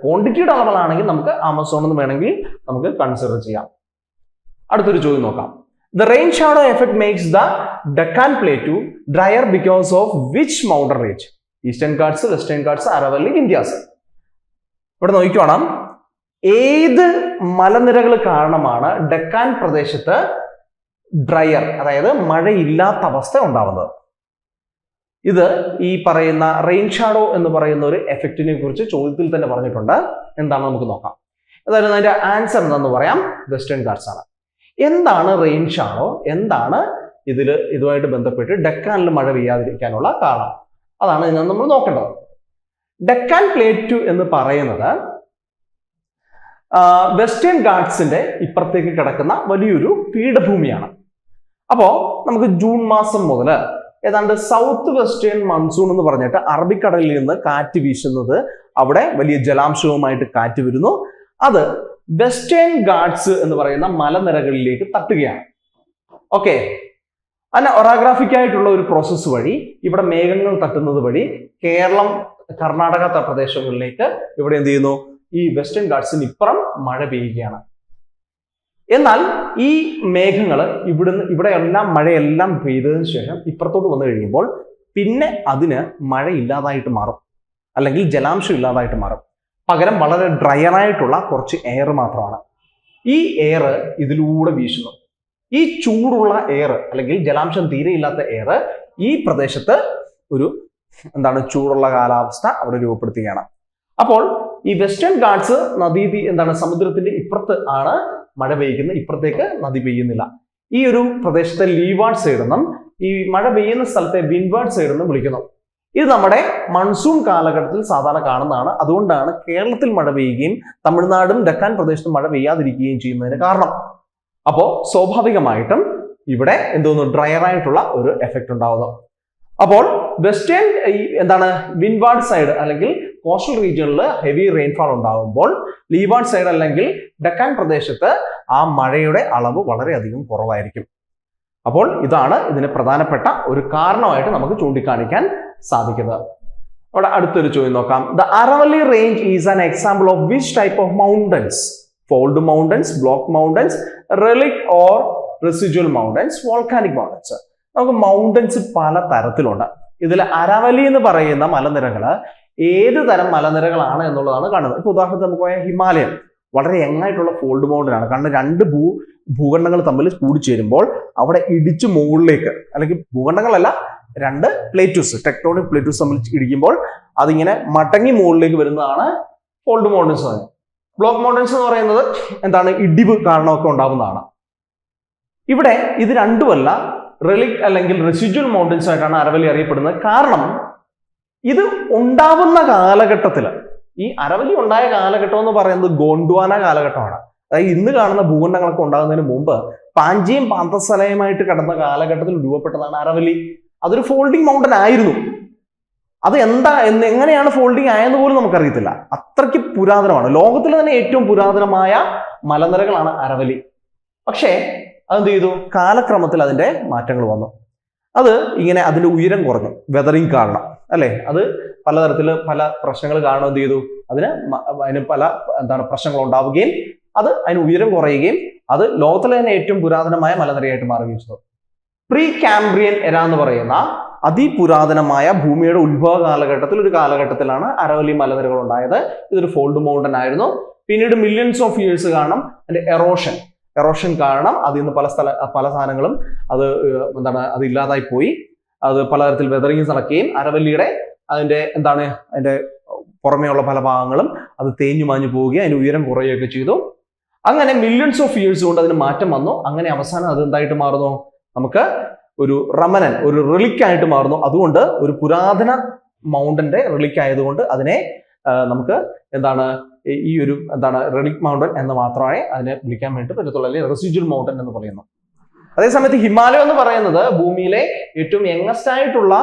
ക്വാണ്ടിറ്റിയുടെ അളവിലാണെങ്കിൽ നമുക്ക് ആമസോൺ എന്ന് വേണമെങ്കിൽ നമുക്ക് കൺസിഡർ ചെയ്യാം. അടുത്തൊരു ചോദ്യം നോക്കാം. The rain shadow effect makes the Deccan Plateau drier because of which mountain range? Eastern Ghats, Western Ghats, Aravalli, Vindhyas. ഇവിടെ നോക്കിക്കോണം, ഏത് മലനിരകൾ കാരണമാണ് ഡെക്കാൻ പ്രദേശത്ത് ഡ്രയർ, അതായത് മഴയില്ലാത്ത അവസ്ഥ ഉണ്ടാവുന്നത്? ഇത് ഈ പറയുന്ന റെയിൻ ഷാഡോ എന്ന് പറയുന്ന ഒരു എഫക്റ്റിനെ കുറിച്ച് ചോദ്യത്തിൽ തന്നെ പറഞ്ഞിട്ടുണ്ട്. എന്താണ് നമുക്ക് നോക്കാം. അതായത് അതിന്റെ ആൻസർ എന്താണെന്ന് പറയാം, വെസ്റ്റേൺ ഘാട്സ് ആണ്. എന്താണ് റെയിൻ ഷാഡോ, എന്താണ് ഇതുമായിട്ട് ബന്ധപ്പെട്ട് ഡെക്കാനിൽ മഴ പെയ്യാതിരിക്കാനുള്ള കാരണം, അതാണ് ഇന്ന് നമ്മൾ നോക്കേണ്ടത്. ഡെക്കാൻ പ്ലേറ്റു എന്ന് പറയുന്നത് വെസ്റ്റേൺ ഘാട്സിന്റെ ഇപ്പുറത്തേക്ക് കിടക്കുന്ന വലിയൊരു പീഠഭൂമിയാണ്. അപ്പോ നമുക്ക് ജൂൺ മാസം മുതൽ ഏതാണ്ട് സൗത്ത് വെസ്റ്റേൺ മൺസൂൺ എന്ന് പറഞ്ഞിട്ട് അറബിക്കടലിൽ നിന്ന് കാറ്റ് വീശുന്നത്, അവിടെ വലിയ ജലാംശവുമായിട്ട് കാറ്റ് വരുന്നു. അത് വെസ്റ്റേൺ ഘാട്സ് എന്ന് പറയുന്ന മലനിരകളിലേക്ക് തട്ടുകയാണ്. ഓക്കെ, അതിന് ഒറാഗ്രാഫിക് ആയിട്ടുള്ള ഒരു പ്രോസസ്സ് വഴി ഇവിടെ മേഘങ്ങൾ തട്ടുന്നത് വഴി കേരളം, കർണാടക പ്രദേശങ്ങളിലേക്ക് ഇവിടെ എന്ത് ചെയ്യുന്നു, ഈ വെസ്റ്റേൺ ഘാട്സിന് ഇപ്പുറം മഴ പെയ്യുകയാണ്. എന്നാൽ ഈ മേഘങ്ങൾ ഇവിടെയെല്ലാം മഴയെല്ലാം പെയ്തതിനു ശേഷം ഇപ്പുറത്തോട്ട് വന്നു കഴിയുമ്പോൾ പിന്നെ അതിന് മഴ ഇല്ലാതായിട്ട് മാറും, അല്ലെങ്കിൽ ജലാംശം ഇല്ലാതായിട്ട് മാറും. പകരം വളരെ ഡ്രയറായിട്ടുള്ള കുറച്ച് എയർ മാത്രമാണ്. ഈ എയർ ഇതിലൂടെ വീശുന്നു. ഈ ചൂടുള്ള എയർ അല്ലെങ്കിൽ ജലാംശം തീരെ ഇല്ലാത്ത എയർ ഈ പ്രദേശത്ത് ഒരു ചൂടുള്ള കാലാവസ്ഥ അവിടെ രൂപപ്പെടുത്തുകയാണ്. അപ്പോൾ ഈ വെസ്റ്റേൺ ഘാട്സ് സമുദ്രത്തിന്റെ ഇപ്പുറത്ത് ആണ് മഴ പെയ്യുന്നത്, ഇപ്പുറത്തേക്ക് നദി പെയ്യുന്നില്ല. ഈ ഒരു പ്രദേശത്തെ ലീവാർഡ് സൈഡ് എന്നും ഈ മഴ പെയ്യുന്ന സ്ഥലത്തെ വിൻവാർഡ് സൈഡ് എന്നും വിളിക്കുന്നു. ഇത് നമ്മുടെ മൺസൂൺ കാലഘട്ടത്തിൽ സാധാരണ കാണുന്നതാണ്. അതുകൊണ്ടാണ് കേരളത്തിൽ മഴ പെയ്യുകയും തമിഴ്നാടും ഡെക്കാൻ പ്രദേശത്തും മഴ പെയ്യാതിരിക്കുകയും ചെയ്യുന്നതിന് കാരണം. അപ്പോൾ സ്വാഭാവികമായിട്ടും ഇവിടെ ഡ്രയറായിട്ടുള്ള ഒരു എഫക്റ്റ് ഉണ്ടാവുന്നു. അപ്പോൾ വെസ്റ്റേൺ വിൻവാർഡ് സൈഡ് അല്ലെങ്കിൽ കോസ്റ്റൽ റീജിയനിൽ ഹെവി റെയിൻഫാൾ ഉണ്ടാകുമ്പോൾ ലീവാർഡ് സൈഡ് അല്ലെങ്കിൽ ഡെക്കാൻ പ്രദേശത്ത് ആ മഴയുടെ അളവ് വളരെയധികം കുറവായിരിക്കും. അപ്പോൾ ഇതാണ് ഇതിന് പ്രധാനപ്പെട്ട ഒരു കാരണമായിട്ട് നമുക്ക് ചൂണ്ടിക്കാണിക്കാൻ സാധിക്കുന്നത്. അവിടെ അടുത്തൊരു ചോദ്യം നോക്കാം. The Aravalli range is an example of which type of mountains? Fold mountains, block mountains, relict or residual mountains, volcanic mountains. നമുക്ക് മൗണ്ടൻസ് പല തരത്തിലുണ്ട്. ഇതിൽ അരവലി എന്ന് പറയുന്ന മലനിരകള് ഏത് തരം മലനിരകളാണ് എന്നുള്ളതാണ് കാണുന്നത്. ഇപ്പൊ ഉദാഹരണത്തിന് നമുക്ക് പോയാൽ ഹിമാലയൻ വളരെ യങ്ങായിട്ടുള്ള ഫോൾഡ് മൗണ്ടൻ ആണ്. കാരണം രണ്ട് ഭൂഖണ്ഡങ്ങൾ തമ്മിൽ കൂടിച്ചേരുമ്പോൾ അവിടെ ഇടിച്ചു മുകളിലേക്ക്, അല്ലെങ്കിൽ ഭൂഖണ്ഡങ്ങളല്ല, രണ്ട് പ്ലേറ്റൂസ്, ടെക്ടോണിക് പ്ലേറ്റൂസ് തമ്മിൽ ഇടിക്കുമ്പോൾ അതിങ്ങനെ മടങ്ങി മുകളിലേക്ക് വരുന്നതാണ് ഫോൾഡ് മൗണ്ടൻസ് എന്ന് പറയുന്നത്. ബ്ലോക്ക് മൗണ്ടൻസ് എന്ന് പറയുന്നത് ഇടിവ് കാരണമൊക്കെ ഉണ്ടാവുന്നതാണ്. ഇവിടെ ഇത് രണ്ടുമല്ല, റെലിക് അല്ലെങ്കിൽ റെസിജ്വൽ മൗണ്ടൻസ് ആയിട്ടാണ് അരവല്ലി അറിയപ്പെടുന്നത്. കാരണം ഇത് ഉണ്ടാവുന്ന കാലഘട്ടത്തിൽ, ഈ അരവല്ലി ഉണ്ടായ കാലഘട്ടം എന്ന് പറയുന്നത് ഗോണ്ട്വാന കാലഘട്ടമാണ്. അതായത് ഇന്ന് കാണുന്ന ഭൂഖണ്ഡങ്ങളൊക്കെ ഉണ്ടാകുന്നതിന് മുമ്പ് പാഞ്ചിയും പാന്തസ്ഥലയുമായിട്ട് കിടന്ന കാലഘട്ടത്തിൽ രൂപപ്പെട്ടതാണ് അരവല്ലി. അതൊരു ഫോൾഡിംഗ് മൗണ്ടൻ ആയിരുന്നു. അത് എങ്ങനെയാണ് ഫോൾഡിംഗ് ആയെന്ന് പോലും നമുക്കറിയത്തില്ല. അത്രയ്ക്ക് പുരാതനമാണ്. ലോകത്തിലെ തന്നെ ഏറ്റവും പുരാതനമായ മലനിരകളാണ് അരവല്ലി. പക്ഷേ അതെന്ത് ചെയ്തു, കാലക്രമത്തിൽ അതിന്റെ മാറ്റങ്ങൾ വന്നു. അത് ഇങ്ങനെ അതിന്റെ ഉയരം കുറഞ്ഞു, വെതറിങ് കാരണം അല്ലെ. അത് പലതരത്തിൽ പല പ്രശ്നങ്ങൾ കാരണം എന്ത് ചെയ്തു, അതിന് പല പ്രശ്നങ്ങൾ ഉണ്ടാവുകയും അതിന് ഉയരം കുറയുകയും അത് ലോകത്തിലെ തന്നെ ഏറ്റവും പുരാതനമായ മലനിരയായിട്ട് മാറുകയും ചെയ്തു. പ്രീ കാംബ്രിയൻ എര എന്ന് പറയുന്ന അതിപുരാതനമായ ഭൂമിയുടെ ഉത്ഭവ ഒരു കാലഘട്ടത്തിലാണ് അരവല്ലി മലനിരകൾ ഉണ്ടായത്. ഇതൊരു ഫോൾഡ് മൗണ്ടൻ ആയിരുന്നു. പിന്നീട് മില്യൺസ് ഓഫ് ഇയേഴ്സ് കാരണം അതിന്റെ എറോഷൻ കാരണം അതിൽ നിന്ന് പല സാധനങ്ങളും അത് ഇല്ലാതായി പോയി. അത് പലതരത്തിൽ വെതറിങ്സ് നടക്കുകയും അരവല്ലിയുടെ അതിന്റെ പുറമേയുള്ള പല ഭാഗങ്ങളും അത് തേഞ്ഞു മാഞ്ഞു പോവുകയും അതിന്റെ ഉയരം കുറയുകയൊക്കെ ചെയ്തു. അങ്ങനെ മില്യൺസ് ഓഫ് ഇയേഴ്സ് കൊണ്ട് അതിന് മാറ്റം വന്നു. അങ്ങനെ അവസാനം അത് എന്തായിട്ട് മാറുന്നു? നമുക്ക് ഒരു റമനൻ, ഒരു റിലിക് ആയിട്ട് മാറുന്നു. അതുകൊണ്ട് ഒരു പുരാതന മൗണ്ടന്റെ റിലിക് ആയതുകൊണ്ട് അതിനെ നമുക്ക് ഈ ഒരു റിലിക് മൗണ്ടൻ എന്ന് മാത്രമേ അതിനെ വിളിക്കാൻ വേണ്ടി പറ്റത്തുള്ളൂ, അല്ലെങ്കിൽ റെസിഡ്യൂൽ മൗണ്ടൻ എന്ന് പറയുന്നു. അതേസമയത്ത് ഹിമാലയം എന്ന് പറയുന്നത് ഭൂമിയിലെ ഏറ്റവും യങ്ങസ്റ്റ് ആയിട്ടുള്ള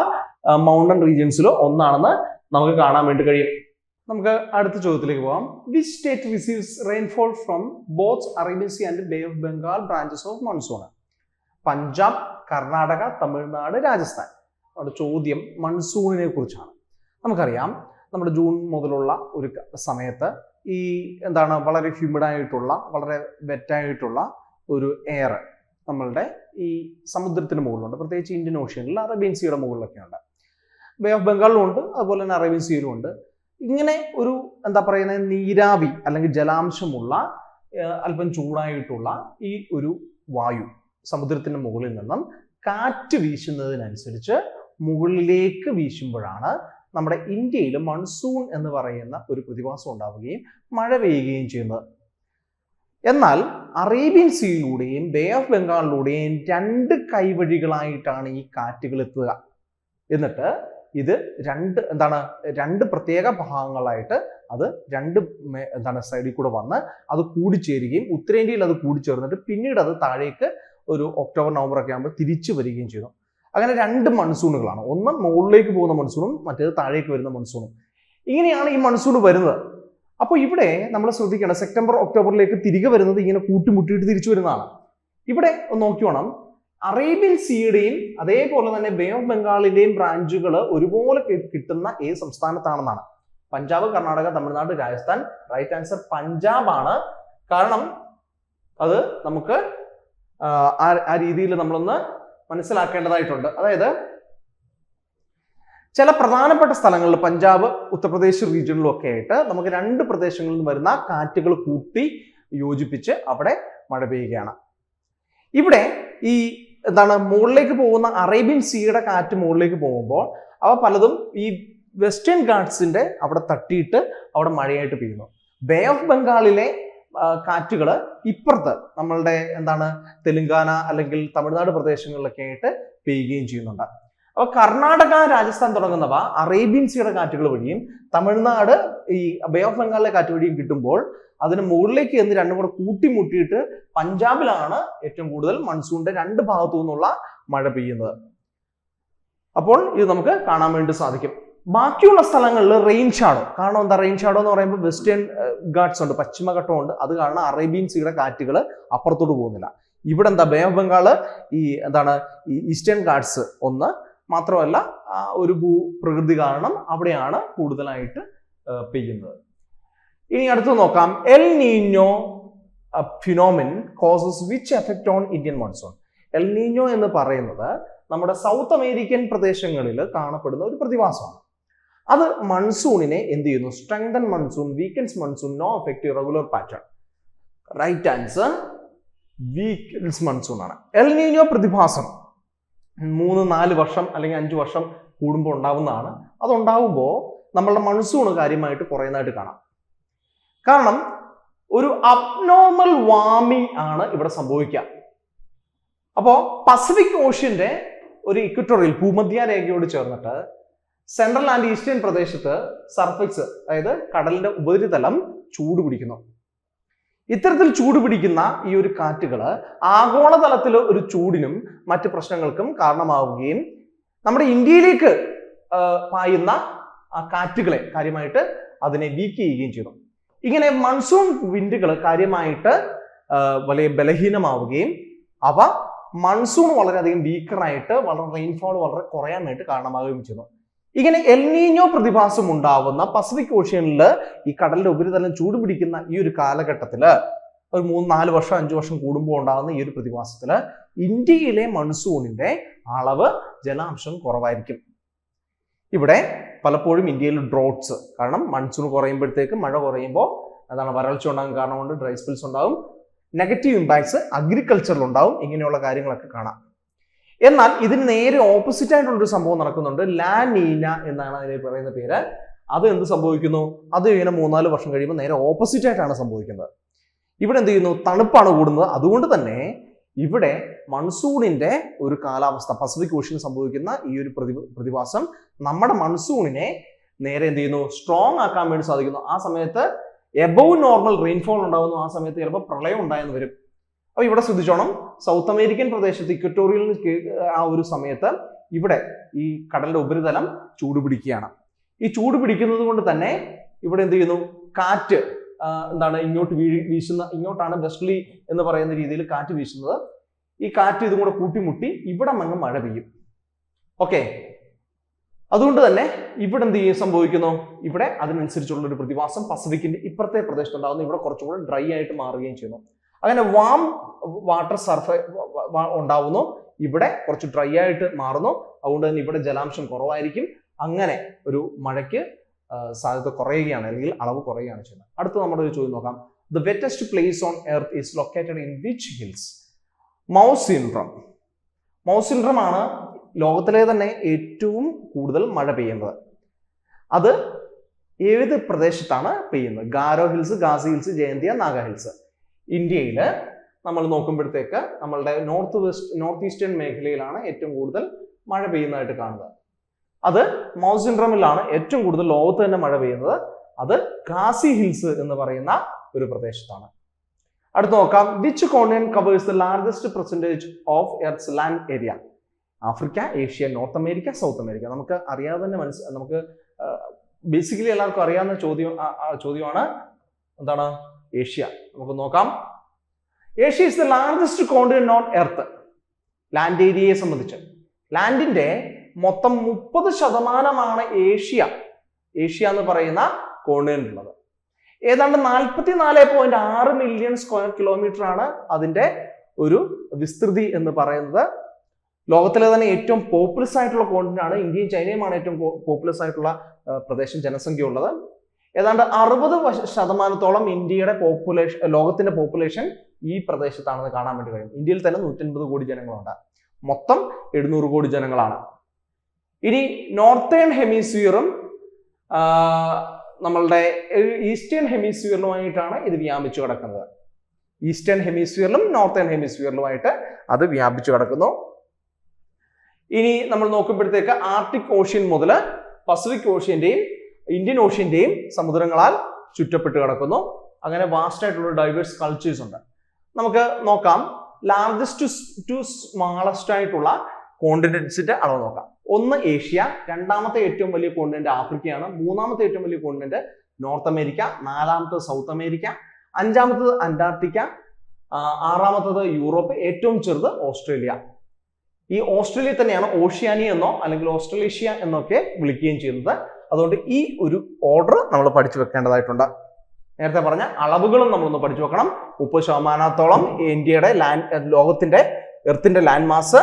മൗണ്ടൻ റീജിയൻസിലോ ഒന്നാണെന്ന് നമുക്ക് കാണാൻ വേണ്ടി കഴിയും. നമുക്ക് അടുത്ത ചോദ്യത്തിലേക്ക് പോകാം. Which state receives rainfall from both Arabian sea and bay of Bengal branches of monsoon? Punjab, Karnataka, Tamil Nadu, Rajasthan. നമ്മുടെ ചോദ്യം മൺസൂണിനെ കുറിച്ചാണ്. നമുക്കറിയാം, നമ്മുടെ ജൂൺ മുതലുള്ള ഒരു സമയത്ത് ഈ വളരെ ഹ്യൂമിഡായിട്ടുള്ള, വളരെ വെറ്റായിട്ടുള്ള ഒരു എയർ നമ്മളുടെ ഈ സമുദ്രത്തിന് മുകളിലുണ്ട്. പ്രത്യേകിച്ച് ഇന്ത്യൻ ഓഷ്യനിൽ, അറേബ്യൻ സീയുടെ മുകളിലൊക്കെ ഉണ്ട്. ബേ ഓഫ് ബംഗാളിലും ഉണ്ട്, അതുപോലെ തന്നെ അറേബ്യൻ സീയിലും ഉണ്ട്. ഇങ്ങനെ ഒരു നീരാവി അല്ലെങ്കിൽ ജലാംശമുള്ള അല്പം ചൂടായിട്ടുള്ള ഈ ഒരു വായു സമുദ്രത്തിന്റെ മുകളിൽ നിന്നും കാറ്റ് വീശുന്നതിനനുസരിച്ച് മുകളിലേക്ക് വീശുമ്പോഴാണ് നമ്മുടെ ഇന്ത്യയിൽ മൺസൂൺ എന്ന് പറയുന്ന ഒരു പ്രതിഭാസം ഉണ്ടാവുകയും മഴ പെയ്യുകയും ചെയ്യുന്നത്. എന്നാൽ അറേബ്യൻ സീയിലൂടെയും ബേ ഓഫ് ബംഗാളിലൂടെയും രണ്ട് കൈവഴികളായിട്ടാണ് ഈ കാറ്റുകൾ എത്തുക. എന്നിട്ട് ഇത് രണ്ട് പ്രത്യേക ഭാഗങ്ങളായിട്ട് അത് രണ്ട് സൈഡിൽ കൂടെ വന്ന് അത് കൂടിച്ചേരുകയും ഉത്തരേന്ത്യയിൽ അത് കൂടിച്ചേർന്നിട്ട് പിന്നീട് അത് താഴേക്ക് ഒരു ഒക്ടോബർ നവംബർ ഒക്കെ ആകുമ്പോൾ തിരിച്ചു വരികയും ചെയ്തു. അങ്ങനെ രണ്ട് മൺസൂണുകളാണ്. ഒന്ന് മുകളിലേക്ക് പോകുന്ന മൺസൂണും മറ്റേത് താഴേക്ക് വരുന്ന മൺസൂണും. ഇങ്ങനെയാണ് ഈ മൺസൂൺ വരുന്നത്. അപ്പോൾ ഇവിടെ നമ്മൾ ശ്രദ്ധിക്കണം, സെപ്റ്റംബർ ഒക്ടോബറിലേക്ക് തിരികെ വരുന്നത് ഇങ്ങനെ കൂട്ടിമുട്ടിയിട്ട് തിരിച്ചു വരുന്നതാണ്. ഇവിടെ ഒന്ന് നോക്കിയോണം, അറേബ്യൻ സീയുടെയും അതേപോലെ തന്നെ ബേ ഓഫ് ബംഗാളിന്റെയും ബ്രാഞ്ചുകൾ ഒരുപോലെ കിട്ടുന്ന ഏത് സംസ്ഥാനത്താണെന്നാണ്. പഞ്ചാബ്, കർണാടക, തമിഴ്നാട്, രാജസ്ഥാൻ. റൈറ്റ് ആൻസർ പഞ്ചാബ് ആണ്. കാരണം അത് നമുക്ക് ആ രീതിയിൽ നമ്മളൊന്ന് മനസ്സിലാക്കേണ്ടതായിട്ടുണ്ട്. അതായത് ചില പ്രധാനപ്പെട്ട സ്ഥലങ്ങളിൽ പഞ്ചാബ്, ഉത്തർപ്രദേശ് റീജിയണിലും ഒക്കെ ആയിട്ട് നമുക്ക് രണ്ട് പ്രദേശങ്ങളിൽ നിന്ന് വരുന്ന കാറ്റുകൾ കൂട്ടി യോജിപ്പിച്ച് അവിടെ മഴ പെയ്യുകയാണ്. ഇവിടെ ഈ മുകളിലേക്ക് പോകുന്ന അറേബ്യൻ സീയുടെ കാറ്റ് മുകളിലേക്ക് പോകുമ്പോൾ അവ പലതും ഈ വെസ്റ്റേൺ ഗാട്സിന്റെ അവിടെ തട്ടിയിട്ട് അവിടെ മഴയായിട്ട് പെയ്യുന്നു. ബേ ഓഫ് ബംഗാളിലെ കാറ്റുകൾ ഇപ്പുറത്ത് നമ്മളുടെ തെലുങ്കാന അല്ലെങ്കിൽ തമിഴ്നാട് പ്രദേശങ്ങളിലൊക്കെ ആയിട്ട് പെയ്യുകയും ചെയ്യുന്നുണ്ട്. അപ്പൊ കർണാടക, രാജസ്ഥാൻ തുടങ്ങുന്നവ അറേബ്യൻ സീയുടെ കാറ്റുകൾ വഴിയും തമിഴ്നാട് ഈ ബേ ഓഫ് ബംഗാളിലെ കാറ്റ് വഴിയും കിട്ടുമ്പോൾ അതിന് മുകളിലേക്ക് എന്ന് രണ്ടും കൂടെ കൂട്ടിമുട്ടിയിട്ട് പഞ്ചാബിലാണ് ഏറ്റവും കൂടുതൽ മൺസൂണിന്റെ രണ്ട് ഭാഗത്തു നിന്നുള്ള മഴ പെയ്യുന്നത്. അപ്പോൾ ഇത് നമുക്ക് കാണാൻ വേണ്ടി സാധിക്കും. ബാക്കിയുള്ള സ്ഥലങ്ങളിൽ റെയിൻ ഷാഡോ. കാരണം റെയിൻ ഷാഡോ എന്ന് പറയുമ്പോൾ വെസ്റ്റേൺ ഗാട്സ് ഉണ്ട്, പശ്ചിമഘട്ടമുണ്ട്. അത് കാരണം അറേബ്യൻ സീയുടെ കാറ്റുകൾ അപ്പുറത്തോട്ട് പോകുന്നില്ല. ഇവിടെ ബേ ഓഫ് ബംഗാള് ഈ ഈ ഈസ്റ്റേൺ ഗാട്സ് ഒന്ന് മാത്രമല്ല, ഒരു ഭൂപ്രകൃതി കാരണം അവിടെയാണ് കൂടുതലായിട്ട് പെയ്യുന്നത്. ഇനി അടുത്ത് നോക്കാം, El Nino phenomenon causes which effect on Indian monsoon? El Nino എന്ന് പറയുന്നത് നമ്മുടെ സൗത്ത് അമേരിക്കൻ പ്രദേശങ്ങളിൽ കാണപ്പെടുന്ന ഒരു പ്രതിഭാസമാണ്. അത് മൺസൂണിനെ എന്ത് ചെയ്യുന്നു? Strengthen monsoon, weakens monsoon, no effect regular pattern. Right answer weakens monsoon ആണ്. എൽ നീഞ്ഞോ പ്രതിഭാസം 3-4 വർഷം അല്ലെങ്കിൽ 5 വർഷം കൂടുമ്പോൾ ഉണ്ടാവുന്നതാണ്. അതുണ്ടാവുമ്പോൾ നമ്മളുടെ മൺസൂൺ കാര്യമായിട്ട് കുറയുന്നതായിട്ട് കാണാം. കാരണം ഒരു അബ്നോർമൽ വാർമിംഗ് ആണ് ഇവിടെ സംഭവിക്കുക. അപ്പോൾ പസഫിക് ഓഷ്യന്റെ ഒരു ഇക്വറ്റോറിയൽ ഭൂമധ്യ രേഖയോട് ചേർന്നിട്ട് സെൻട്രൽ ആൻഡ് ഈസ്റ്റേൺ പ്രദേശത്ത് സർഫക്സ്, അതായത് കടലിന്റെ ഉപരിതലം ചൂട് പിടിക്കുന്നു. ഇത്തരത്തിൽ ചൂട് പിടിക്കുന്ന ഈ ഒരു കാറ്റുകൾ ആഗോളതലത്തിൽ ഒരു ചൂടിനും മറ്റ് പ്രശ്നങ്ങൾക്കും കാരണമാവുകയും നമ്മുടെ ഇന്ത്യയിലേക്ക് പായുന്ന കാറ്റുകളെ കാര്യമായിട്ട് അതിനെ വീക്ക് ചെയ്യുകയും ചെയ്തു. ഇങ്ങനെ മൺസൂൺ വിൻഡുകൾ കാര്യമായിട്ട് വലിയ ബലഹീനമാവുകയും അവ മൺസൂൺ വളരെയധികം വീക്കറായിട്ട് വളരെ റെയിൻഫോൾ വളരെ കുറയാൻ വേണ്ടി കാരണമാവുകയും ചെയ്യുന്നു. ഇങ്ങനെ എൽ നീഞ്ഞോ പ്രതിഭാസം ഉണ്ടാവുന്ന പസഫിക് ഓഷ്യനിൽ ഈ കടലിന്റെ ഉപരിതലം ചൂട് പിടിക്കുന്ന ഈ ഒരു കാലഘട്ടത്തില് ഒരു 3-4 വർഷം 5 വർഷം കൂടുമ്പോൾ ഉണ്ടാകുന്ന ഈ ഒരു പ്രതിഭാസത്തില് ഇന്ത്യയിലെ മൺസൂണിന്റെ അളവ് ജലാംശം കുറവായിരിക്കും. ഇവിടെ പലപ്പോഴും ഇന്ത്യയിൽ ഡ്രോട്ട്സ്, കാരണം മൺസൂൺ കുറയുമ്പോഴത്തേക്ക് മഴ കുറയുമ്പോൾ വരൾച്ച ഉണ്ടാകാൻ കാരണമുണ്ട്, ഡ്രൈ സ്പെൽസ് ഉണ്ടാകും, നെഗറ്റീവ് ഇമ്പാക്ട്സ് അഗ്രികൾച്ചറിൽ ഉണ്ടാവും. ഇങ്ങനെയുള്ള കാര്യങ്ങളൊക്കെ കാണാം. എന്നാൽ ഇതിന് നേരെ ഓപ്പോസിറ്റ് ആയിട്ടുള്ളൊരു സംഭവം നടക്കുന്നുണ്ട്. ലാ നീന എന്നാണ് അതിന് പറയുന്ന പേര്. അത് എന്ത് സംഭവിക്കുന്നു? അത് ഇങ്ങനെ 3-4 വർഷം കഴിയുമ്പോൾ നേരെ ഓപ്പോസിറ്റ് ആയിട്ടാണ് സംഭവിക്കുന്നത്. ഇവിടെ എന്ത് ചെയ്യുന്നു? തണുപ്പാണ് കൂടുന്നത്. അതുകൊണ്ട് തന്നെ ഇവിടെ മൺസൂണിന്റെ ഒരു കാലാവസ്ഥ, പസഫിക് ഓഷ്യനിൽ സംഭവിക്കുന്ന ഈ ഒരു പ്രതിഭാസം നമ്മുടെ മൺസൂണിനെ നേരെ എന്ത് ചെയ്യുന്നു? സ്ട്രോങ് ആക്കാൻ വേണ്ടി സാധിക്കുന്നു. ആ സമയത്ത് എബവ് നോർമൽ റെയിൻഫോൾ ഉണ്ടാകുന്നു. ആ സമയത്ത് ചിലപ്പോൾ പ്രളയം ഉണ്ടായെന്ന് വരും. അപ്പൊ ഇവിടെ ശ്രദ്ധിച്ചോണം, സൗത്ത് അമേരിക്കൻ പ്രദേശത്ത് ഇക്വറ്റോറിയൽ ആ ഒരു സമയത്ത് ഇവിടെ ഈ കടലിന്റെ ഉപരിതലം ചൂടുപിടിക്കുകയാണ്. ഈ ചൂട് പിടിക്കുന്നത് കൊണ്ട് തന്നെ ഇവിടെ എന്ത് ചെയ്യുന്നു? കാറ്റ് ഇങ്ങോട്ട് വീശുന്ന, ഇങ്ങോട്ടാണ് വെസ്റ്റ്ലി എന്ന് പറയുന്ന രീതിയിൽ കാറ്റ് വീശുന്നത്. ഈ കാറ്റ് ഇതും കൂടെ കൂട്ടിമുട്ടി ഇവിടെ അങ്ങ് മഴ പെയ്യും. ഓക്കെ, അതുകൊണ്ട് തന്നെ ഇവിടെ എന്ത് സംഭവിക്കുന്നു? ഇവിടെ അതിനനുസരിച്ചുള്ള ഒരു പ്രതിഭാസം പസഫിക്കിന്റെ ഇപ്പുറത്തെ പ്രദേശത്തുണ്ടാകുന്നു. ഇവിടെ കുറച്ചുകൂടെ ഡ്രൈ ആയിട്ട് മാറുകയും ചെയ്യുന്നു. അങ്ങനെ വാം വാട്ടർ ഉണ്ടാവുന്നു, ഇവിടെ കുറച്ച് ഡ്രൈ ആയിട്ട് മാറുന്നു. അതുകൊണ്ട് തന്നെ ഇവിടെ ജലാംശം കുറവായിരിക്കും. അങ്ങനെ ഒരു മഴയ്ക്ക് സാധ്യത കുറയുകയാണ്, അല്ലെങ്കിൽ അളവ് കുറയുകയാണ് ചെയ്യുന്നത്. അടുത്ത നമ്മുടെ ഒരു ചോദ്യം നോക്കാം. The wettest place on earth is located in which hills? Mouse syndrome. Mouse syndrome ആണ് ലോകത്തിലെ തന്നെ ഏറ്റവും കൂടുതൽ മഴ പെയ്യുന്നത്. അത് ഏത് പ്രദേശത്താണ് പെയ്യുന്നത്? ഗാരോ ഹിൽസ്, ഖാസി ഹിൽസ്, ജയന്തിയ, നാഗ ഹിൽസ്. ഇന്ത്യയിൽ നമ്മൾ നോക്കുമ്പോഴത്തേക്ക് നമ്മളുടെ നോർത്ത് ഈസ്റ്റേൺ മേഖലയിലാണ് ഏറ്റവും കൂടുതൽ മഴ പെയ്യുന്നതായിട്ട് കാണുന്നത്. അത് മൗസ് സിൻഡ്രമിലാണ് ഏറ്റവും കൂടുതൽ ലോകത്ത് തന്നെ മഴ പെയ്യുന്നത്. അത് ഖാസി ഹിൽസ് എന്ന് പറയുന്ന ഒരു പ്രദേശത്താണ്. അടുത്ത് നോക്കാം. Which continent covers the largest percentage of earth land area? Africa, Asia, north America, south America. നമുക്ക് അറിയാതെ തന്നെ നമുക്ക് ബേസിക്കലി എല്ലാവർക്കും അറിയാവുന്ന ചോദ്യമാണ് എന്താണ്? ഏഷ്യ. നമുക്ക് നോക്കാം. Asia is the largest continent on earth. Land ഏരിയയെ സംബന്ധിച്ച് ലാൻഡിന്റെ മൊത്തം 30% ഏഷ്യ എന്ന് പറയുന്ന കോണ്ടിനെന്റ് ഉള്ളത്. ഏതാണ്ട് 44.6 മില്യൺ സ്ക്വയർ കിലോമീറ്റർ ആണ് അതിന്റെ ഒരു വിസ്തൃതി എന്ന് പറയുന്നത്. ലോകത്തിലെ തന്നെ ഏറ്റവും പോപ്പുലസ് ആയിട്ടുള്ള കോണ്ടിനെന്റ് ആണ്. ഇന്ത്യയും ചൈനയുമാണ് ഏറ്റവും പോപ്പുലസ് ആയിട്ടുള്ള പ്രദേശം, ജനസംഖ്യ ഉള്ളത്. ഏതാണ്ട് 60% ഇന്ത്യയുടെ പോപ്പുലേഷൻ, ലോകത്തിന്റെ പോപ്പുലേഷൻ ഈ പ്രദേശത്താണെന്ന് കാണാൻ വേണ്ടി കഴിയും. ഇന്ത്യയിൽ തന്നെ 150 കോടി ജനങ്ങളുണ്ട്. മൊത്തം 700 കോടി ജനങ്ങളാണ്. ഇനി നോർത്തേൺ ഹെമിസ്ഫിയറും നമ്മളുടെ ഈസ്റ്റേൺ ഹെമിസ്ഫിയറിലുമായിട്ടാണ് ഇത് വ്യാപിച്ചു കിടക്കുന്നത്. ഈസ്റ്റേൺ ഹെമിസ്ഫിയറിലും നോർത്തേൺ ഹെമിസ്ഫിയറിലുമായിട്ട് അത് വ്യാപിച്ചു കിടക്കുന്നു. ഇനി നമ്മൾ നോക്കുമ്പോഴത്തേക്ക് ആർട്ടിക് ഓഷ്യൻ മുതൽ പസഫിക് ഓഷ്യന്റെയും ഇന്ത്യൻ ഓഷ്യന്റെയും സമുദ്രങ്ങളാൽ ചുറ്റപ്പെട്ട് കിടക്കുന്നു. അങ്ങനെ വാസ്റ്റ് ആയിട്ടുള്ള ഡൈവേഴ്സ് കൾച്ചേഴ്സ് ഉണ്ട്. നമുക്ക് നോക്കാം. ലാർജസ്റ്റ് ടു സ്മാളസ്റ്റ് ആയിട്ടുള്ള കോണ്ടിനെന്റ്സിന്റെ അളവ് നോക്കാം. ഒന്ന് ഏഷ്യ, രണ്ടാമത്തെ ഏറ്റവും വലിയ കോണ്ടിനെന്റ് ആഫ്രിക്കയാണ്, മൂന്നാമത്തെ ഏറ്റവും വലിയ കോണ്ടിനെന്റ് നോർത്ത് അമേരിക്ക, നാലാമത്തത് സൗത്ത് അമേരിക്ക, അഞ്ചാമത്തത് അന്റാർട്ടിക്ക, ആറാമത്തത് യൂറോപ്പ്, ഏറ്റവും ചെറുത് ഓസ്ട്രേലിയ. ഈ ഓസ്ട്രേലിയ തന്നെയാണ് ഓഷ്യാനിയ എന്നോ അല്ലെങ്കിൽ ഓസ്ട്രലേഷ്യ എന്നൊക്കെ വിളിക്കുകയും ചെയ്യുന്നത്. അതുകൊണ്ട് ഈ ഒരു ഓർഡർ നമ്മൾ പഠിച്ചു വെക്കേണ്ടതായിട്ടുണ്ട്. നേരത്തെ പറഞ്ഞ അളവുകളും നമ്മളൊന്ന് പഠിച്ചു വെക്കണം. 30% ഇന്ത്യയുടെ ലോകത്തിന്റെ എർത്തിന്റെ land mass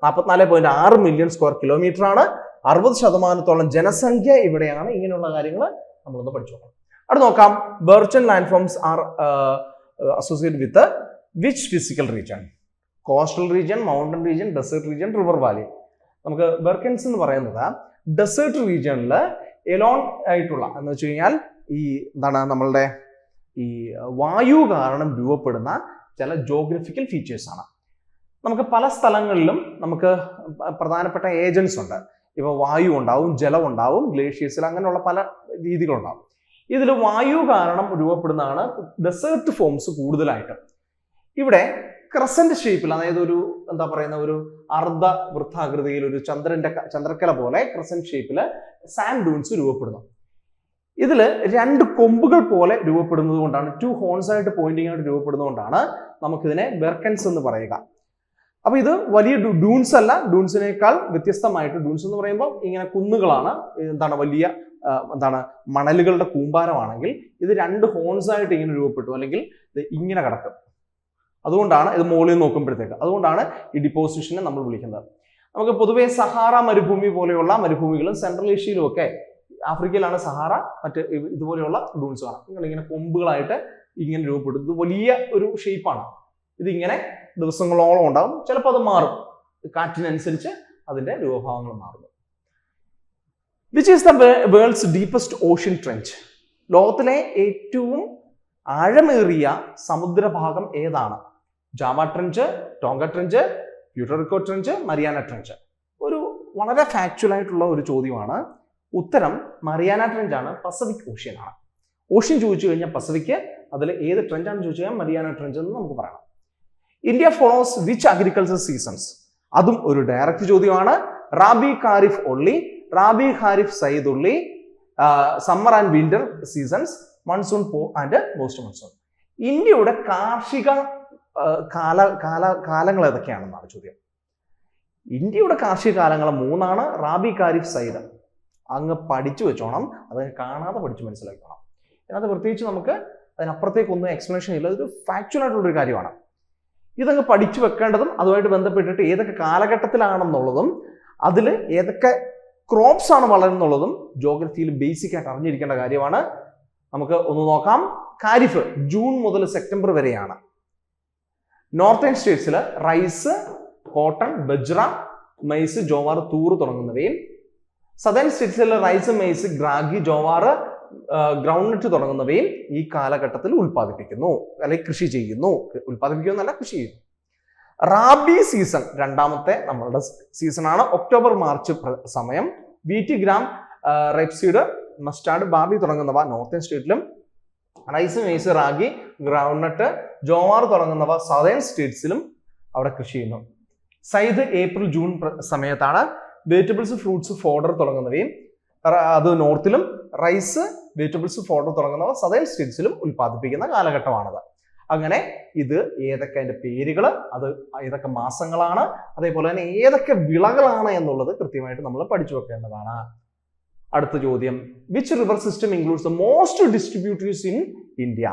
44.6 million square kilometre ആണ്. 60% ജനസംഖ്യ ഇവിടെയാണ്. ഇങ്ങനെയുള്ള കാര്യങ്ങൾ നമ്മളൊന്ന് പഠിച്ചു നോക്കണം. അവിടെ നോക്കാം. Barchan landforms are associated with which physical region? Coastal region, mountain region, desert region, river valley. നമുക്ക് ബെർക്കൻസ് എന്ന് പറയുന്നത് ഡെസേർട്ട് റീജിയനിൽ എലോൺ ആയിട്ടുള്ള എന്ന് വെച്ച് കഴിഞ്ഞാൽ ഈ നമ്മളുടെ ഈ വായു കാരണം രൂപപ്പെടുന്ന ചില ജോഗ്രഫിക്കൽ ഫീച്ചേഴ്സ് ആണ്. നമുക്ക് പല സ്ഥലങ്ങളിലും നമുക്ക് പ്രധാനപ്പെട്ട ഏജൻസ് ഉണ്ട്. ഇപ്പൊ വായു ഉണ്ടാവും, ജലം ഉണ്ടാവും, ഗ്ലേഷ്യേഴ്സിൽ അങ്ങനെയുള്ള പല രീതികളുണ്ടാവും. ഇതിൽ വായു കാരണം രൂപപ്പെടുന്നതാണ് ഡെസേർട്ട് ഫോംസ് കൂടുതലായിട്ട്. ഇവിടെ ക്രസന്റ് ഷേപ്പിൽ, അതായത് ഒരു ഒരു അർദ്ധ വൃത്താകൃതിയിൽ ഒരു ചന്ദ്രക്കല പോലെ ക്രസന്റ് ഷേപ്പിൽ സാൻഡ് ഡ്യൂൺസ് രൂപപ്പെടുന്നു. ഇതിൽ 2 കൊമ്പുകൾ പോലെ രൂപപ്പെടുന്നത് കൊണ്ടാണ്, 2 ഹോൺസ് ആയിട്ട് പോയിന്റിംഗ് ആയിട്ട് രൂപപ്പെടുന്നത് കൊണ്ടാണ് നമുക്കിതിനെ ബെർക്കൻസ് എന്ന് പറയുക. അപ്പൊ ഇത് വലിയ ഡ്യൂൺസ് അല്ല, ഡ്യൂൺസിനേക്കാൾ വ്യത്യസ്തമായിട്ട്, ഡ്യൂൺസ് എന്ന് പറയുമ്പോൾ ഇങ്ങനെ കുന്നുകളാണ്, വലിയ മണലുകളുടെ കൂമ്പാരമാണെങ്കിൽ ഇത് 2 ഹോൺസ് ആയിട്ട് ഇങ്ങനെ രൂപപ്പെട്ടു, അല്ലെങ്കിൽ ഇത് ഇങ്ങനെ കിടക്കും. അതുകൊണ്ടാണ് ഇത് മുകളിൽ നോക്കുമ്പോഴത്തേക്ക്, അതുകൊണ്ടാണ് ഈ ഡിപ്പോസിഷനെ നമ്മൾ വിളിക്കുന്നത്. നമുക്ക് പൊതുവെ സഹാറ മരുഭൂമി പോലെയുള്ള മരുഭൂമികളും സെൻട്രൽ ഏഷ്യയിലും ഒക്കെ, ആഫ്രിക്കയിലാണ് സഹാറ, മറ്റ് ഇതുപോലെയുള്ള ഡൂൺസ് കാണാം. ഇങ്ങനെ കൊമ്പുകളായിട്ട് ഇങ്ങനെ രൂപപ്പെടും. ഇത് വലിയ ഒരു ഷേപ്പാണ്. ഇതിങ്ങനെ ദിവസങ്ങളോളം ഉണ്ടാവും. ചിലപ്പോൾ അത് മാറും. കാറ്റിനനുസരിച്ച് അതിന്റെ രൂപഭാവങ്ങൾ മാറുന്നു. Which is the world's deepest ocean trench? ലോകത്തിലെ ഏറ്റവും ആഴമേറിയ സമുദ്രഭാഗം ഏതാണ്? Java trench, Tonga trench, Puerto Rico trench, Mariana trench. ഒരു വളരെ ഫാക്ച്വൽ ആയിട്ടുള്ള ഒരു ചോദ്യമാണ്. ഉത്തരം മരിയാന ട്രെഞ്ചാണ്, പസഫിക് ഓഷ്യൻ ആണ്. ഓഷ്യൻ ചോദിച്ചു കഴിഞ്ഞാൽ പസഫിക്, അതിൽ ഏത് ട്രെഞ്ചാണ് ചോദിച്ചു കഴിഞ്ഞാൽ മരിയാന ട്രെഞ്ച് എന്ന് നമുക്ക് പറയാം. India follows which agriculture seasons? അതും ഒരു ഡയറക്റ്റ് ചോദ്യമാണ്. Rabi kharif only, rabi kharif zaid only, summer and winter seasons, monsoon and post monsoon. ഇന്ത്യയുടെ കാർഷിക കാലങ്ങൾ ഏതൊക്കെയാണെന്നാണ് ചോദ്യം. ഇന്ത്യയുടെ കാർഷിക കാലങ്ങൾ 3 റാബി ഖാരിഫ് സയ്യിദ്. അങ്ങ് പഠിച്ചു വെച്ചോണം, അത് കാണാതെ പഠിച്ചു മനസ്സിലാക്കണം. അതിനകത്ത് പ്രത്യേകിച്ച് നമുക്ക് അതിനപ്പുറത്തേക്കൊന്നും എക്സ്പ്ലനേഷൻ ഇല്ല. ഇതൊരു ഫാക്ച്വൽ ആയിട്ടുള്ളൊരു കാര്യമാണ്. ഇതങ്ങ് പഠിച്ചു വെക്കേണ്ടതും അതുമായിട്ട് ബന്ധപ്പെട്ടിട്ട് ഏതൊക്കെ കാലഘട്ടത്തിലാണെന്നുള്ളതും അതിൽ ഏതൊക്കെ ക്രോപ്സ് ആണ് വളരുന്നുള്ളതും ജോഗ്രഫിയിൽ ബേസിക് ആയിട്ട് അറിഞ്ഞിരിക്കേണ്ട കാര്യമാണ്. നമുക്ക് ഒന്ന് നോക്കാം. ഖാരിഫ് ജൂൺ മുതൽ സെപ്റ്റംബർ വരെയാണ്. നോർത്തേൺ സ്റ്റേറ്റ്സിൽ rice, cotton, bajra, maize, jowar, tur തുടങ്ങുന്നവയും സദേൺ സ്റ്റേറ്റ്സിൽ റൈസ്, മൈസ്, ഗ്രാഗി, ജോവാർ, ഗ്രൗണ്ട്നട്ട് തുടങ്ങുന്നവയും ഈ കാലഘട്ടത്തിൽ ഉൽപ്പാദിപ്പിക്കുന്നു, അല്ലെങ്കിൽ കൃഷി ചെയ്യുന്നു. ഉൽപ്പാദിപ്പിക്കുന്നല്ല, കൃഷി ചെയ്യുന്നു. റാബി സീസൺ രണ്ടാമത്തെ നമ്മളുടെ സീസണാണ്. ഒക്ടോബർ മാർച്ച് സമയം. Wheat, gram, rapeseed, mustard, barley തുടങ്ങുന്നവ നോർത്തേൺ സ്റ്റേറ്റിലും, rice, maize, ragi, groundnut, jowar തുടങ്ങുന്നവ സദേൺ സ്റ്റേറ്റ്സിലും അവിടെ കൃഷി ചെയ്യുന്നു. സയ്യിദ് ഏപ്രിൽ ജൂൺ സമയത്താണ്. വെജിറ്റബിൾസ്, ഫ്രൂട്ട്സ്, ഫോഡർ തുടങ്ങുന്നവയും അത് നോർത്തിലും, റൈസ്, വെജിറ്റബിൾസ്, ഫോഡർ തുടങ്ങുന്നവ സദേൺ സ്റ്റേറ്റ്സിലും ഉൽപ്പാദിപ്പിക്കുന്ന കാലഘട്ടമാണത്. അങ്ങനെ ഇത് ഏതൊക്കെ അതിന്റെ പേരുകൾ, അത് ഏതൊക്കെ മാസങ്ങളാണ്, അതേപോലെ തന്നെ ഏതൊക്കെ വിളകളാണ് എന്നുള്ളത് കൃത്യമായിട്ട് നമ്മൾ പഠിച്ചു വെക്കേണ്ടതാണ്. അടുത്ത ചോദ്യം. Which river system includes the most distributaries in India?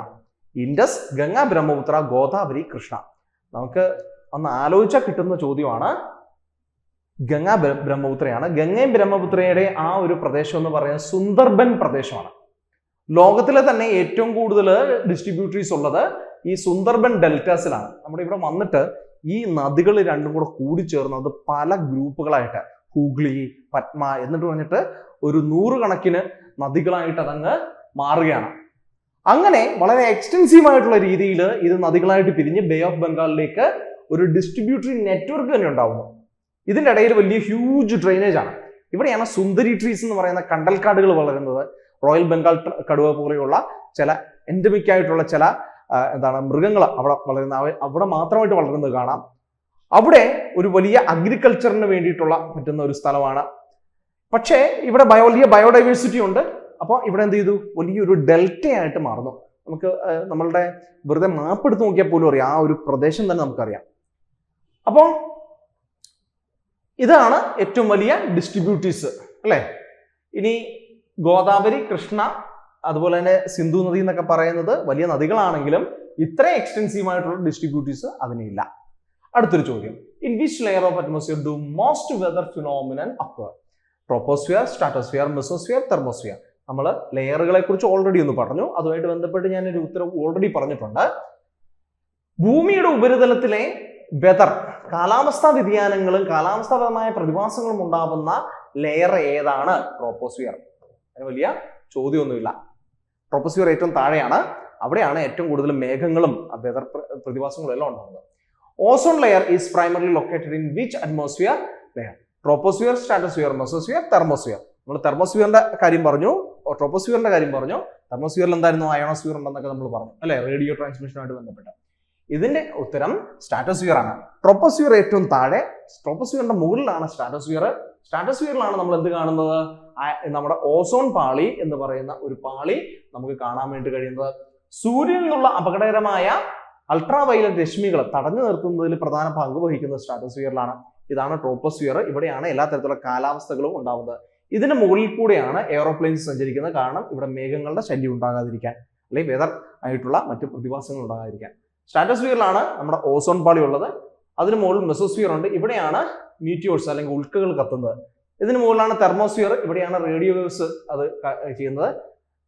Indus, Ganga, Brahmaputra, Godavari, Krishna. നമുക്ക് ഒന്ന് ആലോചിച്ചാൽ കിട്ടുന്ന ചോദ്യമാണ്. ഗംഗ ബ്രഹ്മപുത്രയാണ്. ഗംഗയും ബ്രഹ്മപുത്രയുടെ ആ ഒരു പ്രദേശം എന്ന് പറയുന്നത് സുന്ദർബൻ പ്രദേശമാണ്. ലോകത്തിലെ തന്നെ ഏറ്റവും കൂടുതൽ ഡിസ്ട്രിബ്യൂട്ടറീസ് ഉള്ളത് ഈ സുന്ദർബൻ ഡെൽറ്റാസിലാണ്. നമ്മുടെ ഇവിടെ വന്നിട്ട് ഈ നദികൾ രണ്ടും കൂടെ കൂടിച്ചേർന്നത് പല ഗ്രൂപ്പുകളായിട്ട്, ഹൂഗ്ലി, പത്മ എന്നിട്ട് പറഞ്ഞിട്ട് ഒരു 100 കണക്കിന് നദികളായിട്ട് അതങ്ങ് മാറുകയാണ്. അങ്ങനെ വളരെ എക്സ്റ്റെൻസീവ് ആയിട്ടുള്ള രീതിയിൽ ഇത് നദികളായിട്ട് പിരിഞ്ഞ് ബേ ഓഫ് ബംഗാളിലേക്ക് ഒരു ഡിസ്ട്രിബ്യൂട്ടറി നെറ്റ്വർക്ക് തന്നെ ഉണ്ടാവുന്നു. ഇതിൻ്റെ ഇടയിൽ വലിയ ഹ്യൂജ് ഡ്രെയിനേജ് ആണ്. ഇവിടെയാണ് സുന്ദരി ട്രീസ് എന്ന് പറയുന്ന കണ്ടൽക്കാടുകൾ വളരുന്നത്. റോയൽ ബംഗാൾ കടുവ പോലെയുള്ള ചില എൻഡമിക് ആയിട്ടുള്ള ചില മൃഗങ്ങൾ അവിടെ വളരുന്ന, അവിടെ മാത്രമായിട്ട് വളരുന്നത് കാണാം. അവിടെ ഒരു വലിയ അഗ്രികൾച്ചറിന് വേണ്ടിയിട്ടുള്ള പറ്റുന്ന ഒരു സ്ഥലമാണ്. പക്ഷേ ഇവിടെ വലിയ ബയോഡൈവേഴ്സിറ്റി ഉണ്ട്. അപ്പോൾ ഇവിടെ എന്ത് ചെയ്തു? വലിയൊരു ഡെൽറ്റയായിട്ട് മാറുന്നു. നമുക്ക് നമ്മളുടെ വെറുതെ മാപ്പ് എടുത്ത് നോക്കിയാൽ പോലും അറിയാം, ആ ഒരു പ്രദേശം തന്നെ നമുക്കറിയാം. അപ്പോൾ ഇതാണ് ഏറ്റവും വലിയ ഡിസ്ട്രിബ്യൂട്ടീസ് അല്ലേ. ഇനി ഗോദാവരി, കൃഷ്ണ, അതുപോലെ തന്നെ സിന്ധു നദി എന്നൊക്കെ പറയുന്നത് വലിയ നദികളാണെങ്കിലും ഇത്ര എക്സ്റ്റെൻസീവ് ആയിട്ടുള്ള ഡിസ്ട്രിബ്യൂട്ടീസ് അതിനില്ല. അടുത്തൊരു ചോദ്യം. In which layer of atmosphere do most weather phenomenon occur? Troposphere, stratosphere, mesosphere, thermosphere. നമ്മൾ ലെയറുകളെ കുറിച്ച് ഓൾറെഡി ഒന്ന് പറഞ്ഞു. അതുമായിട്ട് ബന്ധപ്പെട്ട് ഞാനൊരു ഉത്തരം ഓൾറെഡി പറഞ്ഞിട്ടുണ്ട്. ഭൂമിയുടെ ഉപരിതലത്തിലെ വെതർ, കാലാവസ്ഥാ വ്യതിയാനങ്ങളും കാലാവസ്ഥാപരമായ പ്രതിഭാസങ്ങളും ഉണ്ടാകുന്ന ലെയർ ഏതാണ്? ട്രോപ്പോസ്ഫിയർ. അതിന് വലിയ ചോദ്യമൊന്നുമില്ല. ട്രോപ്പോസ്ഫിയർ ഏറ്റവും താഴെയാണ്. അവിടെയാണ് ഏറ്റവും കൂടുതൽ മേഘങ്ങളും വെതർ പ്രതിഭാസങ്ങളും എല്ലാം ഉണ്ടാകുന്നത്. Ozone layer is primarily located in which atmosphere layer? Troposphere, stratosphere, mesosphere, thermosphere. നമ്മൾ തെർമോസ്ഫിയറിന്റെ കാര്യം പറഞ്ഞു, ട്രോപ്പോസ്ഫിയറിന്റെ കാര്യം പറഞ്ഞു. തെർമോസ്ഫിയറിൽ എന്തായിരുന്നു? അയോണോസ്ഫിയർ ഉണ്ടെന്നൊക്കെ നമ്മൾ പറഞ്ഞു അല്ലെ, റേഡിയോ ട്രാൻസ്മിഷനുമായിട്ട് ബന്ധപ്പെട്ട്. ഇതിന്റെ ഉത്തരം സ്ട്രാറ്റോസ്ഫിയർ ആണ്. ട്രോപ്പോസ്ഫിയർ ഏറ്റവും താഴെ, ട്രോപ്പോസ്ഫിയറിന്റെ മുകളിലാണ് സ്ട്രാറ്റോസ്ഫിയർ. സ്ട്രാറ്റോസ്ഫിയറിലാണ് നമ്മൾ എന്ത് കാണുന്നത്? നമ്മുടെ ഓസോൺ പാളി എന്ന് പറയുന്ന ഒരു പാളി നമുക്ക് കാണാൻ വേണ്ടി കഴിയുന്നത്. സൂര്യനിൽ നിന്നുള്ള അപകടകരമായ അൾട്രാ വയലറ്റ് രശ്മികൾ തടഞ്ഞു നിർത്തുന്നതിൽ പ്രധാന പങ്ക് വഹിക്കുന്നത് സ്ട്രാറ്റോസ്ഫിയറിലാണ്. ഇതാണ് ട്രോപ്പോസ്ഫിയർ. ഇവിടെയാണ് എല്ലാ തരത്തിലുള്ള കാലാവസ്ഥകളും ഉണ്ടാവുന്നത്. ഇതിന് മുകളിൽ കൂടെയാണ് എയറോപ്ലെയിൻസ് സഞ്ചരിക്കുന്നത്. കാരണം ഇവിടെ മേഘങ്ങളുടെ ശല്യം ഉണ്ടാകാതിരിക്കാൻ, അല്ലെങ്കിൽ വെതർ ആയിട്ടുള്ള മറ്റു പ്രതിഭാസങ്ങൾ ഉണ്ടാകാതിരിക്കാൻ. സ്ട്രാറ്റോസ്ഫിയറിലാണ് നമ്മുടെ ഓസോൺ പാളി ഉള്ളത്. അതിന് മുകളിൽ മെസോസ്ഫിയർ ഉണ്ട്. ഇവിടെയാണ് മീറ്റിയോർസ് അല്ലെങ്കിൽ ഉൽക്കകൾ കത്തുന്നത്. ഇതിന് മുകളിലാണ് തെർമോസ്ഫിയർ. ഇവിടെയാണ് റേഡിയോ വേവ്സ് അത് ചെയ്യുന്നത്.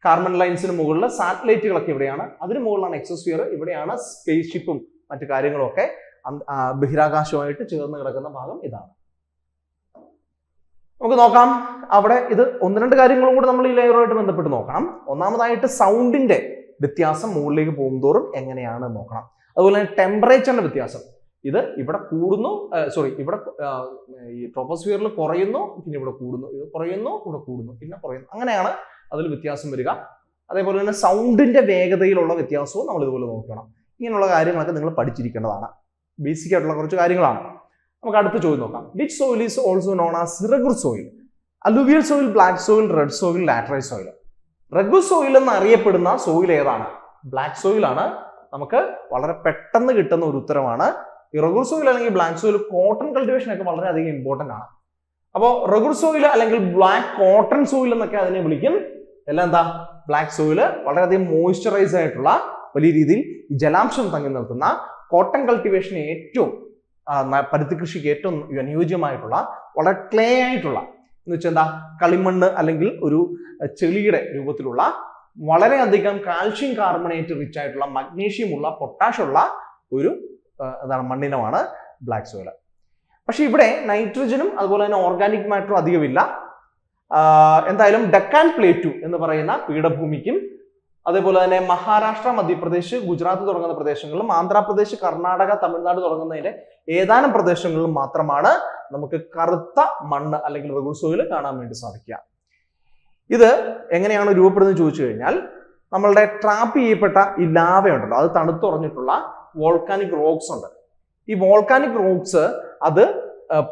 കാർബൺ ലൈൻസിന് മുകളിൽ സാറ്റലൈറ്റുകളൊക്കെ ഇവിടെയാണ്. അതിന് മുകളിലാണ് എക്സോസ്ഫിയർ. ഇവിടെയാണ് സ്പേസ് ഷിപ്പും മറ്റു കാര്യങ്ങളും ഒക്കെ ബഹിരാകാശവുമായിട്ട് ചേർന്ന് കിടക്കുന്ന ഭാഗം ഇതാണ്. നമുക്ക് നോക്കാം. അവിടെ ഇത് 1-2 കാര്യങ്ങളും കൂടെ നമ്മൾ ഈ ലെയറുമായിട്ട് ബന്ധപ്പെട്ട് നോക്കണം. ഒന്നാമതായിട്ട് സൗണ്ടിന്റെ വ്യത്യാസം മുകളിലേക്ക് പോകുന്തോറും എങ്ങനെയാണ് നോക്കണം. അതുപോലെ തന്നെ ടെമ്പറേച്ചറിന്റെ വ്യത്യാസം. ഇത് ഇവിടെ കൂടുന്നു, ഇവിടെ ഈ ട്രോപ്പോസ്ഫിയറിൽ കുറയുന്നു, പിന്നെ ഇവിടെ കൂടുന്നു, ഇത് കുറയുന്നു, ഇവിടെ കൂടുന്നു, പിന്നെ കുറയുന്നു. അങ്ങനെയാണ് അതിൽ വ്യത്യാസം വരിക. അതേപോലെ തന്നെ സൗണ്ടിന്റെ വേഗതയിലുള്ള വ്യത്യാസവും നമ്മൾ ഇതുപോലെ നോക്കണം. ഇങ്ങനെയുള്ള കാര്യങ്ങളൊക്കെ നിങ്ങൾ പഠിച്ചിരിക്കേണ്ടതാണ്. ബേസിക് ആയിട്ടുള്ള കുറച്ച് കാര്യങ്ങളാണ്. നമുക്ക് അടുത്ത ചോദ്യം നോക്കാം. Which soil is also known as regur soil? Alluvial soil, black soil, red soil, laterite soil. Regur soil എന്ന് അറിയപ്പെടുന്ന സോയിൽ ഏതാണ്? ബ്ലാക്ക് സോയിൽ ആണ്. നമുക്ക് വളരെ പെട്ടെന്ന് കിട്ടുന്ന ഒരു ഉത്തരമാണ്. ഈ റഗുർ സോയിൽ അല്ലെങ്കിൽ ബ്ലാക്ക് സോയിൽ കോട്ടൺ കൾട്ടിവേഷൻ ഒക്കെ വളരെയധികം ഇമ്പോർട്ടന്റ് ആണ്. അപ്പോൾ റഗുർ സോയിൽ അല്ലെങ്കിൽ ബ്ലാക്ക് കോട്ടൺ സോയിൽ എന്നൊക്കെ അതിനെ വിളിക്കും. എല്ലാം എന്താ? ബ്ലാക്ക് സോയില് വളരെയധികം മോയ്സ്ചറൈസ് ആയിട്ടുള്ള, വലിയ രീതിയിൽ ജലാംശം തങ്ങി നിർത്തുന്ന, കോട്ടൺ കൾട്ടിവേഷന് ഏറ്റവും പരുത്തി കൃഷിക്ക് ഏറ്റവും അനുയോജ്യമായിട്ടുള്ള, വളരെ ക്ലേ ആയിട്ടുള്ള, എന്ന് വെച്ചാൽ എന്താ, കളിമണ്ണ് അല്ലെങ്കിൽ ഒരു ചെളിയുടെ രൂപത്തിലുള്ള, വളരെയധികം കാൽഷ്യം കാർബണേറ്റ് റിച്ച് ആയിട്ടുള്ള, മഗ്നീഷ്യം ഉള്ള, പൊട്ടാഷ് ഉള്ള ഒരു മണ്ണിനമാണ് ബ്ലാക്ക് സോയിൽ. പക്ഷെ ഇവിടെ നൈട്രജനും അതുപോലെ തന്നെ ഓർഗാനിക് മാറ്ററും അധികമില്ല. എന്തായാലും ഡക്കാൻ പ്ലേറ്റു എന്ന് പറയുന്ന പീഠഭൂമിക്കും അതേപോലെ തന്നെ മഹാരാഷ്ട്ര, മധ്യപ്രദേശ്, ഗുജറാത്ത് തുടങ്ങുന്ന പ്രദേശങ്ങളിലും ആന്ധ്രാപ്രദേശ്, കർണാടക, തമിഴ്നാട് തുടങ്ങുന്നതിന്റെ ഏതാനും പ്രദേശങ്ങളിലും മാത്രമാണ് നമുക്ക് കറുത്ത മണ്ണ് അല്ലെങ്കിൽ റഗുർ സോയിൽ കാണാൻ വേണ്ടി സാധിക്കുക. ഇത് എങ്ങനെയാണ് രൂപപ്പെടുന്നത് ചോദിച്ചു കഴിഞ്ഞാൽ, നമ്മളുടെ ട്രാപ്പ് ചെയ്യപ്പെട്ട ഈ ലാവ ഉണ്ടല്ലോ, അത് തണുത്തുറഞ്ഞിട്ടുള്ള വോൾക്കാനിക് റോക്സ് ഉണ്ട്. ഈ വോൾക്കാനിക് റോക്സ് അത്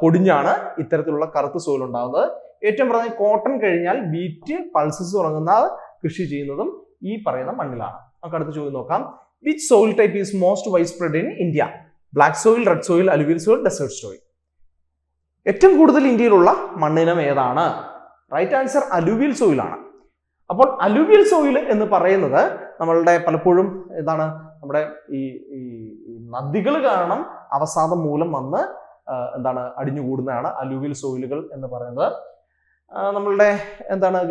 പൊടിഞ്ഞാണ് ഇത്തരത്തിലുള്ള കറുത്ത സോയിൽ ഉണ്ടാകുന്നത്. ഏറ്റവും പ്രധാന കോട്ടൺ കഴിഞ്ഞാൽ വീറ്റ്, പൾസസ് തുടങ്ങുന്ന കൃഷി ചെയ്യുന്നതും ഈ പറയുന്ന മണ്ണിലാണ്. നമുക്ക് അടുത്ത ചോദ്യം നോക്കാം. Which soil type is most wide spread in India? Black soil, red soil, alluvial soil, desert soil. ഏറ്റവും കൂടുതൽ ഇന്ത്യയിലുള്ള മണ്ണിനം ഏതാണ്? റൈറ്റ് ആൻസർ അലുവിയൽ സോയിൽ ആണ്. അപ്പോൾ അലുവിയൽ സോയിൽ എന്ന് പറയുന്നത് നമ്മളുടെ പലപ്പോഴും എന്താണ്, നമ്മുടെ ഈ നദികൾ കാരണം അവസാദം മൂലം വന്ന് അടിഞ്ഞുകൂടുന്നതാണ് അലുവിയൽ സോയിലുകൾ എന്ന് പറയുന്നത്. നമ്മളുടെ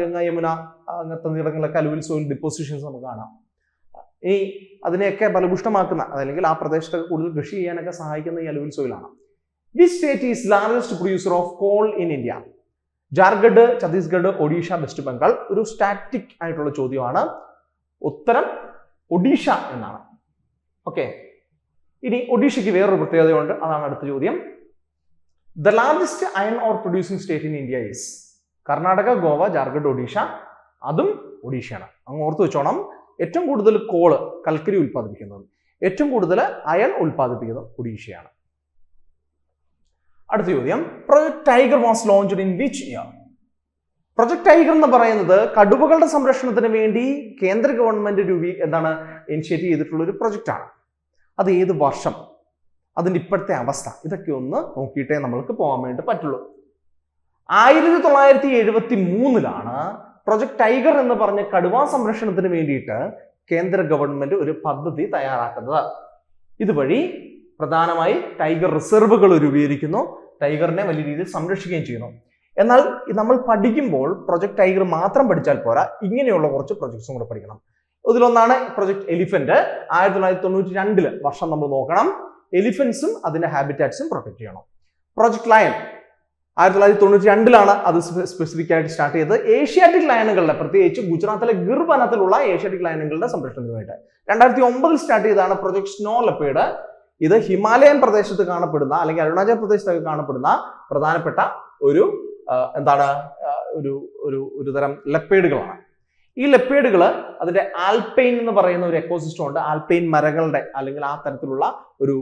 ഗംഗ, യമുന അങ്ങനത്തെ നീളങ്ങളിലൊക്കെ അലുവിയൽ സോയിൽ ഡിപ്പോസിഷൻസ് നമുക്ക് കാണാം. ഈ അതിനെയൊക്കെ ഫലപുഷ്ടമാക്കുന്ന, അതല്ലെങ്കിൽ ആ പ്രദേശത്തൊക്കെ കൂടുതൽ കൃഷി ചെയ്യാനൊക്കെ സഹായിക്കുന്ന ഈ അലുവിയൽ സോയിലാണ്. Which state is largest producer of coal in India? Jharkhand, Chhattisgarh, Odisha, West Bengal. ഒരു സ്റ്റാറ്റിക് ആയിട്ടുള്ള ചോദ്യമാണ്. ഉത്തരം ഒഡീഷ എന്നാണ്. ഓക്കെ, ഇനി ഒഡീഷയ്ക്ക് വേറൊരു പ്രത്യേകതയുണ്ട്, അതാണ് അടുത്ത ചോദ്യം. The largest iron or producing state in India is? Karnataka, Goa, Jharkhand, Odisha. അതും ഒഡീഷയാണ്. അങ്ങ് ഓർത്ത് വെച്ചോണം. ഏറ്റവും കൂടുതൽ കോള്, കൽക്കരി ഉൽപ്പാദിപ്പിക്കുന്നത്, ഏറ്റവും കൂടുതൽ അയൺ ഉൽപ്പാദിപ്പിക്കുന്നത് ഒഡീഷയാണ്. അടുത്ത ചോദ്യം. Project tiger was launched in which year? Project tiger എന്ന് പറയുന്നത് കടുവകളുടെ സംരക്ഷണത്തിന് വേണ്ടി കേന്ദ്ര ഗവൺമെന്റ് ഇനിഷ്യേറ്റ് ചെയ്തിട്ടുള്ള ഒരു പ്രൊജക്റ്റാണ്. അത് ഏത് വർഷം, അതിന്റെ ഇപ്പോഴത്തെ അവസ്ഥ, ഇതൊക്കെ ഒന്ന് നോക്കിയിട്ടേ നമ്മൾക്ക് പോകാൻ വേണ്ടി പറ്റുള്ളൂ. 1973 പ്രൊജക്ട് ടൈഗർ എന്ന് പറഞ്ഞ കടുവാ സംരക്ഷണത്തിന് വേണ്ടിയിട്ട് കേന്ദ്ര ഗവൺമെന്റ് ഒരു പദ്ധതി തയ്യാറാക്കുന്നത്. ഇതുവഴി പ്രധാനമായി ടൈഗർ റിസർവുകൾ രൂപീകരിക്കുന്നു, ടൈഗറിനെ വലിയ രീതിയിൽ സംരക്ഷിക്കുകയും ചെയ്യുന്നു. എന്നാൽ നമ്മൾ പഠിക്കുമ്പോൾ പ്രൊജക്ട് ടൈഗർ മാത്രം പഠിച്ചാൽ പോരാ, ഇങ്ങനെയുള്ള കുറച്ച് പ്രൊജക്ട്സും കൂടെ പഠിക്കണം. ഇതിലൊന്നാണ് പ്രൊജക്ട് എലിഫന്റ്. 1992 വർഷം നമ്മൾ നോക്കണം. എലിഫന്റ്സും അതിന്റെ ഹാബിറ്റാറ്റ്സും പ്രൊട്ടക്ട് ചെയ്യണം. പ്രൊജക്ട് ലയൺ 1992 അത് സ്പെസിഫിക് ആയിട്ട് സ്റ്റാർട്ട് ചെയ്തത് ഏഷ്യാറ്റിക് ലയണുകളുടെ, പ്രത്യേകിച്ച് ഗുജറാത്തിലെ ഗിർ വനത്തിലുള്ള ഏഷ്യാറ്റിക് ലയണുകളുടെ സംരക്ഷണത്തിനുമായിട്ട്. 2009 സ്റ്റാർട്ട് ചെയ്തതാണ് പ്രൊജക്ട് സ്നോ ലെപ്പേർഡ്. ഇത് ഹിമാലയൻ പ്രദേശത്ത് കാണപ്പെടുന്ന, അല്ലെങ്കിൽ അരുണാചൽ പ്രദേശത്തൊക്കെ കാണപ്പെടുന്ന പ്രധാനപ്പെട്ട ഒരു ഒരു തരം ലെപ്പേഡുകളാണ്. ഈ ലെപ്പേഡുകൾ അതിന്റെ ആൽപൈൻ എന്ന് പറയുന്ന ഒരു എക്കോസിസ്റ്റം ഉണ്ട്. ആൽപൈൻ മരങ്ങളുടെ അല്ലെങ്കിൽ ആ തരത്തിലുള്ള ഒരു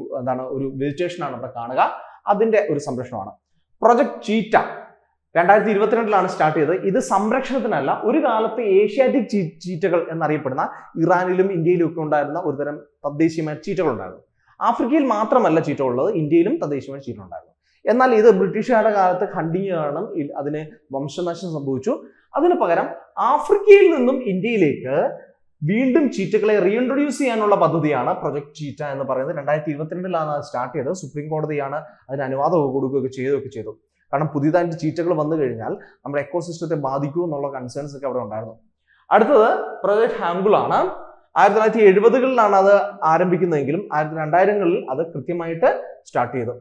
ഒരു വെജിറ്റേഷൻ ആണ് അവിടെ കാണുക. അതിന്റെ ഒരു സംരക്ഷണമാണ്. പ്രൊജക്ട് ചീറ്റ 2022 സ്റ്റാർട്ട് ചെയ്തത്. ഇത് സംരക്ഷണത്തിനല്ല, ഒരു കാലത്ത് ഏഷ്യാറ്റിക് ചീറ്റകൾ എന്നറിയപ്പെടുന്ന ഇറാനിലും ഇന്ത്യയിലും ഒക്കെ ഉണ്ടായിരുന്ന ഒരുതരം തദ്ദേശീയമായ ചീറ്റകൾ ഉണ്ടായിരുന്നു. ആഫ്രിക്കയിൽ മാത്രമല്ല ചീറ്റ ഉള്ളത്, ഇന്ത്യയിലും തദ്ദേശീയമായ ചീറ്റ ഉണ്ടായിരുന്നു. എന്നാൽ ഇത് ബ്രിട്ടീഷുകാരുടെ കാലത്ത് ഹണ്ടിങ് കാരണം അതിന് വംശനാശം സംഭവിച്ചു. അതിന് പകരം ആഫ്രിക്കയിൽ നിന്നും ഇന്ത്യയിലേക്ക് വീണ്ടും ചീറ്റകളെ റീഇൻട്രൊഡ്യൂസ് ചെയ്യാനുള്ള പദ്ധതിയാണ് പ്രൊജക്ട് ചീറ്റ എന്ന് പറയുന്നത്. 2022 സ്റ്റാർട്ട് ചെയ്തത്. സുപ്രീം കോടതിയാണ് അതിന് അനുവാദം കൊടുക്കുകയൊക്കെ ചെയ്തു. കാരണം പുതിയതായിട്ട് ചീറ്റകൾ വന്നു കഴിഞ്ഞാൽ നമ്മുടെ എക്കോസിസ്റ്റത്തെ ബാധിക്കൂ എന്നുള്ള കൺസേൺസ് ഒക്കെ അവിടെ ഉണ്ടായിരുന്നു. അടുത്തത് പ്രൊജക്ട് ഹാങ്കുൾ ആണ്. 1970-കളിലാണ് അത് ആരംഭിക്കുന്നതെങ്കിലും 2000-കളിൽ അത് കൃത്യമായിട്ട് സ്റ്റാർട്ട് ചെയ്തു.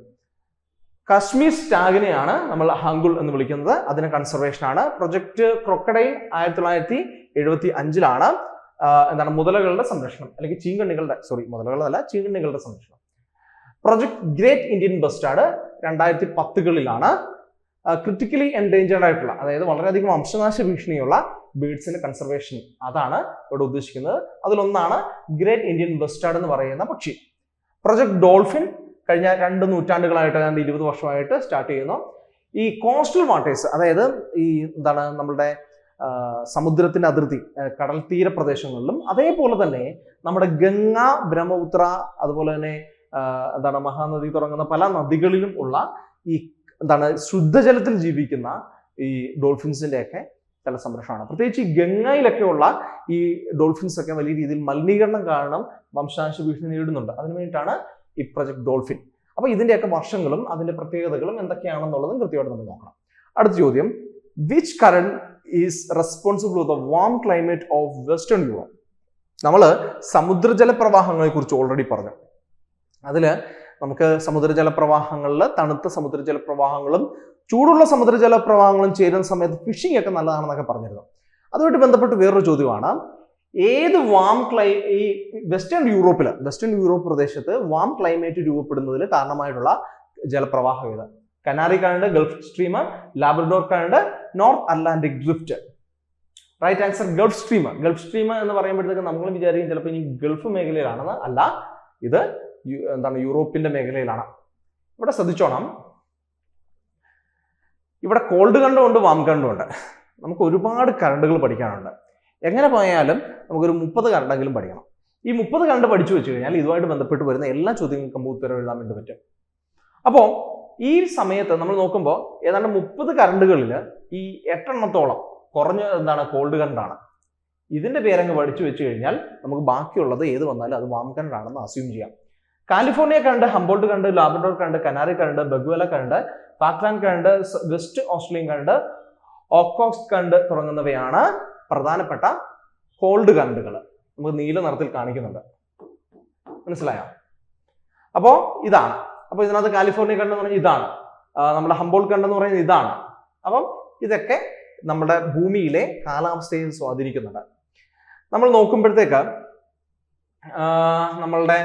കാശ്മീർ സ്റ്റാഗിനെയാണ് നമ്മൾ ഹങ്കുൾ എന്ന് വിളിക്കുന്നത്. അതിന് കൺസർവേഷൻ ആണ്. പ്രൊജക്ട് ക്രൊക്കഡൈൽ 1975-ലാണ് മുതലകളുടെ സംരക്ഷണം, അല്ലെങ്കിൽ മുതലകളുടെ സംരക്ഷണം. പ്രൊജക്ട് ഗ്രേറ്റ് ഇന്ത്യൻ ബസ്റ്റാർഡ് 2010-കളിലാണ്. ക്രിട്ടിക്കലി എൻഡേഞ്ചേർഡ് ആയിട്ടുള്ള, അതായത് വളരെയധികം വംശനാശ ഭീഷണിയുള്ള ബേർഡ്സിന്റെ കൺസർവേഷൻ, അതാണ് ഇവിടെ ഉദ്ദേശിക്കുന്നത്. അതിലൊന്നാണ് ഗ്രേറ്റ് ഇന്ത്യൻ ബസ്റ്റാർഡ് എന്ന് പറയുന്ന പക്ഷി. പ്രൊജക്ട് ഡോൾഫിൻ കഴിഞ്ഞ 2 നൂറ്റാണ്ടുകളായിട്ട്, 20 വർഷമായിട്ട് സ്റ്റാർട്ട് ചെയ്യുന്നു. ഈ കോസ്റ്റൽ വാട്ടേഴ്സ്, അതായത് ഈ നമ്മളുടെ സമുദ്രത്തിന്റെ അതിർത്തി, കടൽ തീര പ്രദേശങ്ങളിലും, അതേപോലെ തന്നെ നമ്മുടെ ഗംഗ, ബ്രഹ്മപുത്ര, അതുപോലെ തന്നെ മഹാനദി തുടങ്ങുന്ന പല നദികളിലും ഉള്ള ഈ ശുദ്ധജലത്തിൽ ജീവിക്കുന്ന ഈ ഡോൾഫിൻസിന്റെ ഒക്കെ ചില സംരക്ഷണമാണ്. പ്രത്യേകിച്ച് ഈ ഗംഗയിലൊക്കെയുള്ള ഈ ഡോൾഫിൻസ് ഒക്കെ വലിയ രീതിയിൽ മലിനീകരണം കാരണം വംശനാശ ഭീഷണി നേരിടുന്നുണ്ട്. അതിനു വേണ്ടിയിട്ടാണ് ഈ പ്രൊജക്ട് ഡോൾഫിൻ. അപ്പൊ ഇതിന്റെയൊക്കെ വർഷങ്ങളും അതിന്റെ പ്രത്യേകതകളും എന്തൊക്കെയാണെന്നുള്ളതും കൃത്യമായിട്ട് നമ്മൾ നോക്കണം. അടുത്ത ചോദ്യം, which current is responsible for the warm climate of western Europe? നമ്മൾ സമുദ്രജല പ്രവാഹങ്ങളെ കുറിച്ച് ഓൾറെഡി പറഞ്ഞു. അതില് നമുക്ക് സമുദ്രജല പ്രവാഹങ്ങളിൽ തണുത്ത സമുദ്രജല പ്രവാഹങ്ങളും ചൂടുള്ള സമുദ്രജല പ്രവാഹങ്ങളും ചേരുന്ന സമയത്ത് ഫിഷിംഗ് ഒക്കെ നല്ലതാണെന്നൊക്കെ പറഞ്ഞിരുന്നു. അതുമായിട്ട് ബന്ധപ്പെട്ട് വേറൊരു ചോദ്യമാണ്, ഏത് ഈ വെസ്റ്റേൺ യൂറോപ്പ് പ്രദേശത്ത് വാം ക്ലൈമറ്റ് രൂപപ്പെടുന്നതിൽ കാരണമായിട്ടുള്ള ജലപ്രവാഹം ഏത്? Canary current, Gulf Stream, Labrador current, North Atlantic drift. Right answer Gulf Stream. Gulf Stream എന്ന് പറയുമ്പോഴത്തേക്ക് നമ്മൾ വിചാരിക്കും ചിലപ്പോൾ ഇനി ഗൾഫ് മേഖലയിലാണെന്ന്. അല്ല, ഇത് യൂറോപ്പിന്റെ മേഖലയിലാണ്. ഇവിടെ ശ്രദ്ധിച്ചോണം, ഇവിടെ കോൾഡ് കറണ്ടും ഉണ്ട്, വാം കറണ്ടും ഉണ്ട്. നമുക്ക് ഒരുപാട് കറണ്ടുകൾ പഠിക്കാനുണ്ട്. എങ്ങനെ പോയാലും നമുക്കൊരു 30 കറണ്ടെങ്കിലും പഠിക്കണം. ഈ 30 കറണ്ട് പഠിച്ചു വെച്ച് കഴിഞ്ഞാൽ ഇതുമായിട്ട് ബന്ധപ്പെട്ട് വരുന്ന എല്ലാ ചോദ്യങ്ങൾക്കും ഉത്തരം എഴുതാൻ വേണ്ടി പറ്റും. അപ്പോൾ ഈ സമയത്ത് നമ്മൾ നോക്കുമ്പോൾ ഏതാണ്ട് 30 കറണ്ടുകളിൽ ഈ 8 എണ്ണത്തോളം കുറഞ്ഞ കോൾഡ് കറണ്ടാണ്. ഇതിന്റെ പേരങ്ങ് പഠിച്ചു വെച്ച് കഴിഞ്ഞാൽ നമുക്ക് ബാക്കിയുള്ളത് ഏത് വന്നാലും അത് വാം കറണ്ട് ആണെന്ന് അസ്യൂം ചെയ്യാം. California current, Humboldt current, Labrador current, Canary current, Benguela current, Falkland current, West Australian current, Okhotsk current തുടങ്ങുന്നവയാണ് പ്രധാനപ്പെട്ട കോൾഡ് കറണ്ടുകൾ. നമുക്ക് നീല നിറത്തിൽ കാണിക്കുന്നുണ്ട്, മനസ്സിലായോ? അപ്പോ ഇതാണ്. അപ്പൊ ഇതിനകത്ത് കാലിഫോർണിയ കറണ്ട് എന്ന് പറഞ്ഞാൽ ഇതാണ്, നമ്മുടെ ഹംബോൾട്ട് കറണ്ട് എന്ന് പറയുന്നത് ഇതാണ്. അപ്പം ഇതൊക്കെ നമ്മുടെ ഭൂമിയിലെ കാലാവസ്ഥയെ സ്വാധീനിക്കുന്നുണ്ട്. നമ്മൾ നോക്കുമ്പോഴത്തേക്ക് നമ്മളുടെ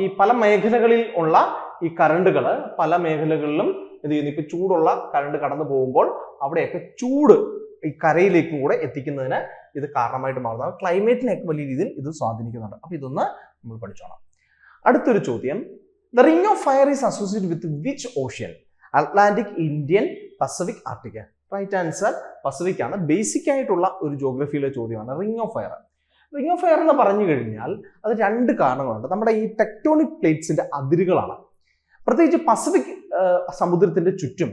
ഈ പല മേഖലകളിൽ ഉള്ള ഈ കറണ്ടുകൾ പല മേഖലകളിലും എന്ത് ചെയ്യുന്നു, ഇപ്പൊ ചൂടുള്ള കറണ്ട് കടന്നു പോകുമ്പോൾ അവിടെയൊക്കെ ചൂട് ഈ കരയിലേക്കും കൂടെ എത്തിക്കുന്നതിന് ഇത് കാരണമായിട്ട് മാറുന്നത്. ക്ലൈമറ്റിനെയൊക്കെ വലിയ രീതിയിൽ ഇത് സ്വാധീനിക്കുന്നുണ്ട്. അപ്പൊ ഇതൊന്ന് നമ്മൾ പഠിച്ചോണം. അടുത്തൊരു ചോദ്യം, the ring of fire is associated with which ocean? Atlantic, Indian, Pacific, Arctic. Right answer Pacific ആണ്. ബേസിക് ആയിട്ടുള്ള ഒരു ജോഗ്രഫിയിലെ ചോദ്യമാണ് ring of fire. Ring of fire എന്ന് പറഞ്ഞു കഴിഞ്ഞാൽ അത് 2 കാരണങ്ങളുണ്ട്. നമ്മുടെ ഈ ടെക്ടോണിക് പ്ലേറ്റ്സിന്റെ അതിരുകളാണ്. പ്രത്യേകിച്ച് പസഫിക് സമുദ്രത്തിന്റെ ചുറ്റും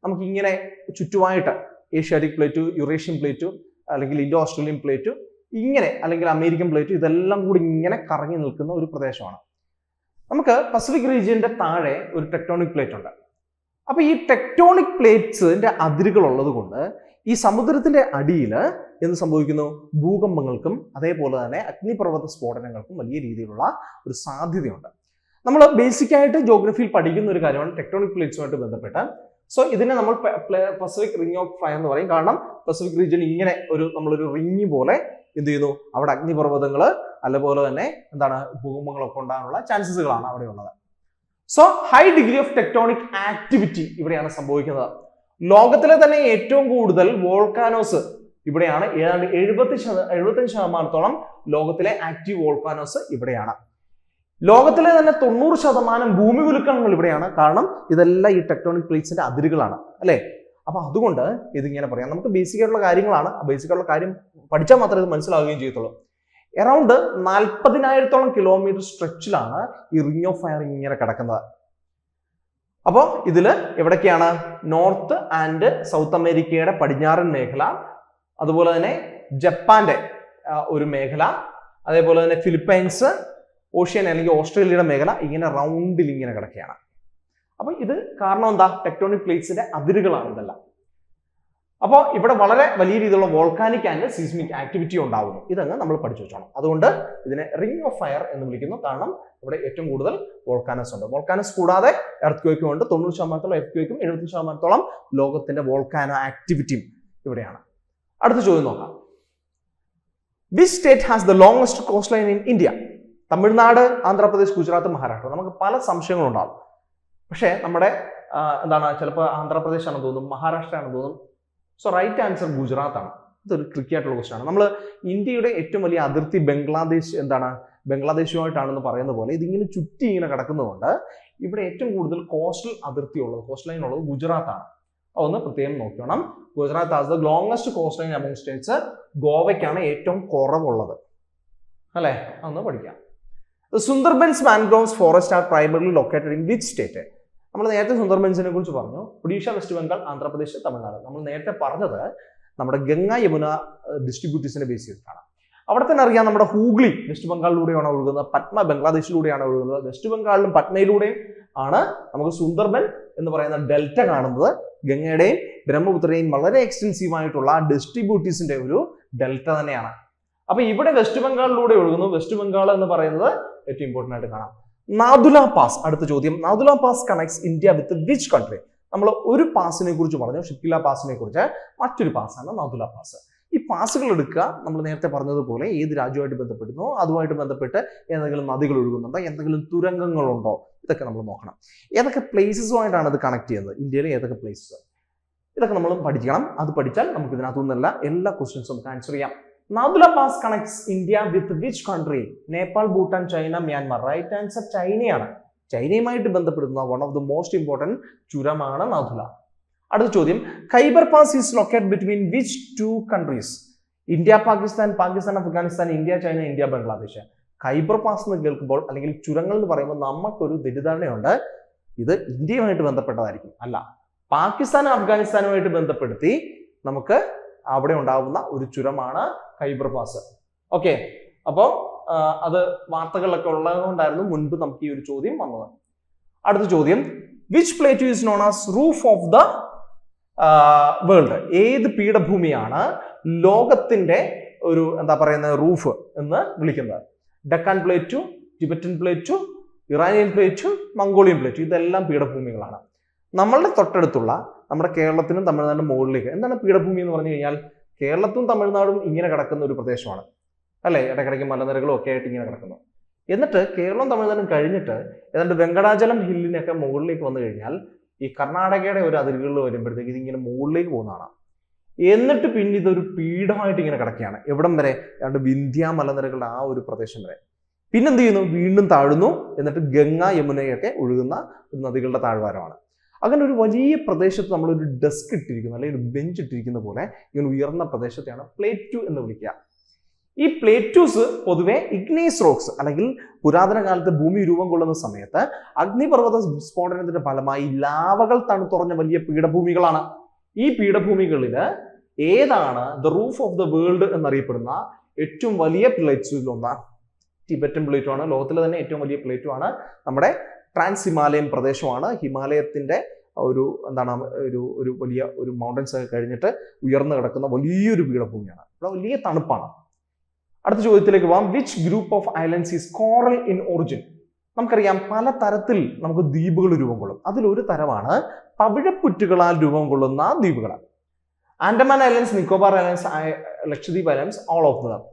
നമുക്ക് ഇങ്ങനെ ചുറ്റുമായിട്ട് ഏഷ്യാറ്റിക് പ്ലേറ്റ്, യുറേഷ്യൻ പ്ലേറ്റ്, അല്ലെങ്കിൽ ഇൻഡോ ഓസ്ട്രേലിയൻ പ്ലേറ്റ്, ഇങ്ങനെ, അല്ലെങ്കിൽ അമേരിക്കൻ പ്ലേറ്റ്, ഇതെല്ലാം കൂടി ഇങ്ങനെ കറങ്ങി നിൽക്കുന്ന ഒരു പ്രദേശമാണ്. നമുക്ക് പസഫിക് റീജിയന്റെ താഴെ ഒരു ടെക്ടോണിക് പ്ലേറ്റ് ഉണ്ട്. അപ്പൊ ഈ ടെക്ടോണിക് പ്ലേറ്റ്സിന്റെ അതിരുകൾ ഉള്ളത് കൊണ്ട് ഈ സമുദ്രത്തിന്റെ അടിയിൽ എന്ത് സംഭവിക്കുന്നു? ഭൂകമ്പങ്ങൾക്കും അതേപോലെ തന്നെ അഗ്നിപർവ്വത സ്ഫോടനങ്ങൾക്കും വലിയ രീതിയിലുള്ള ഒരു സാധ്യതയുണ്ട്. നമ്മൾ ബേസിക് ആയിട്ട് ജോഗ്രഫിയിൽ പഠിക്കുന്ന ഒരു കാര്യമാണ് ടെക്ടോണിക് പ്ലേറ്റ്സുമായിട്ട് ബന്ധപ്പെട്ട്. സോ ഇതിനെ നമ്മൾ പസഫിക് റിംഗ് ഓഫ് ഫയർ എന്ന് പറയും. കാരണം പസഫിക് റീജിയൻ ഇങ്ങനെ നമ്മളൊരു റിംഗ് പോലെ എന്ത് ചെയ്യുന്നു, അവിടെ അഗ്നിപർവ്വതങ്ങൾ അതുപോലെ തന്നെ ഭൂകമ്പങ്ങളൊക്കെ ഉണ്ടാകാനുള്ള ചാൻസസുകളാണ് അവിടെ ഉള്ളത്. So high degree of tectonic activity ഇവിടെയാണ് സംഭവിക്കുന്നത്. ലോകത്തിലെ തന്നെ ഏറ്റവും കൂടുതൽ വോൾക്കാനോസ് ഇവിടെയാണ്. ഏതാണ്ട് 75% ലോകത്തിലെ ആക്റ്റീവ് വോൾക്കാനോസ് ഇവിടെയാണ്. ലോകത്തിലെ തന്നെ 90% ഭൂമി കുലുക്കങ്ങൾ ഇവിടെയാണ്. കാരണം ഇതെല്ലാം ഈ ടെക്ടോണിക് പ്ലേറ്റ്സിന്റെ അതിരുകളാണ്, അല്ലെ? അപ്പൊ അതുകൊണ്ട് ഇതിങ്ങനെ പറയാം. നമുക്ക് ബേസിക് ആയിട്ടുള്ള കാര്യങ്ങളാണ്. ബേസിക് ആയിട്ടുള്ള കാര്യം പഠിച്ചാൽ മാത്രമേ ഇത് മനസ്സിലാവുകയും ചെയ്യത്തുള്ളൂ. അറൗണ്ട് 40,000 കിലോമീറ്റർ സ്ട്രെച്ചിലാണ് ഈ റിംഗ് ഓഫ് ഫയർ ഇങ്ങനെ കിടക്കുന്നത്. അപ്പോൾ ഇതില് എവിടൊക്കെയാണ്? നോർത്ത് ആൻഡ് സൗത്ത് അമേരിക്കയുടെ പടിഞ്ഞാറൻ മേഖല, അതുപോലെ തന്നെ ജപ്പാന്റെ ഒരു മേഖല, അതേപോലെ തന്നെ ഫിലിപ്പൈൻസ്, ഓഷ്യൻ അല്ലെങ്കിൽ ഓസ്ട്രേലിയയുടെ മേഖല, ഇങ്ങനെ റൗണ്ടിൽ ഇങ്ങനെ കിടക്കുകയാണ്. അപ്പൊ ഇത് കാരണം എന്താ? ടെക്ടോണിക് പ്ലേറ്റ്സിന്റെ അതിരുകളാണ് ഇതെല്ലാം. അപ്പോൾ ഇവിടെ വളരെ വലിയ രീതിയിലുള്ള വോൾക്കാനിക് ആൻഡ് സീസ്മിക് ആക്ടിവിറ്റി ഉണ്ടാകുന്നു. ഇതങ്ങ് നമ്മൾ പഠിച്ചു വെച്ചോണം. അതുകൊണ്ട് ഇതിനെ റിംഗ് ഓഫ് ഫയർ എന്ന് വിളിക്കുന്നു. കാരണം ഇവിടെ ഏറ്റവും കൂടുതൽ വോൾക്കാനസ് ഉണ്ട്. വോൾക്കാനസ് കൂടാതെ എർത്ത് ക്വേക്കും ഉണ്ട്. 90% എർത്ത് ക്വേക്കും 70% ലോകത്തിന്റെ വോൾക്കാനോ ആക്ടിവിറ്റിയും ഇവിടെയാണ്. അടുത്ത ചോദ്യം നോക്കാം. Which state has the longest cost line in India? Tamil Nadu, Andhra Pradesh, Gujarat, Maharashtra. നമുക്ക് പല സംശയങ്ങളുണ്ടാകും. പക്ഷേ നമ്മുടെ ചിലപ്പോൾ ആന്ധ്രാപ്രദേശ് ആണെന്ന് തോന്നും, മഹാരാഷ്ട്ര ആണെന്ന് തോന്നും. സോ റൈറ്റ് ആൻസർ ഗുജറാത്ത് ആണ്. ഇതൊരു ട്രിക്കി ആയിട്ടുള്ള ക്വസ്റ്റ്യൻ ആണ്. നമ്മൾ ഇന്ത്യയുടെ ഏറ്റവും വലിയ അതിർത്തി ബംഗ്ലാദേശുമായിട്ടാണെന്ന് പറയുന്ന പോലെ ഇതിങ്ങനെ ചുറ്റി ഇങ്ങനെ കിടക്കുന്നതുകൊണ്ട് ഇവിടെ ഏറ്റവും കൂടുതൽ കോസ്റ്റൽ അതിർത്തി ഉള്ളത്, കോസ്റ്റ് ലൈൻ ഉള്ളത് ഗുജറാത്താണ്. അതൊന്ന് പ്രത്യേകം നോക്കണം. Gujarat has the longest cost line among States. ഗോവയ്ക്കാണ് ഏറ്റവും കുറവുള്ളത്, അല്ലേ? അതൊന്ന് പഠിക്കാം. Sundarbans mangroves forest R primarily located in which state? നമ്മൾ നേരത്തെ സുന്ദർബൻസിനെ കുറിച്ച് പറഞ്ഞു. ഒഡീഷ, വെസ്റ്റ് ബംഗാൾ, ആന്ധ്രാപ്രദേശ്, തമിഴ്നാട്. നമ്മൾ നേരത്തെ പറഞ്ഞത് നമ്മുടെ ഗംഗ യമുന ഡിസ്ട്രിബ്യൂട്ടീവ്സിനെ ബേസ് ചെയ്തിട്ടാണ്. അവിടെ തന്നെ അറിയാം നമ്മുടെ ഹൂഗ്ലി വെസ്റ്റ് ബംഗാളിലൂടെയാണ് ഒഴുകുന്നത്, പത്മ ബംഗ്ലാദേശിലൂടെയാണ് ഒഴുകുന്നത്. വെസ്റ്റ് ബംഗാളിലും പത്മയിലൂടെയും ആണ് നമുക്ക് സുന്ദർബൻ എന്ന് പറയുന്ന ഡെൽറ്റ കാണുന്നത്. ഗംഗയുടെയും ബ്രഹ്മപുത്രയുടെയും വളരെ എക്സ്റ്റൻസീവ് ആയിട്ടുള്ള ഡിസ്ട്രിബ്യൂട്ടീവ്സിന്റെ ഒരു ഡെൽറ്റ തന്നെയാണ്. അപ്പൊ ഇവിടെ വെസ്റ്റ് ബംഗാളിലൂടെ ഒഴുകുന്നു. വെസ്റ്റ് ബംഗാൾ എന്ന് പറയുന്നത് ഏറ്റവും ഇമ്പോർട്ടന്റ് ആയിട്ട് കാണാം. നാഥുല പാസ്. അടുത്ത ചോദ്യം. Nathula pass connects India with which country? നമ്മൾ ഒരു പാസിനെ കുറിച്ച് പറഞ്ഞു, ഷിപ്കില പാസിനെ കുറിച്ച്. മറ്റൊരു പാസ്സാണ് നാഥുല പാസ്. ഈ പാസുകൾ എടുക്കുക. നമ്മൾ നേരത്തെ പറഞ്ഞതുപോലെ ഏത് രാജ്യമായിട്ട് ബന്ധപ്പെടുന്നു, അതുമായിട്ട് ബന്ധപ്പെട്ട് ഏതെങ്കിലും നദികൾ ഒഴുകുന്നുണ്ടോ, എന്തെങ്കിലും തുരങ്കങ്ങളുണ്ടോ, ഇതൊക്കെ നമ്മൾ നോക്കണം. ഏതൊക്കെ പ്ലേസസുമായിട്ടാണ് ഇത് കണക്ട് ചെയ്യുന്നത്, ഇന്ത്യയിലെ ഏതൊക്കെ പ്ലേസസ്, ഇതൊക്കെ നമ്മൾ പഠിക്കണം. അത് പഠിച്ചാൽ നമുക്ക് ഇതിനകത്തു നിന്നല്ല എല്ലാ ക്വസ്റ്റ്യൻസും നമുക്ക് ആൻസർ ചെയ്യാം. Nathula pass connects India with which country? Nepal, Bhutan, China, Myanmar. Right answer ചൈനയാണ്. ചൈനയുമായിട്ട് ബന്ധപ്പെടുന്ന one of the most important ചുരമാണ് Nathula. അടുത്ത ചോദ്യം. Khyber pass is located between which two countries? India Pakistan, Pakistan Afghanistan, India China, India Bangladesh. Khyber pass എന്ന് കേൾക്കുമ്പോൾ അല്ലെങ്കിൽ ചുരങ്ങൾ എന്ന് പറയുമ്പോൾ നമുക്കൊരു തെറ്റിദ്ധാരണയുണ്ട് ഇത് ഇന്ത്യയുമായിട്ട് ബന്ധപ്പെട്ടതായിരിക്കും. അല്ല, പാകിസ്ഥാനും അഫ്ഗാനിസ്ഥാനുമായിട്ട് ബന്ധപ്പെടുത്തി നമുക്ക് അവിടെ ഉണ്ടാവുന്ന ഒരു ചുരമാണ് ഖൈബർ പാസ്. ഓക്കെ, അപ്പോൾ അത് വാർത്തകളിലൊക്കെ ഉള്ളതുകൊണ്ടായിരുന്നു മുൻപ് നമുക്ക് ഈ ഒരു ചോദ്യം വന്നത്. അടുത്ത ചോദ്യം. Which plate is known as roof of the world? ഏത് പീഠഭൂമിയാണ് ലോകത്തിന്റെ ഒരു റൂഫ് എന്ന് വിളിക്കുന്നത്? Deccan plateau, Tibetan plateau, Iranian plateau, Mongolian plateau. ഇതെല്ലാം പീഠഭൂമികളാണ്. നമ്മളുടെ തൊട്ടടുത്തുള്ള നമ്മുടെ കേരളത്തിനും തമിഴ്നാടിനും മുകളിലേക്ക് എന്താണ് പീഠഭൂമി എന്ന് പറഞ്ഞു കഴിഞ്ഞാൽ, കേരളത്തും തമിഴ്നാടും ഇങ്ങനെ കിടക്കുന്ന ഒരു പ്രദേശമാണ്, അല്ലേ? ഇടയ്ക്കിടയ്ക്ക് മലനിരകളും ഒക്കെ ആയിട്ട് ഇങ്ങനെ കിടക്കുന്നു. എന്നിട്ട് കേരളം തമിഴ്നാടും കഴിഞ്ഞിട്ട് ഏതാണ്ട് വെങ്കടാചലം ഹില്ലിനൊക്കെ മുകളിലേക്ക് വന്നു കഴിഞ്ഞാൽ ഈ കർണാടകയുടെ ഒരു അതിരുകളിൽ വരുമ്പോഴത്തേക്ക് ഇതിങ്ങനെ മുകളിലേക്ക് പോകുന്നതാണ്. എന്നിട്ട് പിന്നെ ഇതൊരു പീഠമായിട്ട് ഇങ്ങനെ കിടക്കുകയാണ്. എവിടം വരെ? ഏതാണ്ട് വിന്ധ്യ മലനിരകളുടെ ആ ഒരു പ്രദേശം വരെ. പിന്നെന്ത് ചെയ്യുന്നു? വീണ്ടും താഴുന്നു. എന്നിട്ട് ഗംഗ, യമുനയൊക്കെ ഒഴുകുന്ന ഒരു നദികളുടെ താഴ്വാരമാണ്. അങ്ങനെ ഒരു വലിയ പ്രദേശത്ത് നമ്മളൊരു ഡെസ്ക് ഇട്ടിരിക്കുന്നു, അല്ലെങ്കിൽ ഒരു ബെഞ്ച് ഇട്ടിരിക്കുന്ന പോലെ ഇങ്ങനെ ഉയർന്ന പ്രദേശത്തെയാണ് പ്ലേറ്റു എന്ന് വിളിക്കുക. ഈ പ്ലേറ്റൂസ് പൊതുവെ ഇഗ്നീസ് റോക്സ്, അല്ലെങ്കിൽ പുരാതന കാലത്ത് ഭൂമി രൂപം കൊള്ളുന്ന സമയത്ത് അഗ്നിപർവ്വത സ്ഫോടനത്തിന്റെ ഫലമായി ലാവകൾ തണുത്തുറഞ്ഞ വലിയ പീഠഭൂമികളാണ്. ഈ പീഠഭൂമികളിൽ ഏതാണ് the roof of the world എന്നറിയപ്പെടുന്ന ഏറ്റവും വലിയ പ്ലേറ്റ്സിലൊന്ന്? ടിബറ്റൻ പ്ലേറ്റു ആണ്. ലോകത്തിലെ തന്നെ ഏറ്റവും വലിയ പ്ലേറ്റു ആണ്. നമ്മുടെ ട്രാൻസ് ഹിമാലയൻ പ്രദേശമാണ്. ഹിമാലയത്തിന്റെ ഒരു ഒരു വലിയ ഒരു മൗണ്ടൻസ് ഒക്കെ കഴിഞ്ഞിട്ട് ഉയർന്നു കിടക്കുന്ന വലിയൊരു പീഠഭൂമിയാണ്. ഇവിടെ വലിയ തണുപ്പാണ്. അടുത്ത ചോദ്യത്തിലേക്ക് പോവാം. Which group of islands is coral in origin? നമുക്കറിയാം പല തരത്തിൽ നമുക്ക് ദ്വീപുകൾ രൂപം കൊള്ളും. അതിലൊരു തരമാണ് പവിഴപ്പുറ്റുകളാൽ രൂപം കൊള്ളുന്ന ദ്വീപുകൾ. Andaman islands, Nicobar islands, Lakshadweep islands, all of them.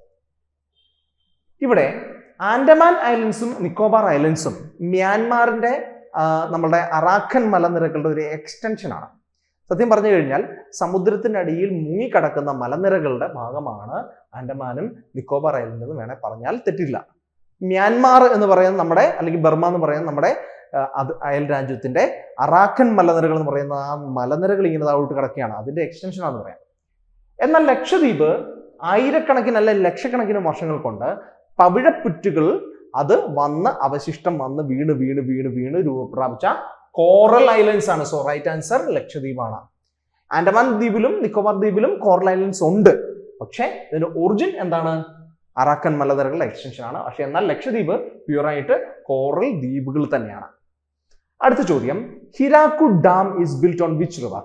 ഇവിടെ ആൻഡമാൻ ഐലൻഡ്സും നിക്കോബാർ ഐലൻഡ്സും മ്യാൻമാറിന്റെ നമ്മളുടെ അറാഖൻ മലനിരകളുടെ ഒരു എക്സ്റ്റൻഷനാണ്. സത്യം പറഞ്ഞു കഴിഞ്ഞാൽ സമുദ്രത്തിന്റെ അടിയിൽ മുങ്ങിക്കിടക്കുന്ന മലനിരകളുടെ ഭാഗമാണ് ആൻഡമാനും നിക്കോബാർ ഐലൻഡ് എന്ന് വേണേൽ പറഞ്ഞാൽ തെറ്റില്ല. മ്യാൻമാർ എന്ന് പറയുന്ന നമ്മുടെ, അല്ലെങ്കിൽ ബർമ എന്ന് പറയുന്ന നമ്മുടെ അയൽ രാജ്യത്തിന്റെ അറാഖൻ മലനിരകൾ എന്ന് പറയുന്ന ആ മലനിരകൾ ഇങ്ങനെ താഴോട്ട് കിടക്കുകയാണ്. അതിന്റെ എക്സ്റ്റൻഷൻ ആണെന്ന് പറയാം. എന്നാൽ ലക്ഷദ്വീപ് ആയിരക്കണക്കിന് അല്ല ലക്ഷക്കണക്കിന് വർഷങ്ങൾ കൊണ്ട് പവിഴപ്പുറ്റുകൾ അത് അവശിഷ്ടം വന്ന് വീണ് രൂപപ്രാപിച്ച കോറൽ ഐലൻഡ്സ് ആണ്. സോ റൈറ്റ് ആൻസർ ലക്ഷദ്വീപാണ്. ആൻഡമാൻ ദ്വീപിലും നിക്കോബാർ ദ്വീപിലും കോറൽ ഐലൻഡ്സ് ഉണ്ട്. പക്ഷേ ഇതിന്റെ ഒറിജിൻ എന്താണ്? അറാക്കൻ മലനിരകളുടെ എക്സ്റ്റൻഷൻ ആണ്. പക്ഷെ എന്നാൽ ലക്ഷദ്വീപ് പ്യൂറായിട്ട് കോറൽ ദ്വീപുകൾ തന്നെയാണ്. അടുത്ത ചോദ്യം. Hirakud dam is built on which river?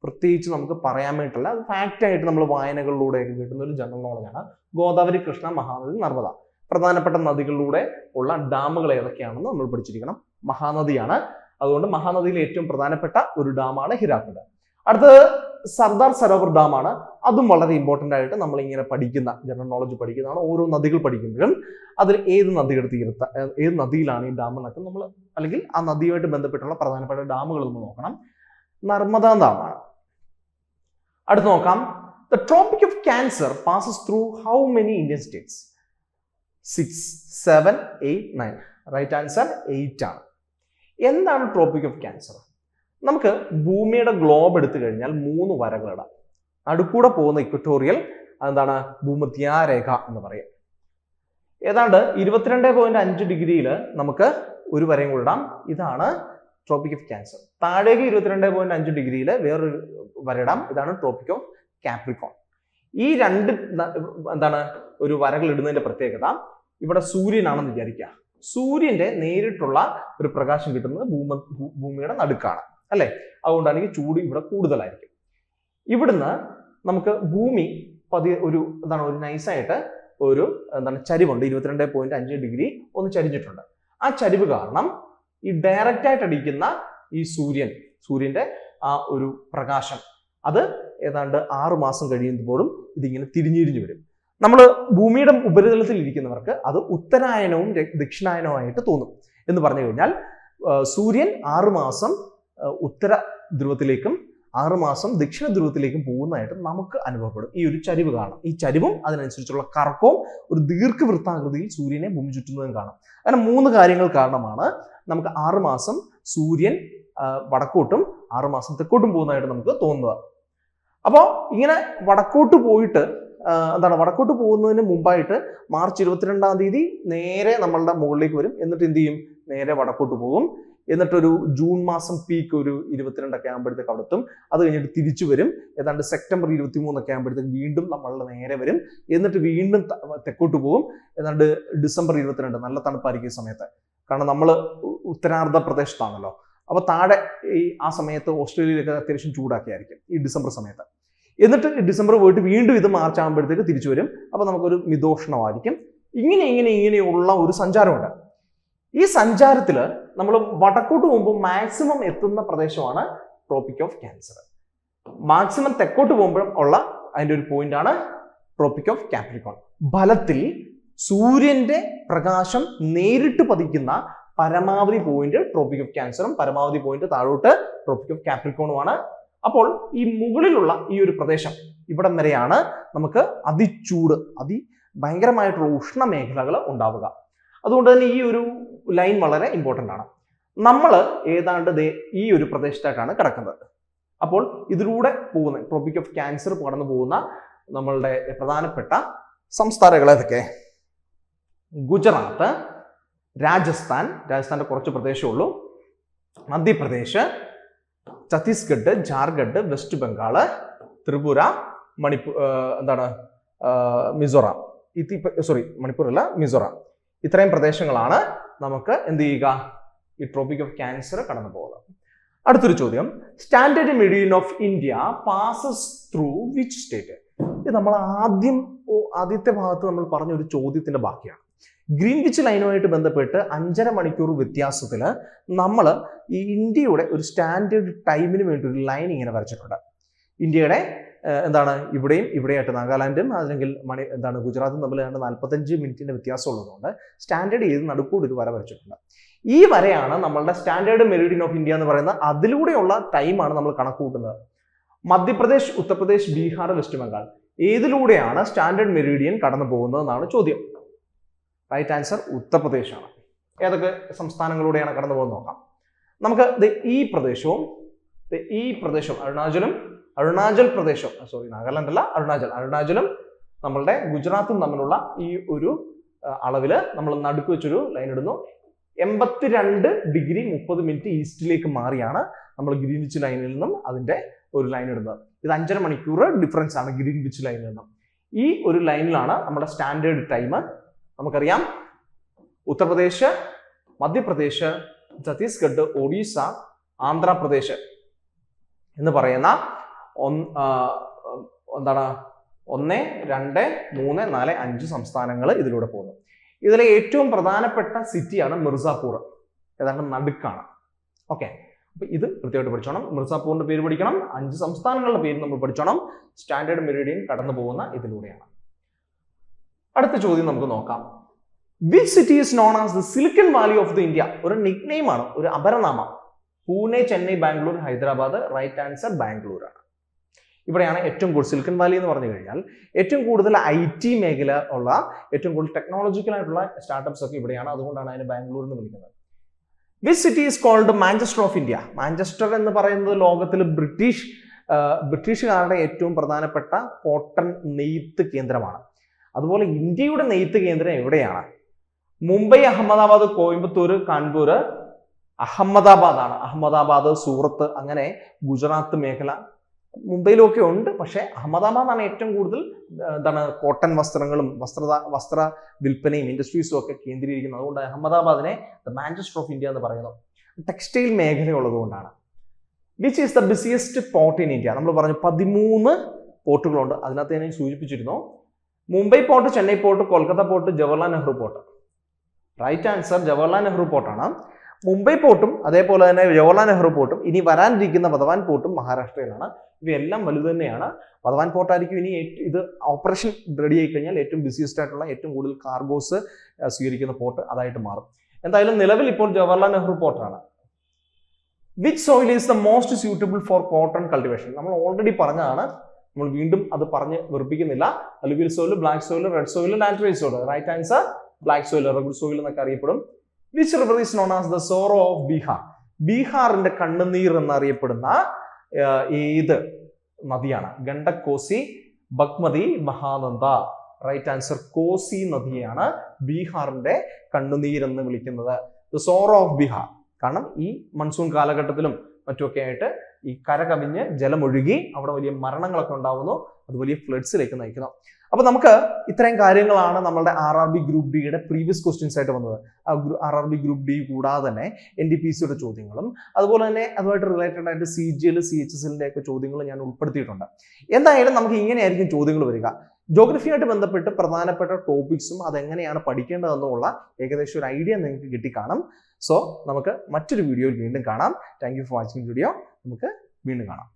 പ്രത്യേകിച്ച് നമുക്ക് പറയാൻ വേണ്ടിയിട്ടില്ല. അത് ഫാക്റ്റായിട്ട് നമ്മൾ വായനകളിലൂടെയൊക്കെ കിട്ടുന്ന ഒരു ജനറൽ നോളജാണ്. ഗോദാവരി, കൃഷ്ണ, മഹാനദി, നർമ്മദ. പ്രധാനപ്പെട്ട നദികളിലൂടെ ഉള്ള ഡാമുകൾ ഏതൊക്കെയാണെന്ന് നമ്മൾ പഠിച്ചിരിക്കണം. മഹാനദിയാണ്, അതുകൊണ്ട് മഹാനദിയിലെ ഏറ്റവും പ്രധാനപ്പെട്ട ഒരു ഡാമാണ് ഹിരാക്കുഡ്. അടുത്തത് സർദാർ സരോവർ ഡാമാണ്. അതും വളരെ ഇമ്പോർട്ടൻ്റ് ആയിട്ട് നമ്മൾ ഇങ്ങനെ പഠിക്കുന്ന ജനറൽ നോളജ് പഠിക്കുന്നതാണ്. ഓരോ നദികൾ പഠിക്കുമ്പോഴും അതിൽ ഏത് നദിയുടെ തീരത്ത് ഏത് നദിയിലാണ് ഈ ഡാം എന്നൊക്കെ നമ്മൾ, അല്ലെങ്കിൽ ആ നദിയുമായിട്ട് ബന്ധപ്പെട്ടുള്ള പ്രധാനപ്പെട്ട ഡാമുകൾ നമ്മൾ നോക്കണം. നർമ്മദ ഡാമാണ്. അടുത്ത് നോക്കാം. The Tropic of Cancer passes through how many Indian states? 6, 7, 8, 9. Right answer 8 ആണ്. എന്താണ് ട്രോപ്പിക് ഓഫ് ക്യാൻസർ? നമുക്ക് ഭൂമിയുടെ ഗ്ലോബ് എടുത്തു കഴിഞ്ഞാൽ 3 വരകളിടാം. നടുക്കൂടെ പോകുന്ന ഇക്വറ്റോറിയൽ അതെന്താണ്? ഭൂമധ്യരേഖ എന്ന് പറയും. ഏതാണ്ട് 22.5 ഡിഗ്രിയിൽ നമുക്ക് ഒരു വരയും കൂടെ ഇടാം. ഇതാണ് ട്രോപ്പിക് ഓഫ് ക്യാൻസർ. താഴേക്ക് 22.5 ഡിഗ്രിയിൽ വേറൊരു വരയിടാം. ഇതാണ് ട്രോപ്പിക് ഓഫ് കാപ്രിക്കോൺ. ഈ രണ്ട് എന്താണ് ഒരു വരകൾ ഇടുന്നതിന്റെ പ്രത്യേകത, ഇവിടെ സൂര്യനാണെന്ന് വിചാരിക്കുക. സൂര്യന്റെ നേരിട്ടുള്ള ഒരു പ്രകാശം കിട്ടുന്നത് ഭൂമിയുടെ നടുക്കാണ്, അല്ലെ? അതുകൊണ്ടാണ് ഈ ചൂട് ഇവിടെ കൂടുതലായിരിക്കും. ഇവിടുന്ന് നമുക്ക് ഭൂമി ഒരു നൈസായിട്ട് ഒരു ചരിവുണ്ട്. 22.5 ഡിഗ്രി ഒന്ന് ചരിഞ്ഞിട്ടുണ്ട്. ആ ചരിവ് കാരണം ഈ ഡയറക്റ്റ് ആയിട്ട് അടിക്കുന്ന ഈ സൂര്യന്റെ ആ ഒരു പ്രകാശം അത് ഏതാണ്ട് 6 മാസം കഴിയുമ്പോഴും ഇതിങ്ങനെ തിരിഞ്ഞിരിഞ്ഞു വരും. നമ്മൾ ഭൂമിയുടെ ഉപരിതലത്തിൽ ഇരിക്കുന്നവർക്ക് അത് ഉത്തരായനവും ദക്ഷിണായനവുമായിട്ട് തോന്നും. എന്ന് പറഞ്ഞു കഴിഞ്ഞാൽ സൂര്യൻ 6 മാസം ഉത്തര ധ്രുവത്തിലേക്കും 6 മാസം ദക്ഷിണ ധ്രുവത്തിലേക്കും പോകുന്നതായിട്ട് നമുക്ക് അനുഭവപ്പെടും. ഈ ഒരു ചരിവ് കാണാം. ഈ ചരിവും അതിനനുസരിച്ചുള്ള കറക്കവും ഒരു ദീർഘവൃത്താകൃതിയിൽ സൂര്യനെ ഭൂമി ചുറ്റുന്നതും കാണാം. അങ്ങനെ 3 കാര്യങ്ങൾ കാരണമാണ് നമുക്ക് 6 മാസം സൂര്യൻ വടക്കോട്ടും 6 മാസം തെക്കോട്ടും പോകുന്നതായിട്ട് നമുക്ക് തോന്നുക. അപ്പോൾ ഇങ്ങനെ വടക്കോട്ട് പോകുന്നതിന് മുമ്പായിട്ട് മാർച്ച് 22-ാം തീയതി നേരെ നമ്മളുടെ മുകളിലേക്ക് വരും. എന്നിട്ട് എന്ത് ചെയ്യും? നേരെ വടക്കോട്ട് പോകും. എന്നിട്ടൊരു ജൂൺ മാസം പീക്ക് ഒരു 22 ആകുമ്പോഴത്തേക്ക് അവിടെ എത്തും. അത് കഴിഞ്ഞിട്ട് തിരിച്ചു വരും. ഏതാണ്ട് സെപ്റ്റംബർ 23 ആകുമ്പോഴത്തേക്ക് വീണ്ടും നമ്മളുടെ നേരെ വരും. എന്നിട്ട് വീണ്ടും തെക്കോട്ട് പോകും. ഏതാണ്ട് ഡിസംബർ 22 നല്ല തണുപ്പായിരിക്കും ഈ സമയത്ത്. കാരണം നമ്മൾ ഉത്തരാർദ്ധ പ്രദേശത്താണല്ലോ. അപ്പൊ താഴെ ആ സമയത്ത് ഓസ്ട്രേലിയയിലൊക്കെ അത്യാവശ്യം ചൂടാക്കി ആയിരിക്കും ഈ ഡിസംബർ സമയത്ത്. എന്നിട്ട് ഡിസംബർ പോയിട്ട് വീണ്ടും ഇത് മാർച്ച് ആകുമ്പോഴത്തേക്ക് തിരിച്ചു വരും. അപ്പൊ നമുക്കൊരു മിതോഷ്ണമായിരിക്കും. ഇങ്ങനെയുള്ള ഒരു സഞ്ചാരമുണ്ട്. ഈ സഞ്ചാരത്തിൽ നമ്മൾ വടക്കോട്ട് പോകുമ്പോൾ മാക്സിമം എത്തുന്ന പ്രദേശമാണ് ട്രോപ്പിക് ഓഫ് ക്യാൻസർ. മാക്സിമം തെക്കോട്ട് പോകുമ്പോഴും ഉള്ള അതിൻ്റെ ഒരു പോയിന്റാണ് ട്രോപ്പിക് ഓഫ് കാപ്രിക്കോൺ. ഫലത്തിൽ സൂര്യന്റെ പ്രകാശം നേരിട്ട് പതിക്കുന്ന പരമാവധി പോയിന്റ് ട്രോപ്പിക് ഓഫ് ക്യാൻസറും പരമാവധി പോയിന്റ് താഴോട്ട് ട്രോപ്പിക് ഓഫ് കാപ്രിക്കോണുമാണ്. അപ്പോൾ ഈ മുകളിലുള്ള ഈ ഒരു പ്രദേശം ഇവിടം വരെയാണ് നമുക്ക് ഭയങ്കരമായിട്ടുള്ള ഉഷ്ണമേഖലകൾ ഉണ്ടാവുക. അതുകൊണ്ട് തന്നെ ഈ ഒരു ലൈൻ വളരെ ഇമ്പോർട്ടൻ്റ് ആണ്. നമ്മൾ ഏതാണ്ട് ഈ ഒരു പ്രദേശത്തായിട്ടാണ് കിടക്കുന്നത്. അപ്പോൾ ഇതിലൂടെ പോകുന്ന ട്രോപ്പിക് ഓഫ് ക്യാൻസർ കടന്നു പോകുന്ന നമ്മളുടെ പ്രധാനപ്പെട്ട സംസ്ഥാനങ്ങൾ ഏതൊക്കെ? ഗുജറാത്ത്, രാജസ്ഥാന്റെ കുറച്ച് പ്രദേശമുള്ളൂ, മധ്യപ്രദേശ്, ഛത്തീസ്ഗഡ്, ജാർഖണ്ഡ്, വെസ്റ്റ് ബംഗാള്, ത്രിപുര, മിസോറാം. മണിപ്പൂരല്ല, മിസോറാം. ഇത്രയും പ്രദേശങ്ങളാണ് നമുക്ക് എന്ത് ചെയ്യുക? ഈ ട്രോപ്പിക് ഓഫ് ക്യാൻസർ കടന്നു പോകുന്നത്. അടുത്തൊരു ചോദ്യം, standard Meridian of India passes through which state? ഇത് നമ്മൾ ആദ്യത്തെ ഭാഗത്ത് നമ്മൾ പറഞ്ഞ ഒരു ചോദ്യത്തിന്റെ ബാക്കിയാണ്. ഗ്രീൻവിച്ച് ലൈനുമായിട്ട് ബന്ധപ്പെട്ട് 5.5 മണിക്കൂർ വ്യത്യാസത്തിൽ നമ്മൾ ഈ ഇന്ത്യയുടെ ഒരു സ്റ്റാൻഡേർഡ് ടൈമിന് വേണ്ടി ഒരു ലൈൻ ഇങ്ങനെ വരച്ചിട്ടുണ്ട്. ഇന്ത്യയുടെ ഇവിടെയും ഇവിടെയായിട്ട് നാഗാലാൻഡും അല്ലെങ്കിൽ ഗുജറാത്തും തമ്മിൽ 45 മിനിറ്റിന്റെ വ്യത്യാസം ഉള്ളതുകൊണ്ട് സ്റ്റാൻഡേർഡ് ചെയ്ത് നടുക്കൂടെ ഒരു വര വരച്ചിട്ടുണ്ട്. ഈ വരയാണ് നമ്മളുടെ സ്റ്റാൻഡേർഡ് മെറിഡിയൻ ഓഫ് ഇന്ത്യ എന്ന് പറയുന്നത്. അതിലൂടെയുള്ള ടൈമാണ് നമ്മൾ കണക്ക് കൂട്ടുന്നത്. Madhya Pradesh, Uttar Pradesh, Bihar, west Bengal ഏതിലൂടെയാണ് standard Meridian കടന്നു പോകുന്നത് എന്നാണ് ചോദ്യം. റൈറ്റ് ആൻസർ ഉത്തർപ്രദേശ് ആണ്. ഏതൊക്കെ സംസ്ഥാനങ്ങളിലൂടെയാണ് കടന്നു പോകുന്നത് നോക്കാം. നമുക്ക് ഈ പ്രദേശവും അരുണാചൽ പ്രദേശം, നാഗാലാൻഡ് അല്ല, അരുണാചലും നമ്മളുടെ ഗുജറാത്തും തമ്മിലുള്ള ഈ ഒരു അളവില് നമ്മൾ നടുക്ക് വെച്ചൊരു ലൈൻ ഇടുന്നു. 82 ഡിഗ്രി 30 മിനിറ്റ് ഈസ്റ്റിലേക്ക് മാറിയാണ് നമ്മൾ ഗ്രീൻവിച്ച് ലൈനിൽ നിന്നും അതിന്റെ ഒരു ലൈൻ ഇടുന്നത്. ഇത് 5.5 മണിക്കൂർ ഡിഫറൻസ് ആണ് ഗ്രീൻവിച്ച് ലൈനിൽ നിന്നും. ഈ ഒരു ലൈനിലാണ് നമ്മുടെ സ്റ്റാൻഡേർഡ് ടൈം. നമുക്കറിയാം ഉത്തർപ്രദേശ്, മധ്യപ്രദേശ്, ഛത്തീസ്ഗഡ്, ഒഡീസ, ആന്ധ്രാപ്രദേശ് എന്ന് പറയുന്ന എന്താണ് 1, 2, 3, 4, 5 സംസ്ഥാനങ്ങൾ ഇതിലൂടെ പോകുന്നു. ഇതിലെ ഏറ്റവും പ്രധാനപ്പെട്ട സിറ്റിയാണ് മിർസാപൂർ. ഏതാണ്ട് നടുക്കാണ്. ഓക്കെ, അപ്പൊ ഇത് കൃത്യമായിട്ട് പഠിച്ചോണം. മിർസാപൂറിന്റെ പേര് പഠിക്കണം, 5 സംസ്ഥാനങ്ങളുടെ പേര് നമ്മൾ പഠിച്ചോണം. സ്റ്റാൻഡേർഡ് മെറിഡിയൻ കടന്നു പോകുന്ന ഇതിലൂടെയാണ്. അടുത്ത ചോദ്യം നമുക്ക് നോക്കാം. Which city is known as the silicon valley of the India? ഒരു നിക്നെയിം ആണ്, ഒരു അപരനാമം. പൂനെ, ചെന്നൈ, ബാംഗ്ലൂർ, ഹൈദരാബാദ്. റൈറ്റ് ആൻസർ ബാംഗ്ലൂർ ആണ്. ഇവിടെയാണ് ഏറ്റവും കൂടുതൽ സിലിക്കൺ വാലി എന്ന് പറഞ്ഞു കഴിഞ്ഞാൽ ഏറ്റവും കൂടുതൽ IT മേഖല ഉള്ള, ഏറ്റവും കൂടുതൽ ടെക്നോളജിക്കൽ ആയിട്ടുള്ള സ്റ്റാർട്ടപ്സ് ഒക്കെ ഇവിടെയാണ്. അതുകൊണ്ടാണ് അതിന് ബാംഗ്ലൂർ എന്ന് വിളിക്കുന്നത്. Which city is called Manchester of India? Manchester എന്ന് പറയുന്നത് ലോകത്തിൽ ബ്രിട്ടീഷുകാരുടെ ഏറ്റവും പ്രധാനപ്പെട്ട കോട്ടൺ നെയ്ത്ത് കേന്ദ്രമാണ്. അതുപോലെ ഇന്ത്യയുടെ നെയ്ത്ത് കേന്ദ്രം എവിടെയാണ്? മുംബൈ, അഹമ്മദാബാദ്, കോയമ്പത്തൂർ, കാൺപൂർ. അഹമ്മദാബാദ് ആണ്. അഹമ്മദാബാദ്, സൂറത്ത്, അങ്ങനെ ഗുജറാത്ത് മേഖല മുംബൈയിലൊക്കെ ഉണ്ട്. പക്ഷേ അഹമ്മദാബാദാണ് ഏറ്റവും കൂടുതൽ കോട്ടൺ വസ്ത്രങ്ങളും വസ്ത്ര വിൽപ്പനയും ഇൻഡസ്ട്രീസും ഒക്കെ കേന്ദ്രീകരിക്കുന്നത്. അതുകൊണ്ട് അഹമ്മദാബാദിനെ ദ മാഞ്ചസ്റ്റർ ഓഫ് ഇന്ത്യ എന്ന് പറയുന്നു. ടെക്സ്റ്റൈൽ മേഖല ഉള്ളതുകൊണ്ടാണ്. Which is the busiest port in India? നമ്മൾ പറഞ്ഞു 13 പോർട്ടുകളുണ്ട്. അതിനകത്ത് ഞാൻ സൂചിപ്പിച്ചിരുന്നു. Mumbai port, Chennai port, Kolkata port, Jawaharlal Nehru port. Right answer Jawaharlal Nehru പോർട്ടാണ്. മുംബൈ പോർട്ടും അതേപോലെ തന്നെ ജവഹർലാൽ നെഹ്റു പോർട്ടും ഇനി വരാനിരിക്കുന്ന വധവാൻ പോർട്ടും മഹാരാഷ്ട്രയിലാണ്. ഇവയെല്ലാം വലുത് തന്നെയാണ്. വധവാൻ പോർട്ടായിരിക്കും ഇനി ഇത് ഓപ്പറേഷൻ റെഡി ആയി കഴിഞ്ഞാൽ ഏറ്റവും ബിസിയസ്റ്റ് ആയിട്ടുള്ള, ഏറ്റവും കൂടുതൽ കാർഗോസ് സ്വീകരിക്കുന്ന പോർട്ട് അതായിട്ട് മാറും. എന്തായാലും നിലവിൽ ഇപ്പോൾ ജവഹർലാൽ നെഹ്റു പോർട്ടാണ്. Which soil is the most suitable for cotton cultivation? നമ്മൾ ഓൾറെഡി പറഞ്ഞതാണ്, നമ്മൾ വീണ്ടും അത് പറഞ്ഞ് വെറുപ്പിക്കുന്നില്ല. Alluvial soil, black soil, red soil, laterite soil. Right answer black soil, red soil എന്നൊക്കെ അറിയപ്പെടും. Which river is known as the sorrow of Bihar? ബീഹാറിന്റെ കണ്ണുനീർ എന്നറിയപ്പെടുന്ന ഏത് നദിയാണ്? ഗണ്ഡക്, കോസി, ബഗ്മതി, മഹാനന്ദ. റൈറ്റ് ആൻസർ കോസി നദിയാണ് ബീഹാറിന്റെ കണ്ണുനീർ എന്ന് വിളിക്കുന്നത്, ദ സോറോ ഓഫ് ബീഹാർ. കാരണം ഈ മൺസൂൺ കാലഘട്ടത്തിലും മറ്റുമൊക്കെ ആയിട്ട് ഈ കര കവിഞ്ഞ് ജലമൊഴുകി അവിടെ വലിയ മരണങ്ങളൊക്കെ ഉണ്ടാവുന്നു. അത് വലിയ ഫ്ലഡ്സിലേക്ക് നയിക്കുന്നു. അപ്പൊ നമുക്ക് ഇത്രയും കാര്യങ്ങളാണ് നമ്മളുടെ RRB ഗ്രൂപ്പ് ഡിയുടെ പ്രീവിയസ് ക്വസ്റ്റ്യൻസ് ആയിട്ട് വന്നത്. RRB ഗ്രൂപ്പ് ഡി കൂടാതെ തന്നെ NTPCയുടെ ചോദ്യങ്ങളും അതുപോലെ തന്നെ അതുമായിട്ട് റിലേറ്റഡ് ആയിട്ട് CGL, CHSLന്റെ ഒക്കെ ചോദ്യങ്ങൾ ഞാൻ ഉൾപ്പെടുത്തിയിട്ടുണ്ട്. എന്തായാലും നമുക്ക് ഇങ്ങനെയായിരിക്കും ചോദ്യങ്ങൾ വരിക. ജോഗ്രഫിയായിട്ട് ബന്ധപ്പെട്ട് പ്രധാനപ്പെട്ട ടോപ്പിക്സും അതെങ്ങനെയാണ് പഠിക്കേണ്ടതെന്നുള്ള ഏകദേശം ഒരു ഐഡിയ നിങ്ങൾക്ക് കിട്ടിക്കാണും. സോ നമുക്ക് മറ്റൊരു വീഡിയോയിൽ വീണ്ടും കാണാം. Thank you for watching video. നമുക്ക് വീണ്ടും കാണാം.